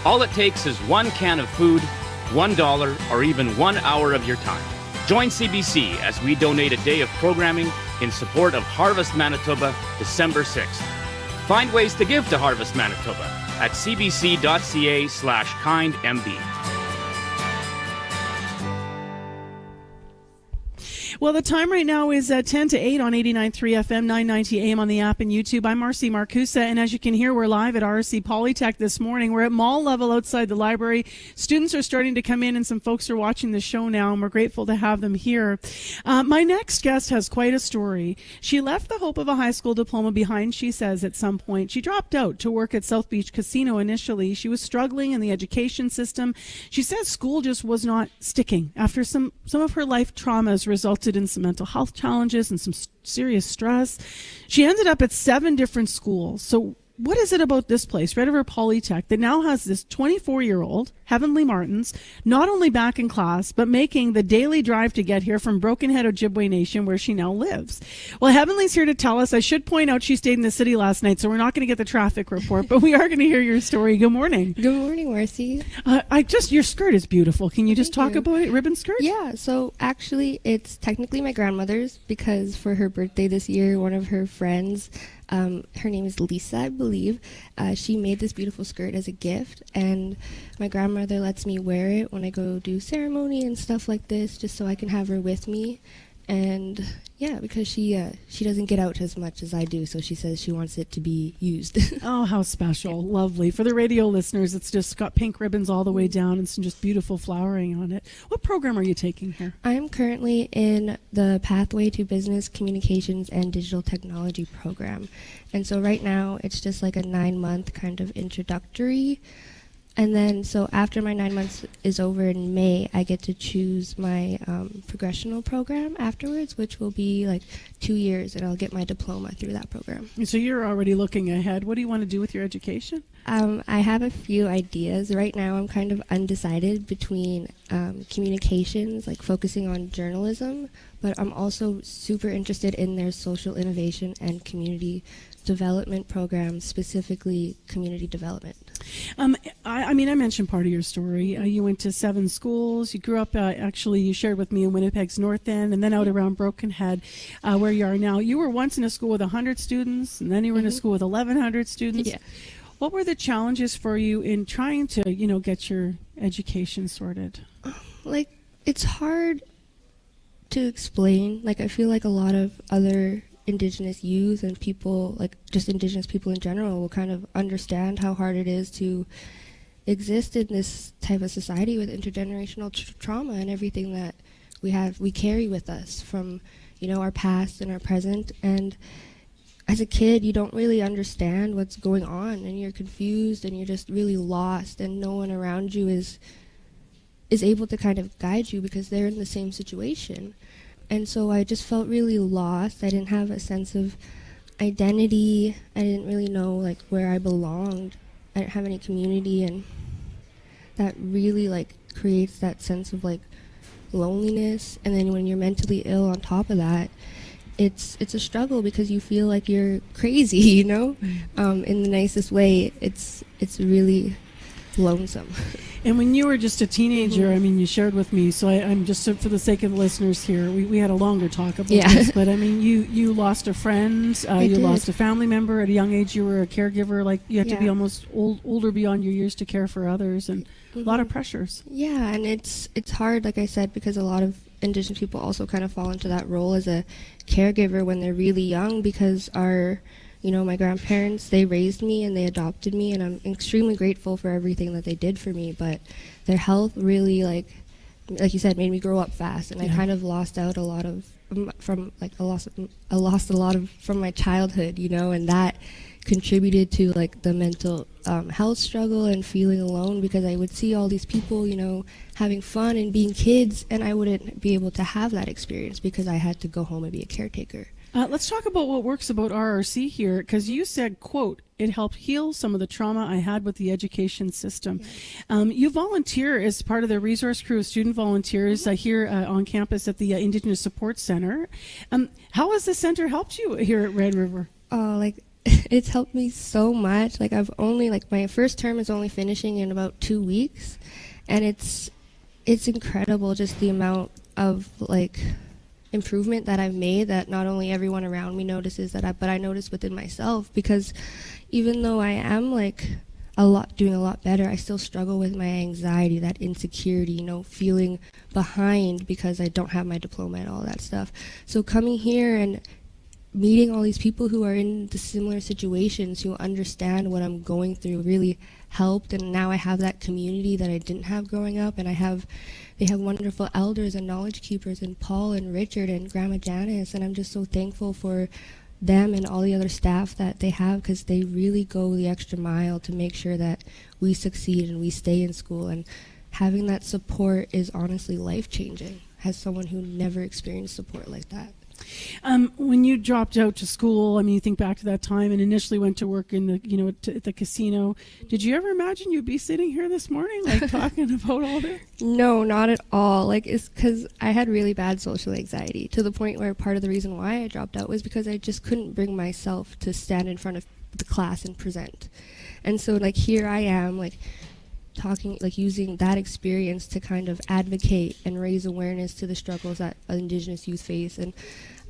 [SPEAKER 9] All it takes is 1 can of food, $1, or even 1 hour of your time. Join CBC as we donate a day of programming in support of Harvest Manitoba December 6th. Find ways to give to Harvest Manitoba at cbc.ca/kindmb.
[SPEAKER 2] Well, the time right now is 10 to 8 on 89.3 FM, 990 AM on the app and YouTube. I'm Marcy Marcusa, and as you can hear, we're live at RRC Polytech this morning. We're at mall level outside the library. Students are starting to come in, and some folks are watching the show now, and we're grateful to have them here. My next guest has quite a story. She left the hope of a high school diploma behind, she says, at some point. She dropped out to work at South Beach Casino initially. She was struggling in the education system. She says school just was not sticking after some of her life traumas resulted in some mental health challenges and some serious stress. She ended up at 7 different schools. So what is it about this place, Red River Polytech, that now has this 24-year-old, Heavenly Martins, not only back in class, but making the daily drive to get here from Broken Head, Ojibwe Nation, where she now lives? Well, Heavenly's here to tell us. I should point out she stayed in the city last night, so we're not going to get the traffic report, but we are going to hear your story. Good morning.
[SPEAKER 13] Good morning, Marcy.
[SPEAKER 2] Your skirt is beautiful. Can you just talk about it? Ribbon skirt?
[SPEAKER 13] Yeah, so actually it's technically my grandmother's, because for her birthday this year, one of her friends, her name is Lisa, I believe, she made this beautiful skirt as a gift, and my grandmother lets me wear it when I go do ceremony and stuff like this, just so I can have her with me. And yeah, because she doesn't get out as much as I do, so she says she wants it to be used.
[SPEAKER 2] Oh, how special. Yeah. Lovely. For the radio listeners, it's just got pink ribbons all the way down and some just beautiful flowering on it. What program are you taking here?
[SPEAKER 13] I'm currently in the Pathway to Business Communications and Digital Technology program. And so right now it's just like a 9-month kind of introductory. And then, so after my 9 months is over in May, I get to choose my progressional program afterwards, which will be like 2 years, and I'll get my diploma through that program.
[SPEAKER 2] So you're already looking ahead. What do you want to do with your education?
[SPEAKER 13] I have a few ideas. Right now, I'm kind of undecided between communications, like focusing on journalism, but I'm also super interested in their social innovation and community development programs, specifically community development.
[SPEAKER 2] I mentioned part of your story. You went to 7 schools. You grew up, actually, you shared with me in Winnipeg's North End, and then out around Broken Head, where you are now. You were once in a school with 100 students, and then you were in a school with 1,100 students.
[SPEAKER 13] Yeah.
[SPEAKER 2] What were the challenges for you in trying to, get your education sorted?
[SPEAKER 13] Like, it's hard to explain. Like, I feel like a lot of other Indigenous youth and people, like just Indigenous people in general, will kind of understand how hard it is to exist in this type of society with intergenerational trauma and everything that we carry with us from, our past and our present. And as a kid, you don't really understand what's going on, and you're confused, and you're just really lost, and no one around you is able to kind of guide you because they're in the same situation. And so I just felt really lost. I didn't have a sense of identity. I didn't really know like where I belonged. I didn't have any community, and that really like creates that sense of like loneliness. And then when you're mentally ill on top of that, it's a struggle because you feel like you're crazy, in the nicest way. It's really lonesome.
[SPEAKER 2] And when you were just a teenager, you shared with me, so I'm just, for the sake of the listeners here, we had a longer talk about this, but you lost a friend, you lost a family member at a young age, you were a caregiver, like you had to be almost older beyond your years to care for others, and a lot of pressures.
[SPEAKER 13] Yeah, and it's hard, like I said, because a lot of Indigenous people also kind of fall into that role as a caregiver when they're really young, because my grandparents, they raised me and they adopted me, and I'm extremely grateful for everything that they did for me, but their health really, like you said, made me grow up fast, and I kind of lost out a lot of from my childhood, and that contributed to like the mental health struggle and feeling alone, because I would see all these people, having fun and being kids, and I wouldn't be able to have that experience because I had to go home and be a caretaker.
[SPEAKER 2] Let's talk about what works about RRC here, because you said, quote, "It helped heal some of the trauma I had with the education system." You volunteer as part of the resource crew of student volunteers here on campus at the Indigenous Support Center. How has the center helped you here at Red River?
[SPEAKER 13] It's helped me so much. Like my first term is only finishing in about 2 weeks, and it's incredible just the amount of improvement that I've made, that not only everyone around me notices but I notice within myself, because even though I am doing a lot better, I still struggle with my anxiety, that insecurity, feeling behind because I don't have my diploma and all that stuff. So coming here and meeting all these people who are in the similar situations, who understand what I'm going through, really helped. And now I have that community that I didn't have growing up, and they have wonderful elders and knowledge keepers, and Paul and Richard and Grandma Janice, and I'm just so thankful for them and all the other staff that they have, because they really go the extra mile to make sure that we succeed and we stay in school. And having that support is honestly life-changing, as someone who never experienced support like that.
[SPEAKER 2] When you dropped out to school, you think back to that time and initially went to work in the, at the casino. Did you ever imagine you'd be sitting here this morning, talking about all this?
[SPEAKER 13] No, not at all. It's because I had really bad social anxiety, to the point where part of the reason why I dropped out was because I just couldn't bring myself to stand in front of the class and present. And so, here I am, talking, using that experience to kind of advocate and raise awareness to the struggles that Indigenous youth face. And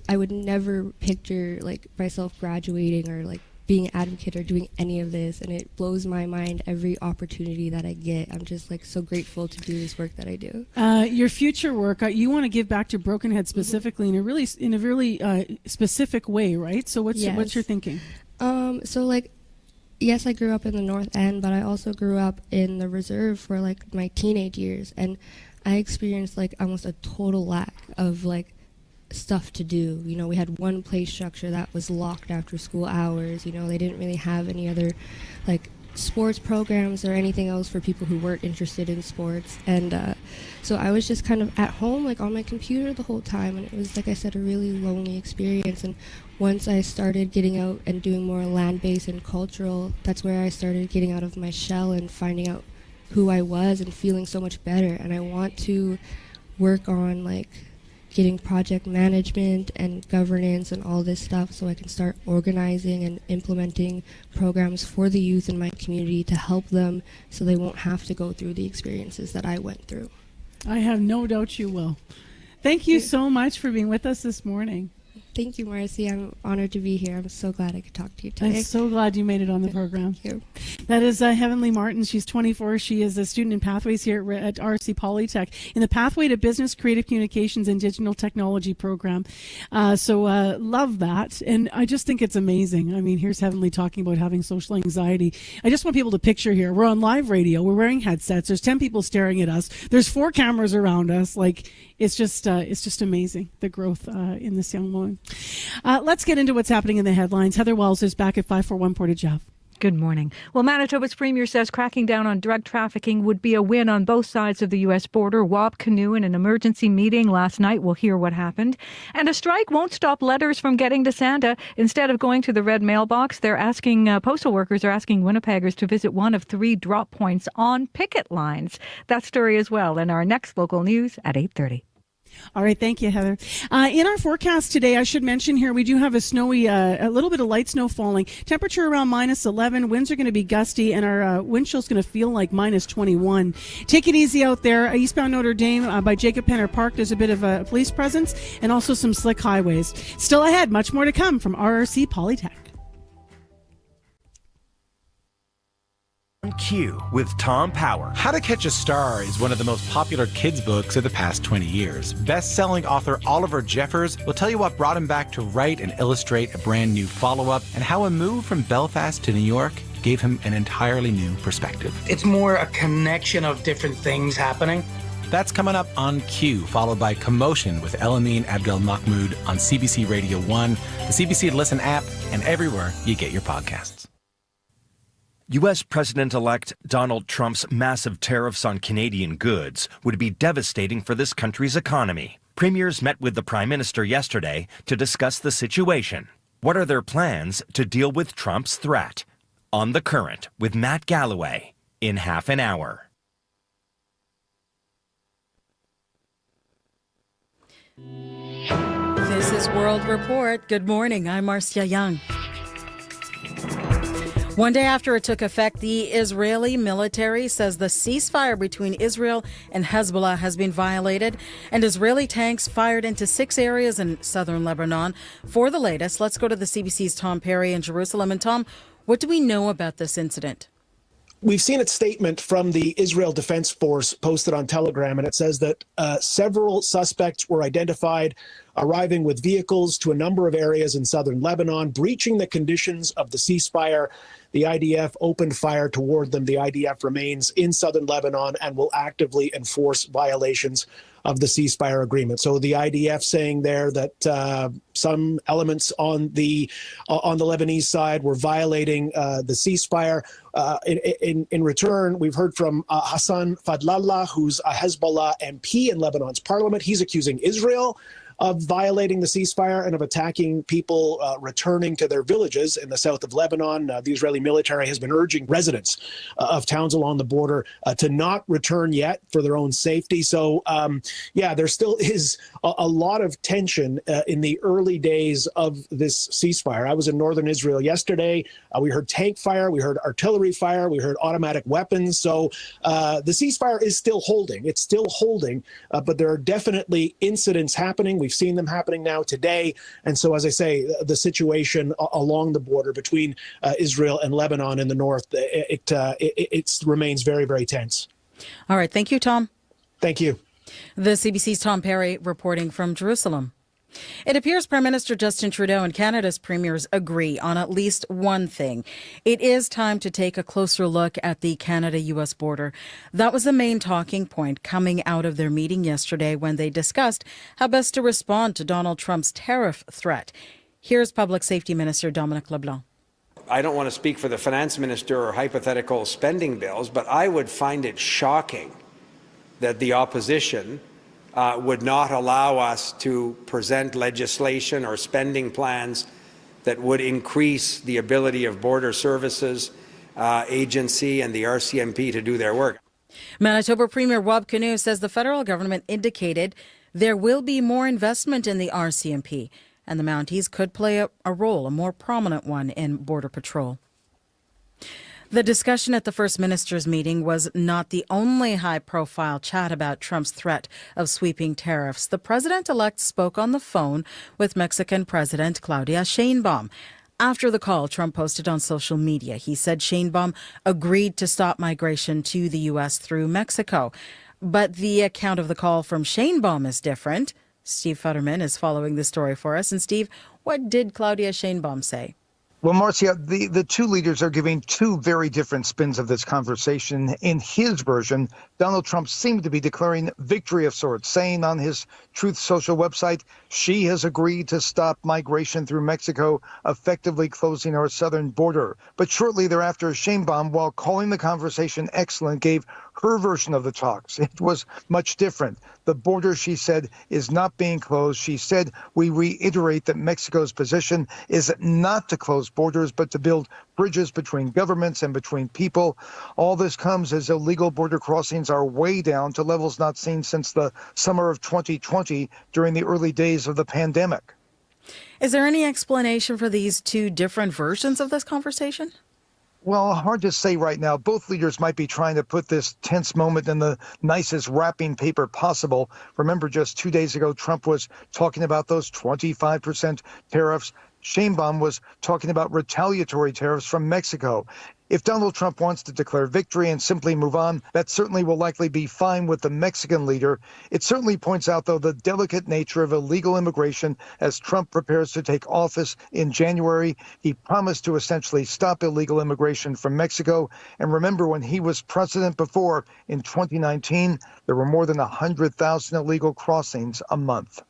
[SPEAKER 13] I would never picture myself graduating or being an advocate or doing any of this, and it blows my mind every opportunity that I get. I'm just so grateful to do this work that I do.
[SPEAKER 2] Your future work, you want to give back to Broken Head specifically in a really specific way, right? So what's your thinking?
[SPEAKER 13] Yes, I grew up in the North End, but I also grew up in the reserve for my teenage years, and I experienced almost a total lack of stuff to do. We had one play structure that was locked after school hours. They didn't really have any other sports programs or anything else for people who weren't interested in sports. And so I was just kind of at home on my computer the whole time, and it was, like I said, a really lonely experience. And once I started getting out and doing more land-based and cultural, that's where I started getting out of my shell and finding out who I was and feeling so much better. And I want to work on getting project management and governance and all this stuff, so I can start organizing and implementing programs for the youth in my community to help them so they won't have to go through the experiences that I went through.
[SPEAKER 2] I have no doubt you will. Thank you so much for being with us this morning.
[SPEAKER 13] Thank you, Marcy. I'm honored to be here. I'm so glad I could talk to you today.
[SPEAKER 2] I'm so glad you made it on the program.
[SPEAKER 13] Thank you.
[SPEAKER 2] That is Heavenly Martin. She's 24. She is a student in Pathways here at RRC Polytech in the Pathway to Business, Creative Communications and Digital Technology program. So love that. And I just think it's amazing. Here's Heavenly talking about having social anxiety. I just want people to picture here. We're on live radio. We're wearing headsets. There's 10 people staring at us. There's 4 cameras around us. It's just amazing, the growth in this young woman. Let's get into what's happening in the headlines. Heather Wells is back at 541 Portage Ave.
[SPEAKER 1] Good morning. Well, Manitoba's premier says cracking down on drug trafficking would be a win on both sides of the U.S. border. Wab Kinew in an emergency meeting last night. We'll hear what happened. And a strike won't stop letters from getting to Santa. Instead of going to the red mailbox, they're asking postal workers are asking Winnipeggers to visit one of 3 drop points on picket lines. That story as well in our next local news at 8:30.
[SPEAKER 2] All right. Thank you, Heather. In our forecast today, I should mention here, we do have a little bit of light snow falling. Temperature around -11. Winds are going to be gusty, and our wind chill's going to feel like -21. Take it easy out there. Eastbound Notre Dame by Jacob Penner Park, there's a bit of a police presence and also some slick highways. Still ahead, much more to come from RRC Polytech.
[SPEAKER 14] Q with Tom Power. How to Catch a Star is one of the most popular kids' books of the past 20 years. Best-selling author Oliver Jeffers will tell you what brought him back to write and illustrate a brand new follow-up, and how a move from Belfast to New York gave him an entirely new perspective.
[SPEAKER 15] It's more a connection of different things happening.
[SPEAKER 14] That's coming up on Q, followed by Commotion with Elamine Abdel Mahmoud on CBC Radio 1, the CBC Listen app, and everywhere you get your podcasts.
[SPEAKER 16] U.S. President-elect Donald Trump's massive tariffs on Canadian goods would be devastating for this country's economy. Premiers met with the Prime Minister yesterday to discuss the situation. What are their plans to deal with Trump's threat? On The Current with Matt Galloway in half an hour.
[SPEAKER 17] This is World Report. Good morning. I'm Marcia Young. One day after it took effect, the Israeli military says the ceasefire between Israel and Hezbollah has been violated, and Israeli tanks fired into 6 areas in southern Lebanon. For the latest, let's go to the CBC's Tom Perry in Jerusalem. And Tom, what do we know about this incident?
[SPEAKER 4] We've seen a statement from the Israel Defense Force posted on Telegram, and it says that several suspects were identified arriving with vehicles to a number of areas in southern Lebanon, breaching the conditions of the ceasefire. The IDF opened fire toward them. The IDF remains in southern Lebanon and will actively enforce violations of the ceasefire agreement. So the IDF saying there that some elements on the Lebanese side were violating the ceasefire. In return, we've heard from Hassan Fadlallah, who's a Hezbollah MP in Lebanon's parliament. He's accusing Israel of violating the ceasefire and of attacking people returning to their villages in the south of Lebanon. The Israeli military has been urging residents of towns along the border to not return yet for their own safety. So, there still is a lot of tension in the early days of this ceasefire. I was in northern Israel yesterday. We heard tank fire, we heard artillery fire, we heard automatic weapons. So the ceasefire is still holding. It's still holding, but there are definitely incidents happening. We've seen them happening now today. And so, as I say, the situation along the border between Israel and Lebanon in the north, it remains very, very tense.
[SPEAKER 17] All right. Thank you, Tom.
[SPEAKER 4] Thank you.
[SPEAKER 17] The CBC's Tom Perry reporting from Jerusalem. It appears Prime Minister Justin Trudeau and Canada's premiers agree on at least one thing. It is time to take a closer look at the Canada-U.S. border. That was the main talking point coming out of their meeting yesterday when they discussed how best to respond to Donald Trump's tariff threat. Here's Public Safety Minister Dominic LeBlanc.
[SPEAKER 6] I don't want to speak for the finance minister or hypothetical spending bills, but I would find it shocking that the opposition would not allow us to present legislation or spending plans that would increase the ability of Border Services Agency and the RCMP to do their work.
[SPEAKER 17] Manitoba Premier Rob Canoe says the federal government indicated there will be more investment in the RCMP, and the Mounties could play a role, a more prominent one, in Border Patrol. The discussion at the First Minister's meeting was not the only high-profile chat about Trump's threat of sweeping tariffs. The president-elect spoke on the phone with Mexican President Claudia Sheinbaum. After the call, Trump posted on social media. He said Sheinbaum agreed to stop migration to the U.S. through Mexico. But the account of the call from Sheinbaum is different. Steve Futterman is following the story for us. And Steve, what did Claudia Sheinbaum say?
[SPEAKER 10] Well, Marcia, the two leaders are giving two very different spins of this conversation. In his version, Donald Trump seemed to be declaring victory of sorts, saying on his Truth Social website, she has agreed to stop migration through Mexico, effectively closing our southern border. But shortly thereafter, Sheinbaum, while calling the conversation excellent, gave her version of the talks. It was much different. The border, she said, is not being closed. She said, we reiterate that Mexico's position is not to close borders, but to build bridges between governments and between people. All this comes as illegal border crossings are way down to levels not seen since the summer of 2020 during the early days of the pandemic.
[SPEAKER 17] Is there any explanation for these two different versions of this conversation?
[SPEAKER 10] Well, hard to say right now. Both leaders might be trying to put this tense moment in the nicest wrapping paper possible. Remember, just 2 days ago, Trump was talking about those 25% tariffs. Sheinbaum was talking about retaliatory tariffs from Mexico. If Donald Trump wants to declare victory and simply move on, that certainly will likely be fine with the Mexican leader. It certainly points out, though, the delicate nature of illegal immigration as Trump prepares to take office in January. He promised to essentially stop illegal immigration from Mexico. And remember, when he was president before, in 2019, there were more than 100,000 illegal crossings a month.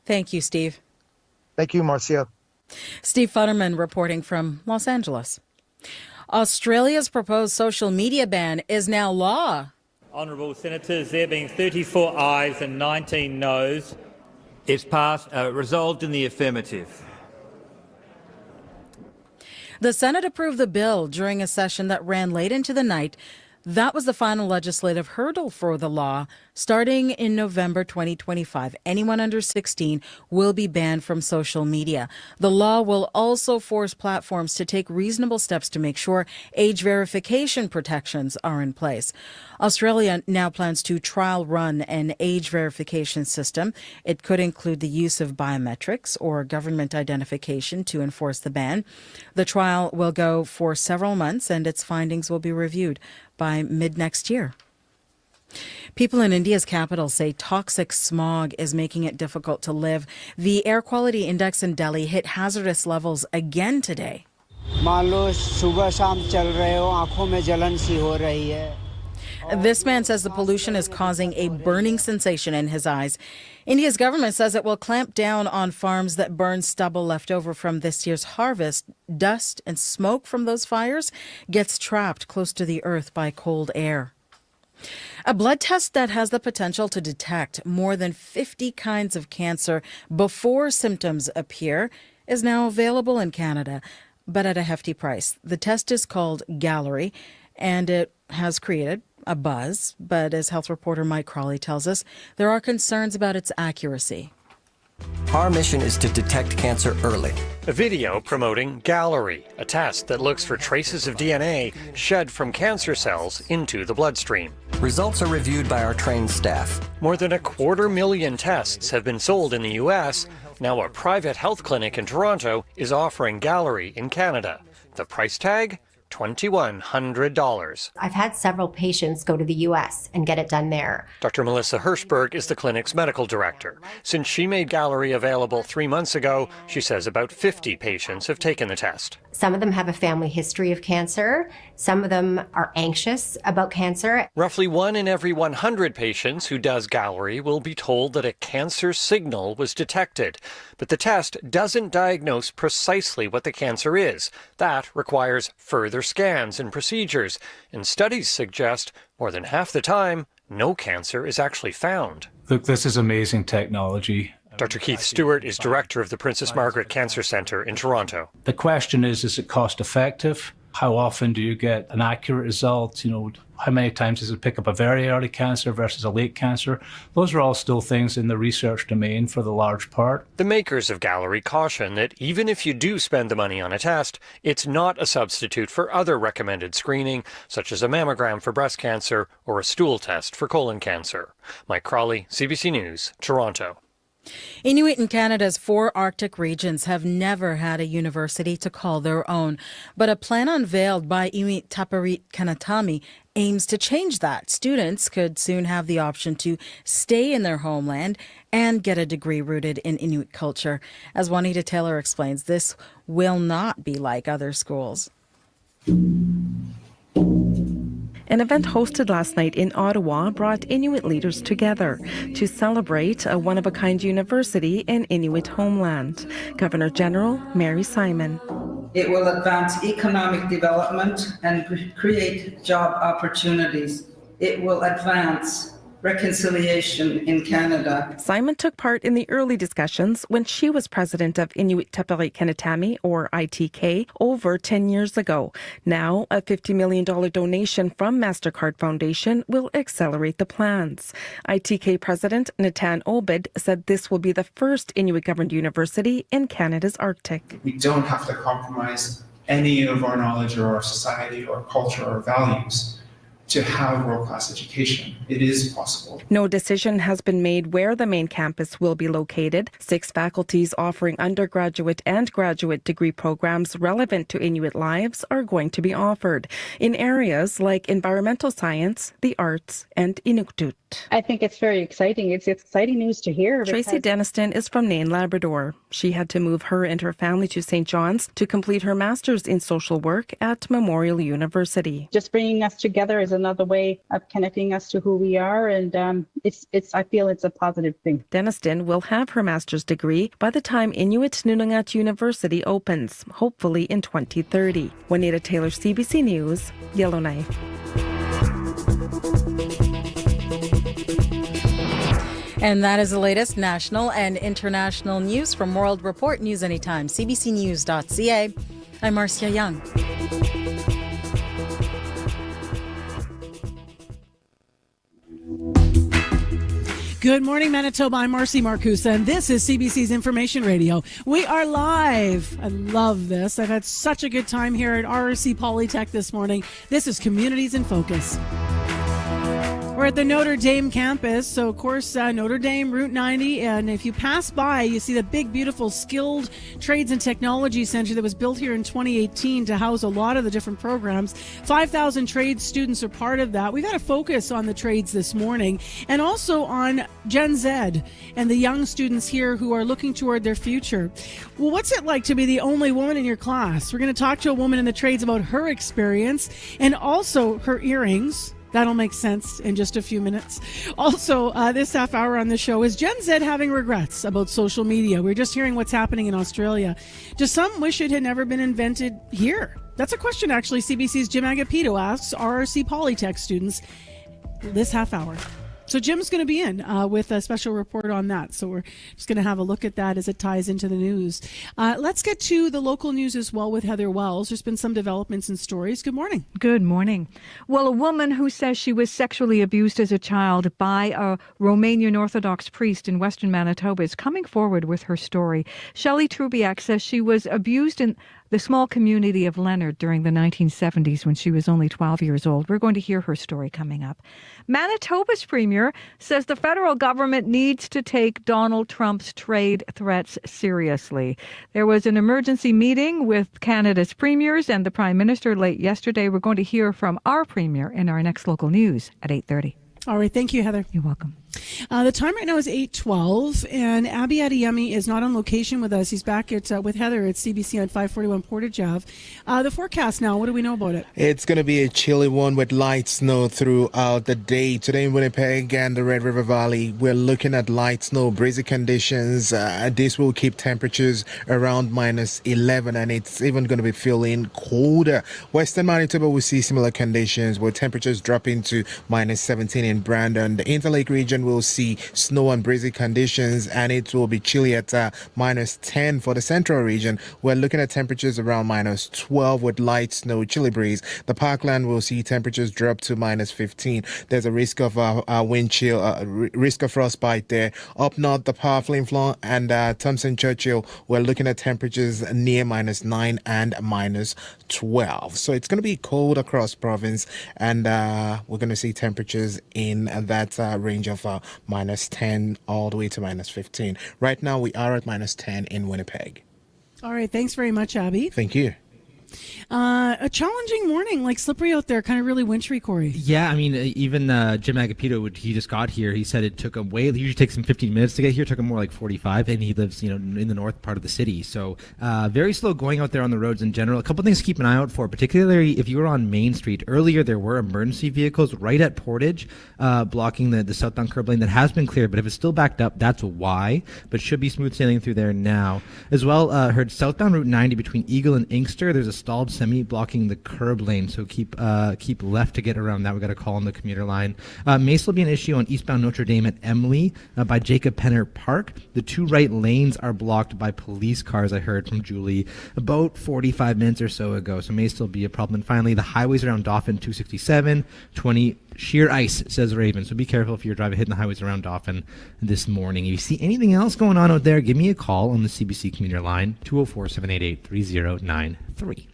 [SPEAKER 17] Thank you, Steve.
[SPEAKER 10] Thank you, Marcia.
[SPEAKER 17] Steve Futterman reporting from Los Angeles. Australia's proposed social media ban is now law.
[SPEAKER 11] Honourable Senators, there being 34 ayes and 19 noes, it's passed, resolved in the affirmative.
[SPEAKER 17] The Senate approved the bill during a session that ran late into the night. That was the final legislative hurdle for the law. Starting in November 2025, anyone under 16 will be banned from social media. The law will also force platforms to take reasonable steps to make sure age verification protections are in place. Australia now plans to trial run an age verification system. It could include the use of biometrics or government identification to enforce the ban. The trial will go for several months and its findings will be reviewed by mid-next year. People in India's capital say toxic smog is making it difficult to live. The air quality index in Delhi hit hazardous levels again today. This man says the pollution is causing a burning sensation in his eyes. India's government says it will clamp down on farms that burn stubble left over from this year's harvest. Dust and smoke from those fires gets trapped close to the earth by cold air. A blood test that has the potential to detect more than 50 kinds of cancer before symptoms appear is now available in Canada, but at a hefty price. The test is called Gallery, and it has created a buzz, but as health reporter Mike Crawley tells us, there are concerns about its accuracy.
[SPEAKER 12] Our mission is to detect cancer early.
[SPEAKER 18] A video promoting Gallery, a test that looks for traces of DNA shed from cancer cells into the bloodstream.
[SPEAKER 12] Results are reviewed by our trained staff.
[SPEAKER 18] More than 250,000 tests have been sold in the U.S. Now a private health clinic in Toronto is offering Gallery in Canada. The price tag? $2,100.
[SPEAKER 19] I've had several patients go to the U.S. and get it done there.
[SPEAKER 18] Dr. Melissa Hirschberg is the clinic's medical director. Since she made Gallery available 3 months ago, she says about 50 patients have taken the test.
[SPEAKER 19] Some of them have a family history of cancer. Some of them are anxious about cancer.
[SPEAKER 18] Roughly 1 in every 100 patients who does Gallery will be told that a cancer signal was detected. But the test doesn't diagnose precisely what the cancer is. That requires further scans and procedures, and studies suggest more than half the time, no cancer is actually found.
[SPEAKER 20] Look, this is amazing technology.
[SPEAKER 18] Dr. Keith Stewart is director of the Princess Margaret Cancer Centre in Toronto.
[SPEAKER 20] The question is it cost effective? How often do you get an accurate result? How many times does it pick up a very early cancer versus a late cancer? Those are all still things in the research domain for the large part.
[SPEAKER 18] The makers of Gallery caution that even if you do spend the money on a test, it's not a substitute for other recommended screening, such as a mammogram for breast cancer or a stool test for colon cancer. Mike Crawley, CBC News, Toronto.
[SPEAKER 17] Inuit in Canada's 4 Arctic regions have never had a university to call their own, but a plan unveiled by Inuit Taparit Kanatami aims to change that. Students could soon have the option to stay in their homeland and get a degree rooted in Inuit culture. As Juanita Taylor explains, this will not be like other schools.
[SPEAKER 21] An event hosted last night in Ottawa brought Inuit leaders together to celebrate a one-of-a-kind university in Inuit homeland. Governor General Mary Simon.
[SPEAKER 22] It will advance economic development and create job opportunities. It will advance reconciliation in Canada.
[SPEAKER 21] Simon took part in the early discussions when she was president of Inuit Taparit Kanatami, or ITK, over 10 years ago. Now, a $50 million donation from MasterCard Foundation will accelerate the plans. ITK President Natan Obed said this will be the first Inuit-governed university in Canada's Arctic.
[SPEAKER 23] We don't have to compromise any of our knowledge or our society or culture or values to have world-class education. It is possible.
[SPEAKER 21] No decision has been made where the main campus will be located. 6 faculties offering undergraduate and graduate degree programs relevant to Inuit lives are going to be offered in areas like environmental science, the arts, and Inuktitut.
[SPEAKER 25] I think it's very exciting. It's exciting news to hear.
[SPEAKER 21] Tracy Deniston is from Nain, Labrador. She had to move her and her family to St. John's to complete her master's in social work at Memorial University.
[SPEAKER 25] Just bringing us together is another way of connecting us to who we are, and I feel it's a positive thing.
[SPEAKER 21] Deniston will have her master's degree by the time Inuit Nunangat University opens, hopefully in 2030. Juanita Taylor, CBC News, Yellowknife.
[SPEAKER 17] And that is the latest national and international news from World Report News Anytime, cbcnews.ca. I'm Marcia Young.
[SPEAKER 2] Good morning, Manitoba. I'm Marcy Marcusa, and this is CBC's Information Radio. We are live. I love this. I've had such a good time here at RRC Polytech this morning. This is Communities in Focus. We're at the Notre Dame campus, so of course Notre Dame, Route 90, and if you pass by, you see the big, beautiful Skilled Trades and Technology Center that was built here in 2018 to house a lot of the different programs. 5,000 trades students are part of that. We've had a focus on the trades this morning and also on Gen Z and the young students here who are looking toward their future. Well, what's it like to be the only woman in your class? We're going to talk to a woman in the trades about her experience and also her earrings. That'll make sense in just a few minutes. Also, this half hour on the show is Gen Z having regrets about social media. We're just hearing what's happening in Australia. Do some wish it had never been invented here? That's a question, actually, CBC's Jim Agapito asks RRC Polytech students this half hour. So Jim's going to be in with a special report on that. So we're just going to have a look at that as it ties into the news. Let's get to the local news as well with Heather Wells. There's been some developments and stories. Good morning.
[SPEAKER 1] Good morning. Well, a woman who says she was sexually abused as a child by a Romanian Orthodox priest in Western Manitoba is coming forward with her story. Shelley Trubiak says she was abused in the small community of Leonard during the 1970s when she was only 12 years old. We're going to hear her story coming up. Manitoba's premier says the federal government needs to take Donald Trump's trade threats seriously. There was an emergency meeting with Canada's premiers and the Prime Minister late yesterday. We're going to hear from our premier in our next local news at 8:30.
[SPEAKER 2] All right. Thank you, Heather.
[SPEAKER 1] You're welcome.
[SPEAKER 2] The time right now is 8:12, and Abby Adeyemi is not on location with us. He's back with Heather at CBC on 541 Portage Ave. The forecast now, what do we know about it?
[SPEAKER 3] It's going to be a chilly one with light snow throughout the day. Today in Winnipeg and the Red River Valley, we're looking at light snow, breezy conditions. This will keep temperatures around -11, and it's even going to be feeling colder. Western Manitoba will see similar conditions with temperatures dropping to -17 in Brandon. The Interlake region will see snow and breezy conditions, and it will be chilly at -10 for the central region. We're looking at temperatures around -12 with light snow, chilly breeze. The Parkland will see temperatures drop to -15. There's a risk of wind chill, risk of frostbite there. Up north, the Power Flin Flon and Thompson Churchill, we're looking at temperatures near -9 and -12. So it's going to be cold across province, and we're going to see temperatures in that range of -10 all the way to -15. Right now, we are at -10 in Winnipeg.
[SPEAKER 2] All right. Thanks very much, Abby.
[SPEAKER 3] Thank you.
[SPEAKER 2] A challenging morning, like slippery out there, kind of really wintry, Corey.
[SPEAKER 5] Yeah, I mean, even Jim Agapito, he just got here. He said it took him it usually takes him 15 minutes to get here. It took him more like 45, and he lives, in the north part of the city. So very slow going out there on the roads in general. A couple things to keep an eye out for, particularly if you were on Main Street. Earlier, there were emergency vehicles right at Portage blocking the southbound curb lane. That has been cleared, but if it's still backed up, that's why. But should be smooth sailing through there now. As well, heard southbound Route 90 between Eagle and Inkster. There's a stalled semi blocking the curb lane, so keep left to get around that. We got a call on the commuter line. May still be an issue on eastbound Notre Dame at Emily by Jacob Penner Park. The two right lanes are blocked by police cars, I heard from Julie about 45 minutes or so ago, so may still be a problem. And finally, the highways around Dauphin, 267, 20 sheer ice, says Raven, so be careful if you're hitting the highways around Dauphin this morning. If you see anything else going on out there, give me a call on the CBC commuter line, 204-788-3093.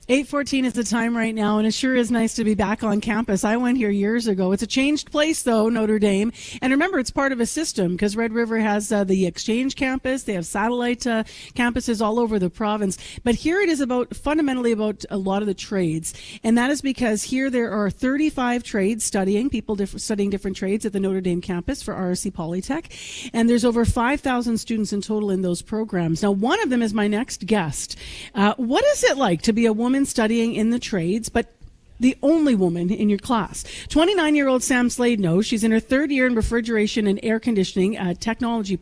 [SPEAKER 2] 8:14 is the time right now, and it sure is nice to be back on campus. I went here years ago. It's a changed place, though, Notre Dame. And remember, it's part of a system because Red River has the Exchange campus. They have satellite campuses all over the province. But here it is fundamentally about a lot of the trades. And that is because here there are 35 trades studying different trades at the Notre Dame campus for RRC Polytech. And there's over 5,000 students in total in those programs. Now, one of them is my next guest. What is it like to be a woman studying in the trades, but the only woman in your class? 29-year-old Sam Slade knows. She's in her third year in refrigeration and air conditioning technician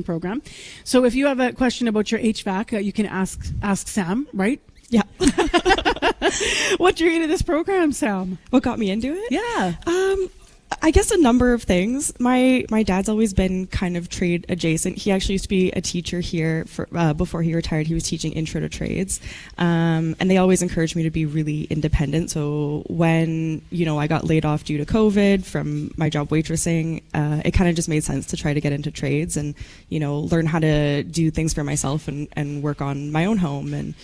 [SPEAKER 2] program. So if you have a question about your HVAC, you can ask Sam, right? Yeah. What drew you into this program, Sam?
[SPEAKER 7] What got me into it?
[SPEAKER 2] Yeah.
[SPEAKER 7] I guess a number of things. My dad's always been kind of trade adjacent. He actually used to be a teacher here before he retired. He was teaching intro to trades, and they always encouraged me to be really independent. So when I got laid off due to COVID from my job waitressing, it kind of just made sense to try to get into trades and learn how to do things for myself and work on my own home and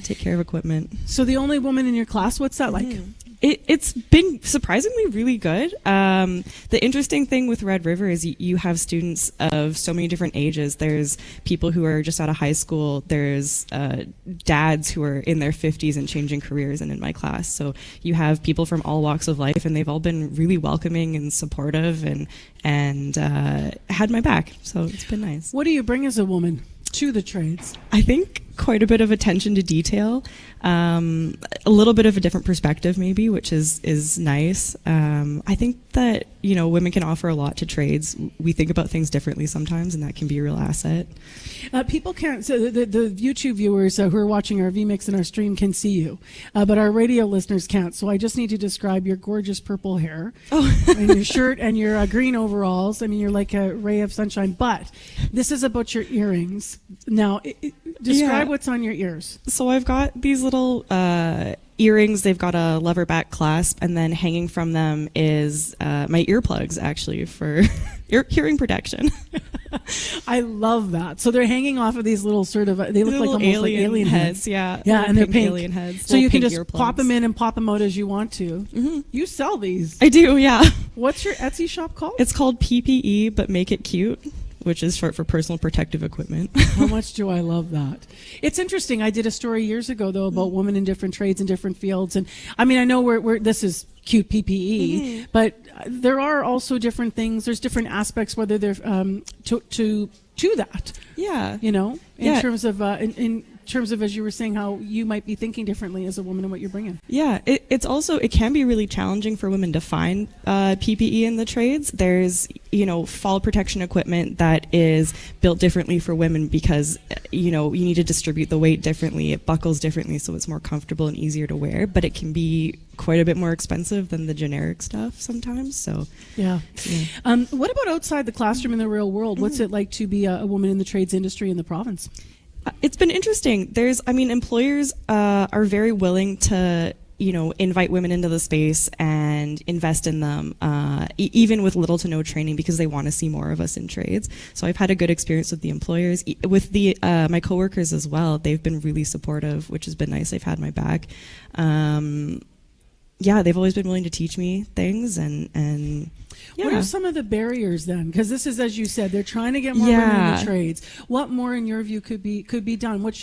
[SPEAKER 7] take care of equipment.
[SPEAKER 2] So the only woman in your class, what's that like?
[SPEAKER 7] It's been surprisingly really good. The interesting thing with Red River is you have students of so many different ages. There's people who are just out of high school. There's dads who are in their 50s and changing careers and in my class. So you have people from all walks of life, and they've all been really welcoming and supportive and had my back. So it's been nice.
[SPEAKER 2] What do you bring as a woman to the trades?
[SPEAKER 7] I think quite a bit of attention to detail, a little bit of a different perspective maybe, which is nice. I think that women can offer a lot to trades. We think about things differently sometimes, and that can be a real asset.
[SPEAKER 2] People can't, so the YouTube viewers who are watching our VMix and our stream can see you, but our radio listeners can't. So I just need to describe your gorgeous purple hair and your shirt and your green overalls. I mean, you're like a ray of sunshine, but this is about your earrings. Now, describe what's on your ears.
[SPEAKER 7] So I've got these little earrings. They've got a lever back clasp, and then hanging from them is my earplugs, actually, for hearing protection.
[SPEAKER 2] I love that. So they're hanging off of these little sort of, they look like almost
[SPEAKER 7] alien
[SPEAKER 2] like alien
[SPEAKER 7] heads. Yeah,
[SPEAKER 2] and they're pink.
[SPEAKER 7] Alien heads.
[SPEAKER 2] So you can just
[SPEAKER 7] earplugs.
[SPEAKER 2] pop them in and pop them out as you want to. Mm-hmm. You sell these.
[SPEAKER 7] I do, yeah.
[SPEAKER 2] What's your Etsy shop called?
[SPEAKER 7] It's called PPE, but Make It Cute, which is short for personal protective equipment.
[SPEAKER 2] How much do I love that? It's interesting. I did a story years ago, though, about women in different trades and different fields. And I mean, I know we're this is cute PPE, but there are also different things. There's different aspects, whether they're to that.
[SPEAKER 7] Yeah.
[SPEAKER 2] In terms of in terms of, as you were saying, how you might be thinking differently as a woman and what you're bringing.
[SPEAKER 7] Yeah, it can be really challenging for women to find PPE in the trades. There's fall protection equipment that is built differently for women because you need to distribute the weight differently. It buckles differently, so it's more comfortable and easier to wear, but it can be quite a bit more expensive than the generic stuff sometimes. So
[SPEAKER 2] yeah. What about outside the classroom in the real world? What's it like to be a woman in the trades industry in the province?
[SPEAKER 7] It's been interesting. Employers are very willing to, invite women into the space and invest in them, even with little to no training, because they want to see more of us in trades. So I've had a good experience with the employers, with my coworkers as well. They've been really supportive, which has been nice. They've had my back. They've always been willing to teach me things and. Yeah.
[SPEAKER 2] What are some of the barriers then? Because this is, as you said, they're trying to get more women in the trades. What more, in your view, could be done? What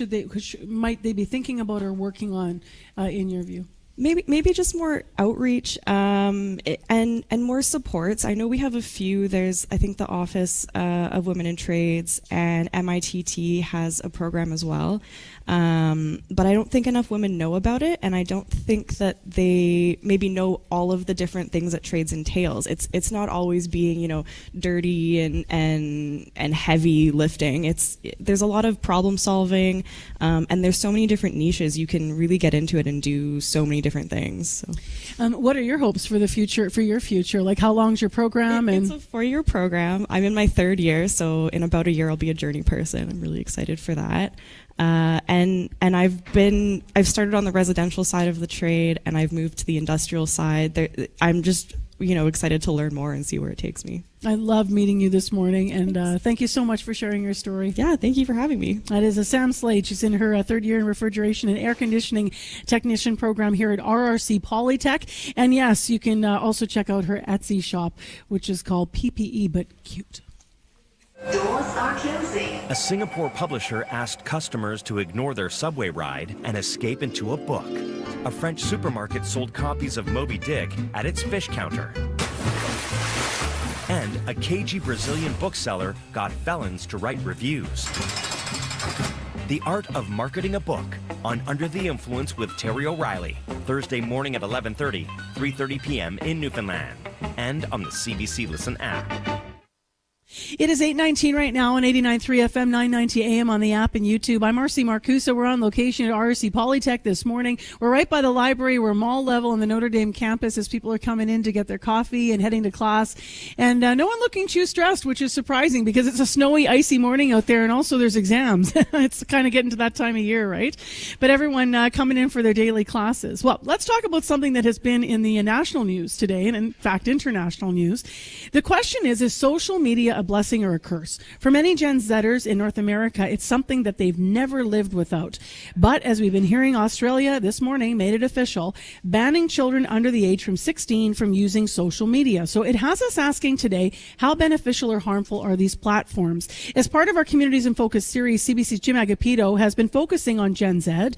[SPEAKER 2] might they be thinking about or working on, in your view?
[SPEAKER 7] Maybe just more outreach and more supports. I know we have a few. There's, I think, the Office of Women in Trades, and MITT has a program as well. But I don't think enough women know about it, and I don't think that they maybe know all of the different things that trades entails. It's not always being dirty and heavy lifting. There's a lot of problem solving, and there's so many different niches. You can really get into it and do so many different things. So.
[SPEAKER 2] What are your hopes for the future? For your future, like how long's your program?
[SPEAKER 7] It's a 4-year program. I'm in my 3rd year, so in about a year I'll be a journey person. I'm really excited for that. And I've started on the residential side of the trade, and I've moved to the industrial side. I'm just excited to learn more and see where it takes me.
[SPEAKER 2] I love meeting you this morning, and thank you so much for sharing your story.
[SPEAKER 7] Yeah, thank you for having me.
[SPEAKER 2] That is Sam Slade. She's in her 3rd year in refrigeration and air conditioning technician program here at RRC Polytech. And yes, you can also check out her Etsy shop, which is called PPE But Cute.
[SPEAKER 16] Doors are closing. A Singapore publisher asked customers to ignore their subway ride and escape into a book. A French supermarket sold copies of Moby Dick at its fish counter. And a cagey Brazilian bookseller got felons to write reviews. The Art of Marketing a Book on Under the Influence with Terry O'Reilly, Thursday morning at 11:30, 3:30 p.m. in Newfoundland, and on the CBC Listen app.
[SPEAKER 2] It is 8:19 right now on 89.3 FM, 990 AM on the app and YouTube. I'm RC Marcusa. We're on location at RRC Polytech this morning. We're right by the library. We're mall level on the Notre Dame campus as people are coming in to get their coffee and heading to class. And no one looking too stressed, which is surprising because it's a snowy, icy morning out there, and also there's exams. It's kind of getting to that time of year, right? But everyone coming in for their daily classes. Well, let's talk about something that has been in the national news today, and in fact, international news. The question is social media a blessing or a curse? For many Gen Zers in North America, it's something that they've never lived without. But as we've been hearing, Australia this morning made it official, banning children under the age from 16 from using social media. So it has us asking today, how beneficial or harmful are these platforms? As part of our Communities in Focus series, CBC's Jim Agapito has been focusing on Gen Z,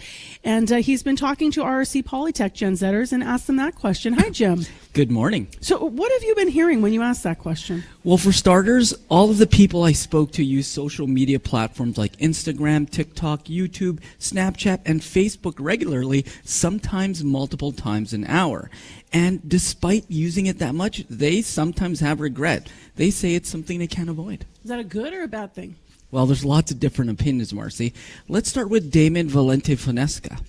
[SPEAKER 2] and he's been talking to RRC Polytech Gen Zers and asked them that question. Hi, Jim.
[SPEAKER 8] Good morning.
[SPEAKER 2] So what have you been hearing when you asked that question?
[SPEAKER 8] Well, for starters, all of the people I spoke to use social media platforms like Instagram, TikTok, YouTube, Snapchat, and Facebook regularly, sometimes multiple times an hour. And despite using it that much, they sometimes have regret. They say it's something they can't avoid.
[SPEAKER 2] Is that a good or a bad thing?
[SPEAKER 8] Well, there's lots of different opinions, Marcy. Let's start with Damon Valente-Fonesca.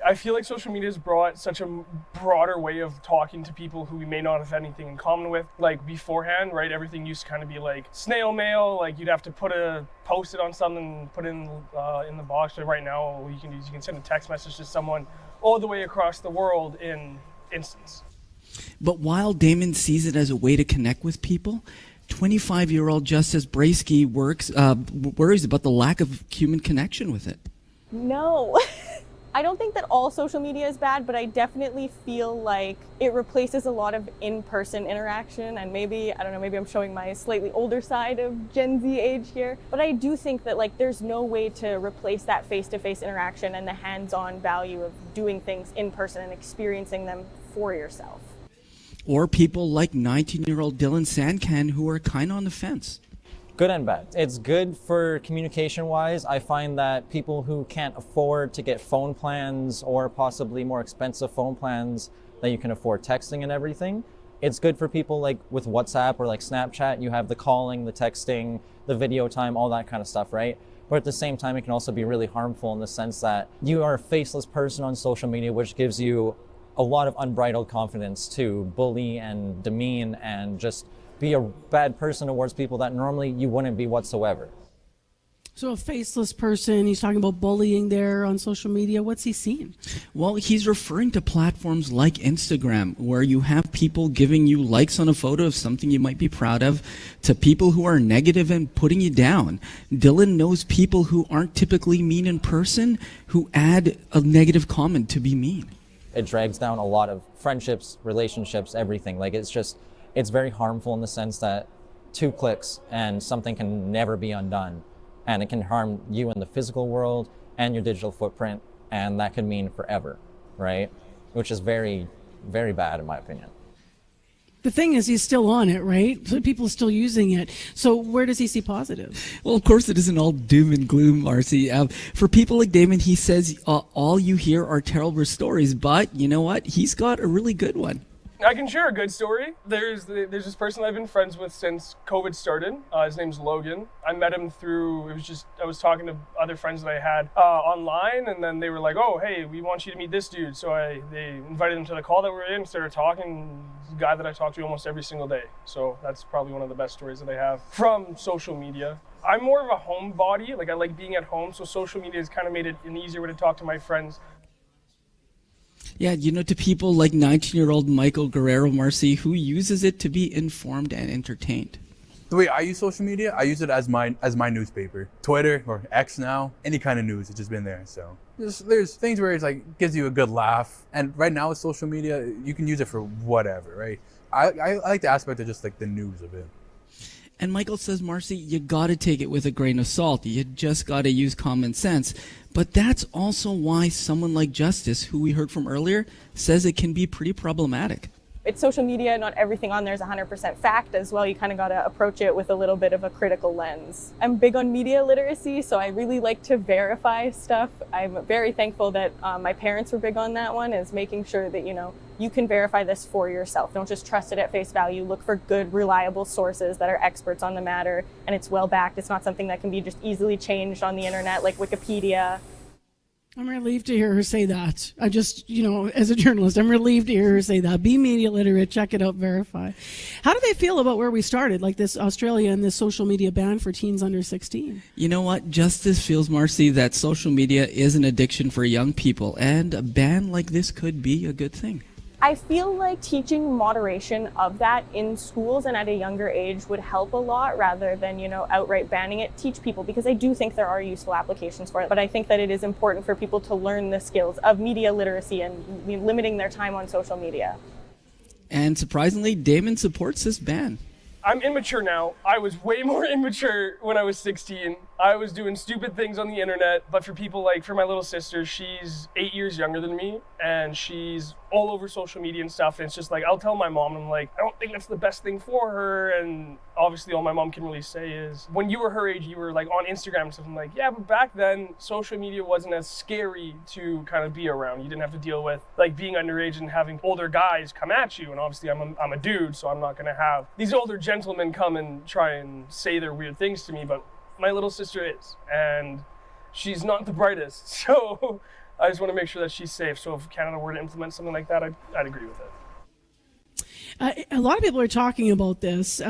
[SPEAKER 9] I feel like social media has brought such a broader way of talking to people who we may not have anything in common with. Like beforehand, right, everything used to kind of be like snail mail, like you'd have to post it on something, put it in the box. But right now, what you can do is you can send a text message to someone all the way across the world in instance.
[SPEAKER 8] But while Damon sees it as a way to connect with people, 25-year-old Justice Braisky worries about the lack of human connection with it.
[SPEAKER 13] No. I don't think that all social media is bad, but I definitely feel like it replaces a lot of in-person interaction, and maybe, I don't know, maybe I'm showing my slightly older side of Gen Z age here, but I do think that like there's no way to replace that face-to-face interaction and the hands-on value of doing things in person and experiencing them for yourself.
[SPEAKER 8] Or people like 19-year-old Dylan Sancan who are kind of on the fence.
[SPEAKER 15] Good and bad. It's good for communication-wise. I find that people who can't afford to get phone plans or possibly more expensive phone plans that you can afford texting and everything, it's good for people like with WhatsApp or like Snapchat. You have the calling, the texting, the video time, all that kind of stuff, right? But at the same time, it can also be really harmful in the sense that you are a faceless person on social media, which gives you a lot of unbridled confidence to bully and demean and just be a bad person towards people that normally you wouldn't be whatsoever.
[SPEAKER 2] So a faceless person, he's talking about bullying there on social media. What's he seen?
[SPEAKER 8] Well, he's referring to platforms like Instagram, where you have people giving you likes on a photo of something you might be proud of, to people who are negative and putting you down. Dylan knows people who aren't typically mean in person who add a negative comment to be mean.
[SPEAKER 15] It drags down a lot of friendships, relationships, everything. Like it's very harmful in the sense that 2 clicks and something can never be undone. And it can harm you in the physical world and your digital footprint. And that could mean forever, right? Which is very, very bad in my opinion.
[SPEAKER 2] The thing is, he's still on it, right? So people are still using it. So where does he see positive?
[SPEAKER 8] Well, of course, it isn't all doom and gloom, RC. For people like Damon, he says all you hear are terrible stories. But you know what? He's got a really good one.
[SPEAKER 9] I can share a good story. There's this person I've been friends with since COVID started. His name's Logan. I met him through, I was talking to other friends that I had online, and then they were like, oh, hey, we want you to meet this dude. So they invited him to the call that we were in, started talking. He's a guy that I talk to almost every single day. So that's probably one of the best stories that I have from social media. I'm more of a homebody. Like I like being at home, so social media has kind of made it an easier way to talk to my friends.
[SPEAKER 8] Yeah, to people like 19-year-old Michael Guerrero Marcy, who uses it to be informed and entertained.
[SPEAKER 24] The way I use social media, I use it as my newspaper. Twitter or X now, any kind of news, it's just been there. So there's things where it's like gives you a good laugh. And right now with social media, you can use it for whatever, right? I like the aspect of just like the news of it.
[SPEAKER 8] And Michael says, Marcy, you got to take it with a grain of salt. You just got to use common sense. But that's also why someone like Justice, who we heard from earlier, says it can be pretty problematic.
[SPEAKER 13] It's social media, not everything on there is 100% fact as well. You kind of got to approach it with a little bit of a critical lens. I'm big on media literacy, so I really like to verify stuff. I'm very thankful that my parents were big on that one, is making sure that, you can verify this for yourself. Don't just trust it at face value. Look for good, reliable sources that are experts on the matter, and it's well backed. It's not something that can be just easily changed on the internet like Wikipedia.
[SPEAKER 2] I'm relieved to hear her say that. I just, as a journalist, I'm relieved to hear her say that. Be media literate, check it out, verify. How do they feel about where we started, like this Australia and this social media ban for teens under 16?
[SPEAKER 8] You know what? Justice feels, Marcy, that social media is an addiction for young people, and a ban like this could be a good thing.
[SPEAKER 13] I feel like teaching moderation of that in schools and at a younger age would help a lot, rather than, outright banning it. Teach people, because I do think there are useful applications for it. But I think that it is important for people to learn the skills of media literacy and limiting their time on social media.
[SPEAKER 8] And surprisingly, Damon supports this ban.
[SPEAKER 9] I'm immature now. I was way more immature when I was 16. I was doing stupid things on the internet, but for my little sister, she's 8 years younger than me, and she's all over social media and stuff, and it's just I'll tell my mom, and I'm I don't think that's the best thing for her, and obviously all my mom can really say is, when you were her age, you were on Instagram and stuff. I'm yeah, but back then, social media wasn't as scary to kind of be around. You didn't have to deal with being underage and having older guys come at you, and obviously I'm a dude, so I'm not gonna have these older gentlemen come and try and say their weird things to me, but my little sister is, and she's not the brightest, so I just want to make sure that she's safe. So if Canada were to implement something like that, I'd agree with it.
[SPEAKER 2] A lot of people are talking about this.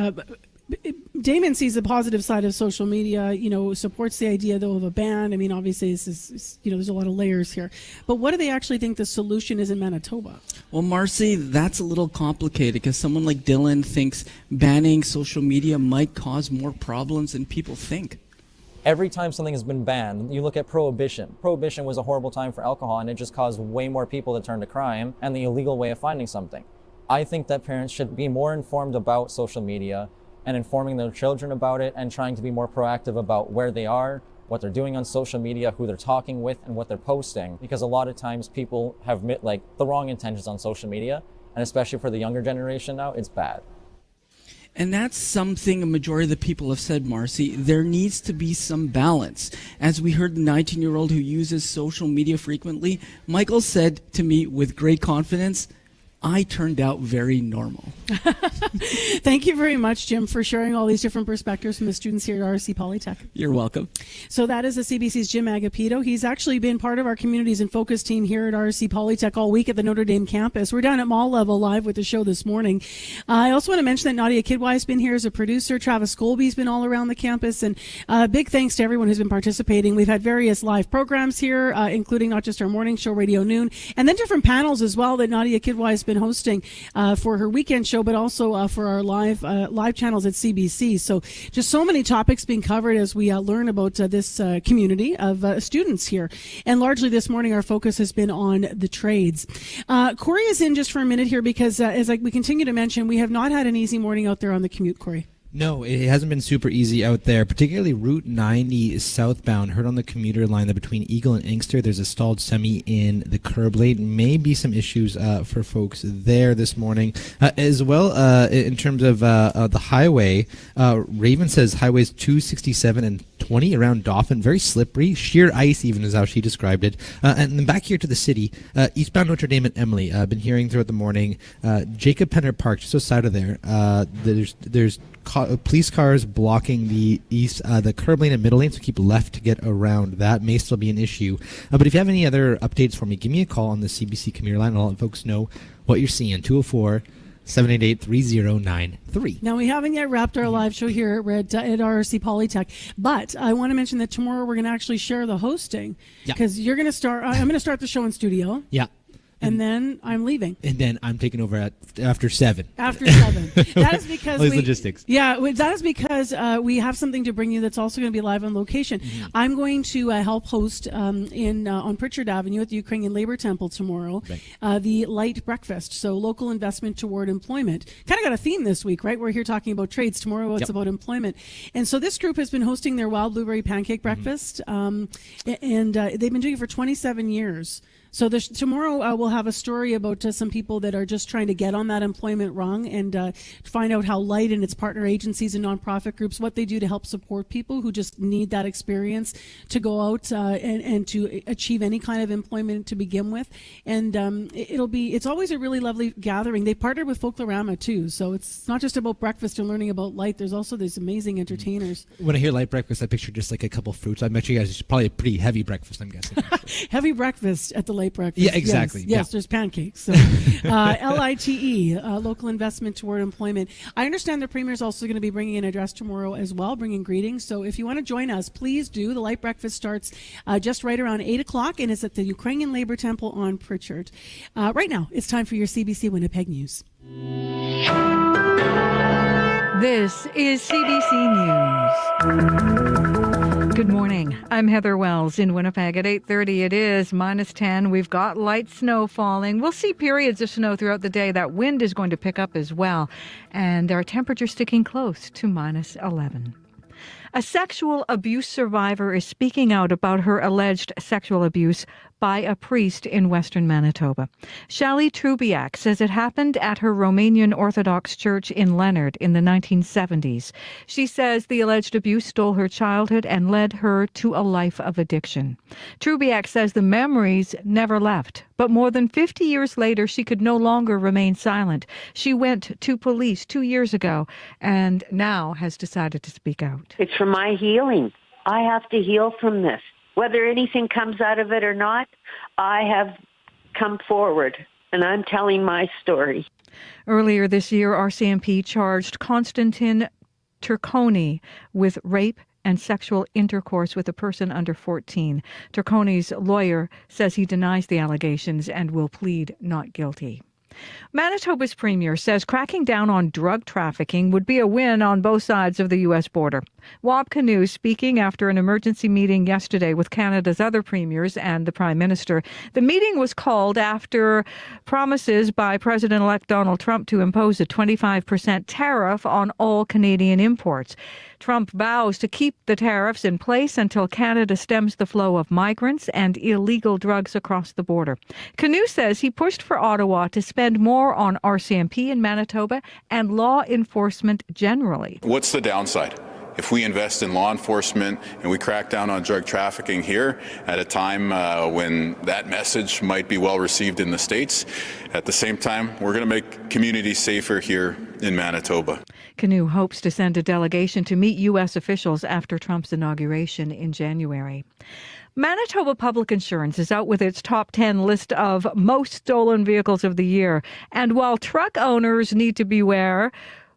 [SPEAKER 2] Damon sees the positive side of social media, supports the idea, though, of a ban. I mean, obviously, this is, there's a lot of layers here. But what do they actually think the solution is in Manitoba?
[SPEAKER 8] Well, Marcy, that's a little complicated, because someone like Dylan thinks banning social media might cause more problems than people think.
[SPEAKER 15] Every time something has been banned, you look at prohibition. Prohibition was a horrible time for alcohol, and it just caused way more people to turn to crime and the illegal way of finding something. I think that parents should be more informed about social media and informing their children about it, and trying to be more proactive about where they are, what they're doing on social media, who they're talking with, and what they're posting. Because a lot of times people have the wrong intentions on social media, and especially for the younger generation now, it's bad.
[SPEAKER 8] And that's something a majority of the people have said, Marcy. There needs to be some balance. As we heard the 19-year-old who uses social media frequently, Michael said to me with great confidence, I turned out very normal.
[SPEAKER 2] Thank you very much, Jim, for sharing all these different perspectives from the students here at RRC Polytech.
[SPEAKER 8] You're welcome.
[SPEAKER 2] So that is the CBC's Jim Agapito. He's actually been part of our Communities in Focus team here at RRC Polytech all week at the Notre Dame campus. We're down at mall level live with the show this morning. I also want to mention that Nadia Kidwai's been here as a producer. Travis Colby's been all around the campus. And big thanks to everyone who's been participating. We've had various live programs here, including not just our morning show, Radio Noon, and then different panels as well that Nadia Kidwai's been hosting for her weekend show, but also for our live channels at CBC. So just so many topics being covered as we learn about this community of students here. And largely this morning, our focus has been on the trades. Corey is in just for a minute here because as we continue to mention, we have not had an easy morning out there on the commute, Corey.
[SPEAKER 5] No, it hasn't been super easy out there, particularly Route 90 southbound. Heard on the commuter line that between Eagle and Inkster, there's a stalled semi in the curb lane. Maybe some issues for folks there this morning. As well, in terms of the highway, Raven says highways 267 and 20 around Dauphin, very slippery. Sheer ice even is how she described it. And then back here to the city, eastbound Notre Dame and Emily. I've been hearing throughout the morning. Jacob Penner Park, just outside of there, there's police cars blocking the curb lane and middle lane, so keep left to get around. That may still be an issue. But if you have any other updates for me, give me a call on the CBC commuter line, and I'll let folks know what you're seeing. 204-788-3093.
[SPEAKER 2] Now, we haven't yet wrapped our live show here at RRC Polytech, but I want to mention that tomorrow we're going to actually share the hosting because you're going to start. I'm going to start the show in studio.
[SPEAKER 5] Yeah.
[SPEAKER 2] And then I'm leaving.
[SPEAKER 5] And then I'm taking over after 7.
[SPEAKER 2] After 7. That is because
[SPEAKER 5] logistics.
[SPEAKER 2] Yeah, that is because we have something to bring you that's also going to be live on location. Mm-hmm. I'm going to help host on Pritchard Avenue at the Ukrainian Labor Temple tomorrow, the Light Breakfast. So local investment toward employment. Kind of got a theme this week, right? We're here talking about trades. Tomorrow it's about employment. And so this group has been hosting their Wild Blueberry Pancake Breakfast, and they've been doing it for 27 years. So tomorrow we'll have a story about some people that are just trying to get on that employment rung and find out how Light and its partner agencies and nonprofit groups, what they do to help support people who just need that experience to go out and to achieve any kind of employment to begin with. And it's always a really lovely gathering. They partnered with Folklorama too, so it's not just about breakfast and learning about Light. There's also these amazing entertainers.
[SPEAKER 5] When I hear light breakfast, I picture just like a couple fruits. I bet you guys it's probably a pretty heavy breakfast, I'm guessing.
[SPEAKER 2] Heavy breakfast at the late breakfast.
[SPEAKER 5] Yeah, exactly.
[SPEAKER 2] Yes, there's pancakes. So, LITE, local investment toward employment. I understand the Premier is also going to be bringing an address tomorrow as well, bringing greetings. So if you want to join us, please do. The light breakfast starts just right around 8 o'clock and is at the Ukrainian Labor Temple on Pritchard. Right now, it's time for your CBC Winnipeg News.
[SPEAKER 1] This is CBC News. Good morning. I'm Heather Wells in Winnipeg. At 8:30 it is -10. We've got light snow falling. We'll see periods of snow throughout the day. That wind is going to pick up as well. And our temperature sticking close to -11. A sexual abuse survivor is speaking out about her alleged sexual abuse by a priest in Western Manitoba. Shali Trubiak says it happened at her Romanian Orthodox church in Leonard in the 1970s. She says the alleged abuse stole her childhood and led her to a life of addiction. Trubiak says the memories never left, but more than 50 years later, she could no longer remain silent. She went to police 2 years ago and now has decided to speak out.
[SPEAKER 4] It's for my healing. I have to heal from this. Whether anything comes out of it or not, I have come forward, and I'm telling my story.
[SPEAKER 1] Earlier this year, RCMP charged Konstantin Turconi with rape and sexual intercourse with a person under 14. Turconi's lawyer says he denies the allegations and will plead not guilty. Manitoba's premier says cracking down on drug trafficking would be a win on both sides of the U.S. border. Wab Kinew speaking after an emergency meeting yesterday with Canada's other premiers and the Prime Minister. The meeting was called after promises by President-elect Donald Trump to impose a 25% tariff on all Canadian imports. Trump vows to keep the tariffs in place until Canada stems the flow of migrants and illegal drugs across the border. Kinew says he pushed for Ottawa to spend more on RCMP in Manitoba and law enforcement generally.
[SPEAKER 6] What's the downside? If we invest in law enforcement and we crack down on drug trafficking here at a time when that message might be well received in the States, at the same time, we're going to make communities safer here in Manitoba.
[SPEAKER 1] Kinew hopes to send a delegation to meet U.S. officials after Trump's inauguration in January. Manitoba Public Insurance is out with its top 10 list of most stolen vehicles of the year. And while truck owners need to beware,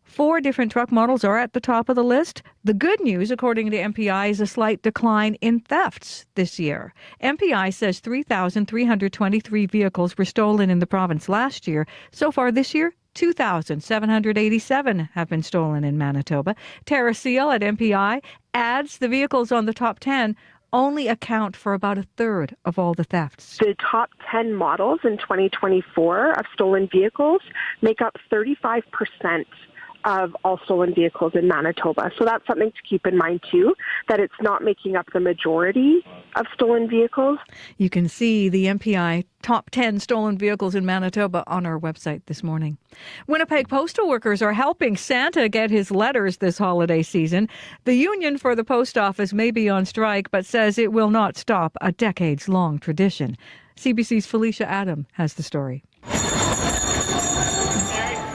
[SPEAKER 1] 4 different truck models are at the top of the list. The good news, according to MPI, is a slight decline in thefts this year. MPI says 3,323 vehicles were stolen in the province last year. So far this year, 2,787 have been stolen in Manitoba. Tara Seal at MPI adds the vehicles on the top 10 only account for about a third of all the thefts.
[SPEAKER 10] The top 10 models in 2024 of stolen vehicles make up 35% of all stolen vehicles in Manitoba. So that's something to keep in mind too, that it's not making up the majority of stolen vehicles.
[SPEAKER 1] You can see the MPI top 10 stolen vehicles in Manitoba on our website this morning. Winnipeg postal workers are helping Santa get his letters this holiday season. The union for the post office may be on strike, but says it will not stop a decades-long tradition. CBC's Felicia Adam has the story.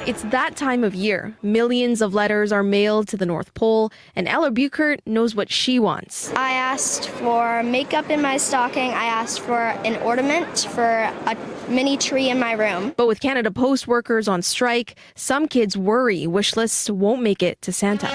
[SPEAKER 11] It's that time of year. Millions of letters are mailed to the North Pole, and Ella Buchert knows what she wants.
[SPEAKER 14] I asked for makeup in my stocking. I asked for an ornament for a mini tree in my room.
[SPEAKER 11] But with Canada Post workers on strike, some kids worry wish lists won't make it to Santa.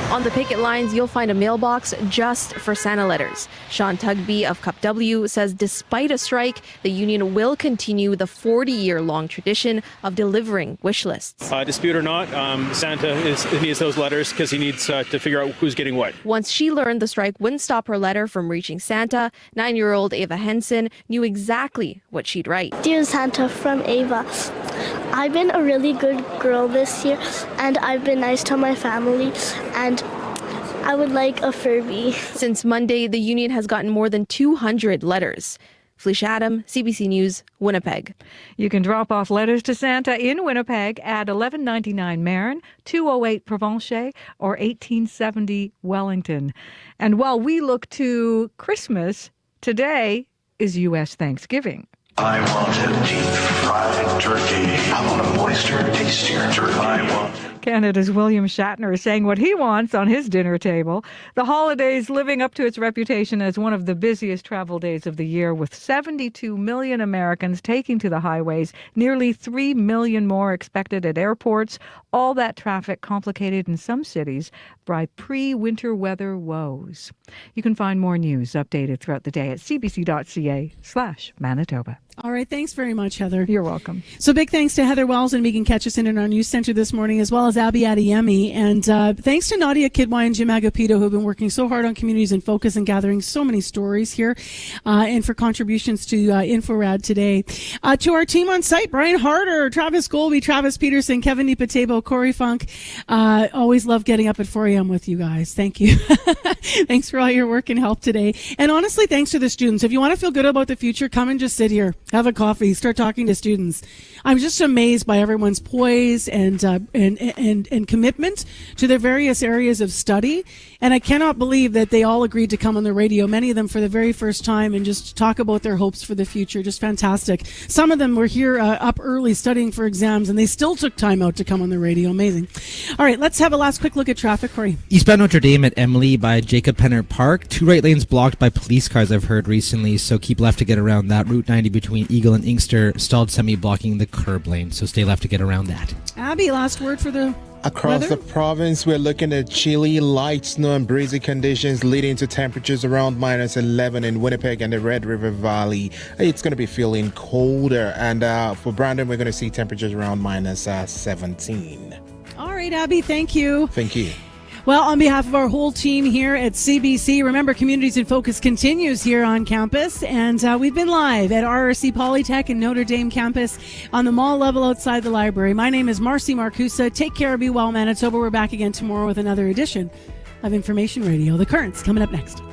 [SPEAKER 11] On the picket lines, you'll find a mailbox just for Santa letters. Sean Tugby of Cup W says despite a strike, the union will continue the 40-year-long tradition of delivering wish lists.
[SPEAKER 26] Dispute or not, Santa needs those letters because he needs to figure out who's getting what.
[SPEAKER 11] Once she learned the strike wouldn't stop her letter from reaching Santa, 9-year-old Ava Henson knew exactly what she'd write.
[SPEAKER 14] Dear Santa, from Ava. I've been a really good girl this year, and I've been nice to my family, and I would like a Furby.
[SPEAKER 11] Since Monday, the union has gotten more than 200 letters. Felicia Adam, CBC News, Winnipeg.
[SPEAKER 1] You can drop off letters to Santa in Winnipeg at 1199 Marin, 208 Provencher, or 1870 Wellington. And while we look to Christmas, today is U.S. Thanksgiving.
[SPEAKER 12] I want a deep-fried turkey. I want a moister, tastier turkey. I want...
[SPEAKER 1] Canada's William Shatner is saying what he wants on his dinner table. The holidays living up to its reputation as one of the busiest travel days of the year, with 72 million Americans taking to the highways, nearly 3 million more expected at airports. All that traffic complicated in some cities by pre-winter weather woes. You can find more news updated throughout the day at cbc.ca/Manitoba.
[SPEAKER 2] All right. Thanks very much, Heather.
[SPEAKER 1] You're welcome.
[SPEAKER 2] So big thanks to Heather Wells and Megan Ketchison in our news center this morning, as well as Abby Adeyemi. And thanks to Nadia Kidwai and Jim Agapito, who have been working so hard on Communities in Focus and gathering so many stories here, and for contributions to InfoRad today. To our team on site, Brian Harder, Travis Golby, Travis Peterson, Kevin Nipatebo, Corey Funk. Always love getting up at 4 a.m. with you guys. Thank you. Thanks for all your work and help today. And honestly, thanks to the students. If you want to feel good about the future, come and just sit here. Have a coffee, start talking to students. I'm just amazed by everyone's poise and commitment to their various areas of study. And I cannot believe that they all agreed to come on the radio, many of them for the very first time, and just talk about their hopes for the future. Just fantastic. Some of them were here up early studying for exams, and they still took time out to come on the radio. Amazing. All right, let's have a last quick look at traffic, Corey.
[SPEAKER 5] Eastbound Notre Dame at Emily by Jacob Penner Park. 2 right lanes blocked by police cars, I've heard recently, so keep left to get around that. Route 90 between Eagle and Inkster stalled semi-blocking the curb lane, so stay left to get around that.
[SPEAKER 2] Abby, last word for the
[SPEAKER 3] Across
[SPEAKER 2] weather?
[SPEAKER 3] the province, we're looking at chilly, light snow and breezy conditions leading to temperatures around -11 in Winnipeg and the Red River Valley. It's going to be feeling colder, and for Brandon, we're going to see temperatures around -17.
[SPEAKER 2] All right, Abby, thank you.
[SPEAKER 3] Thank you.
[SPEAKER 2] Well, on behalf of our whole team here at CBC, remember, Communities in Focus continues here on campus, and we've been live at RRC Polytech and Notre Dame campus on the mall level outside the library. My name is Marcy Marcusa. Take care, be well, Manitoba. We're back again tomorrow with another edition of Information Radio. The Currents coming up next.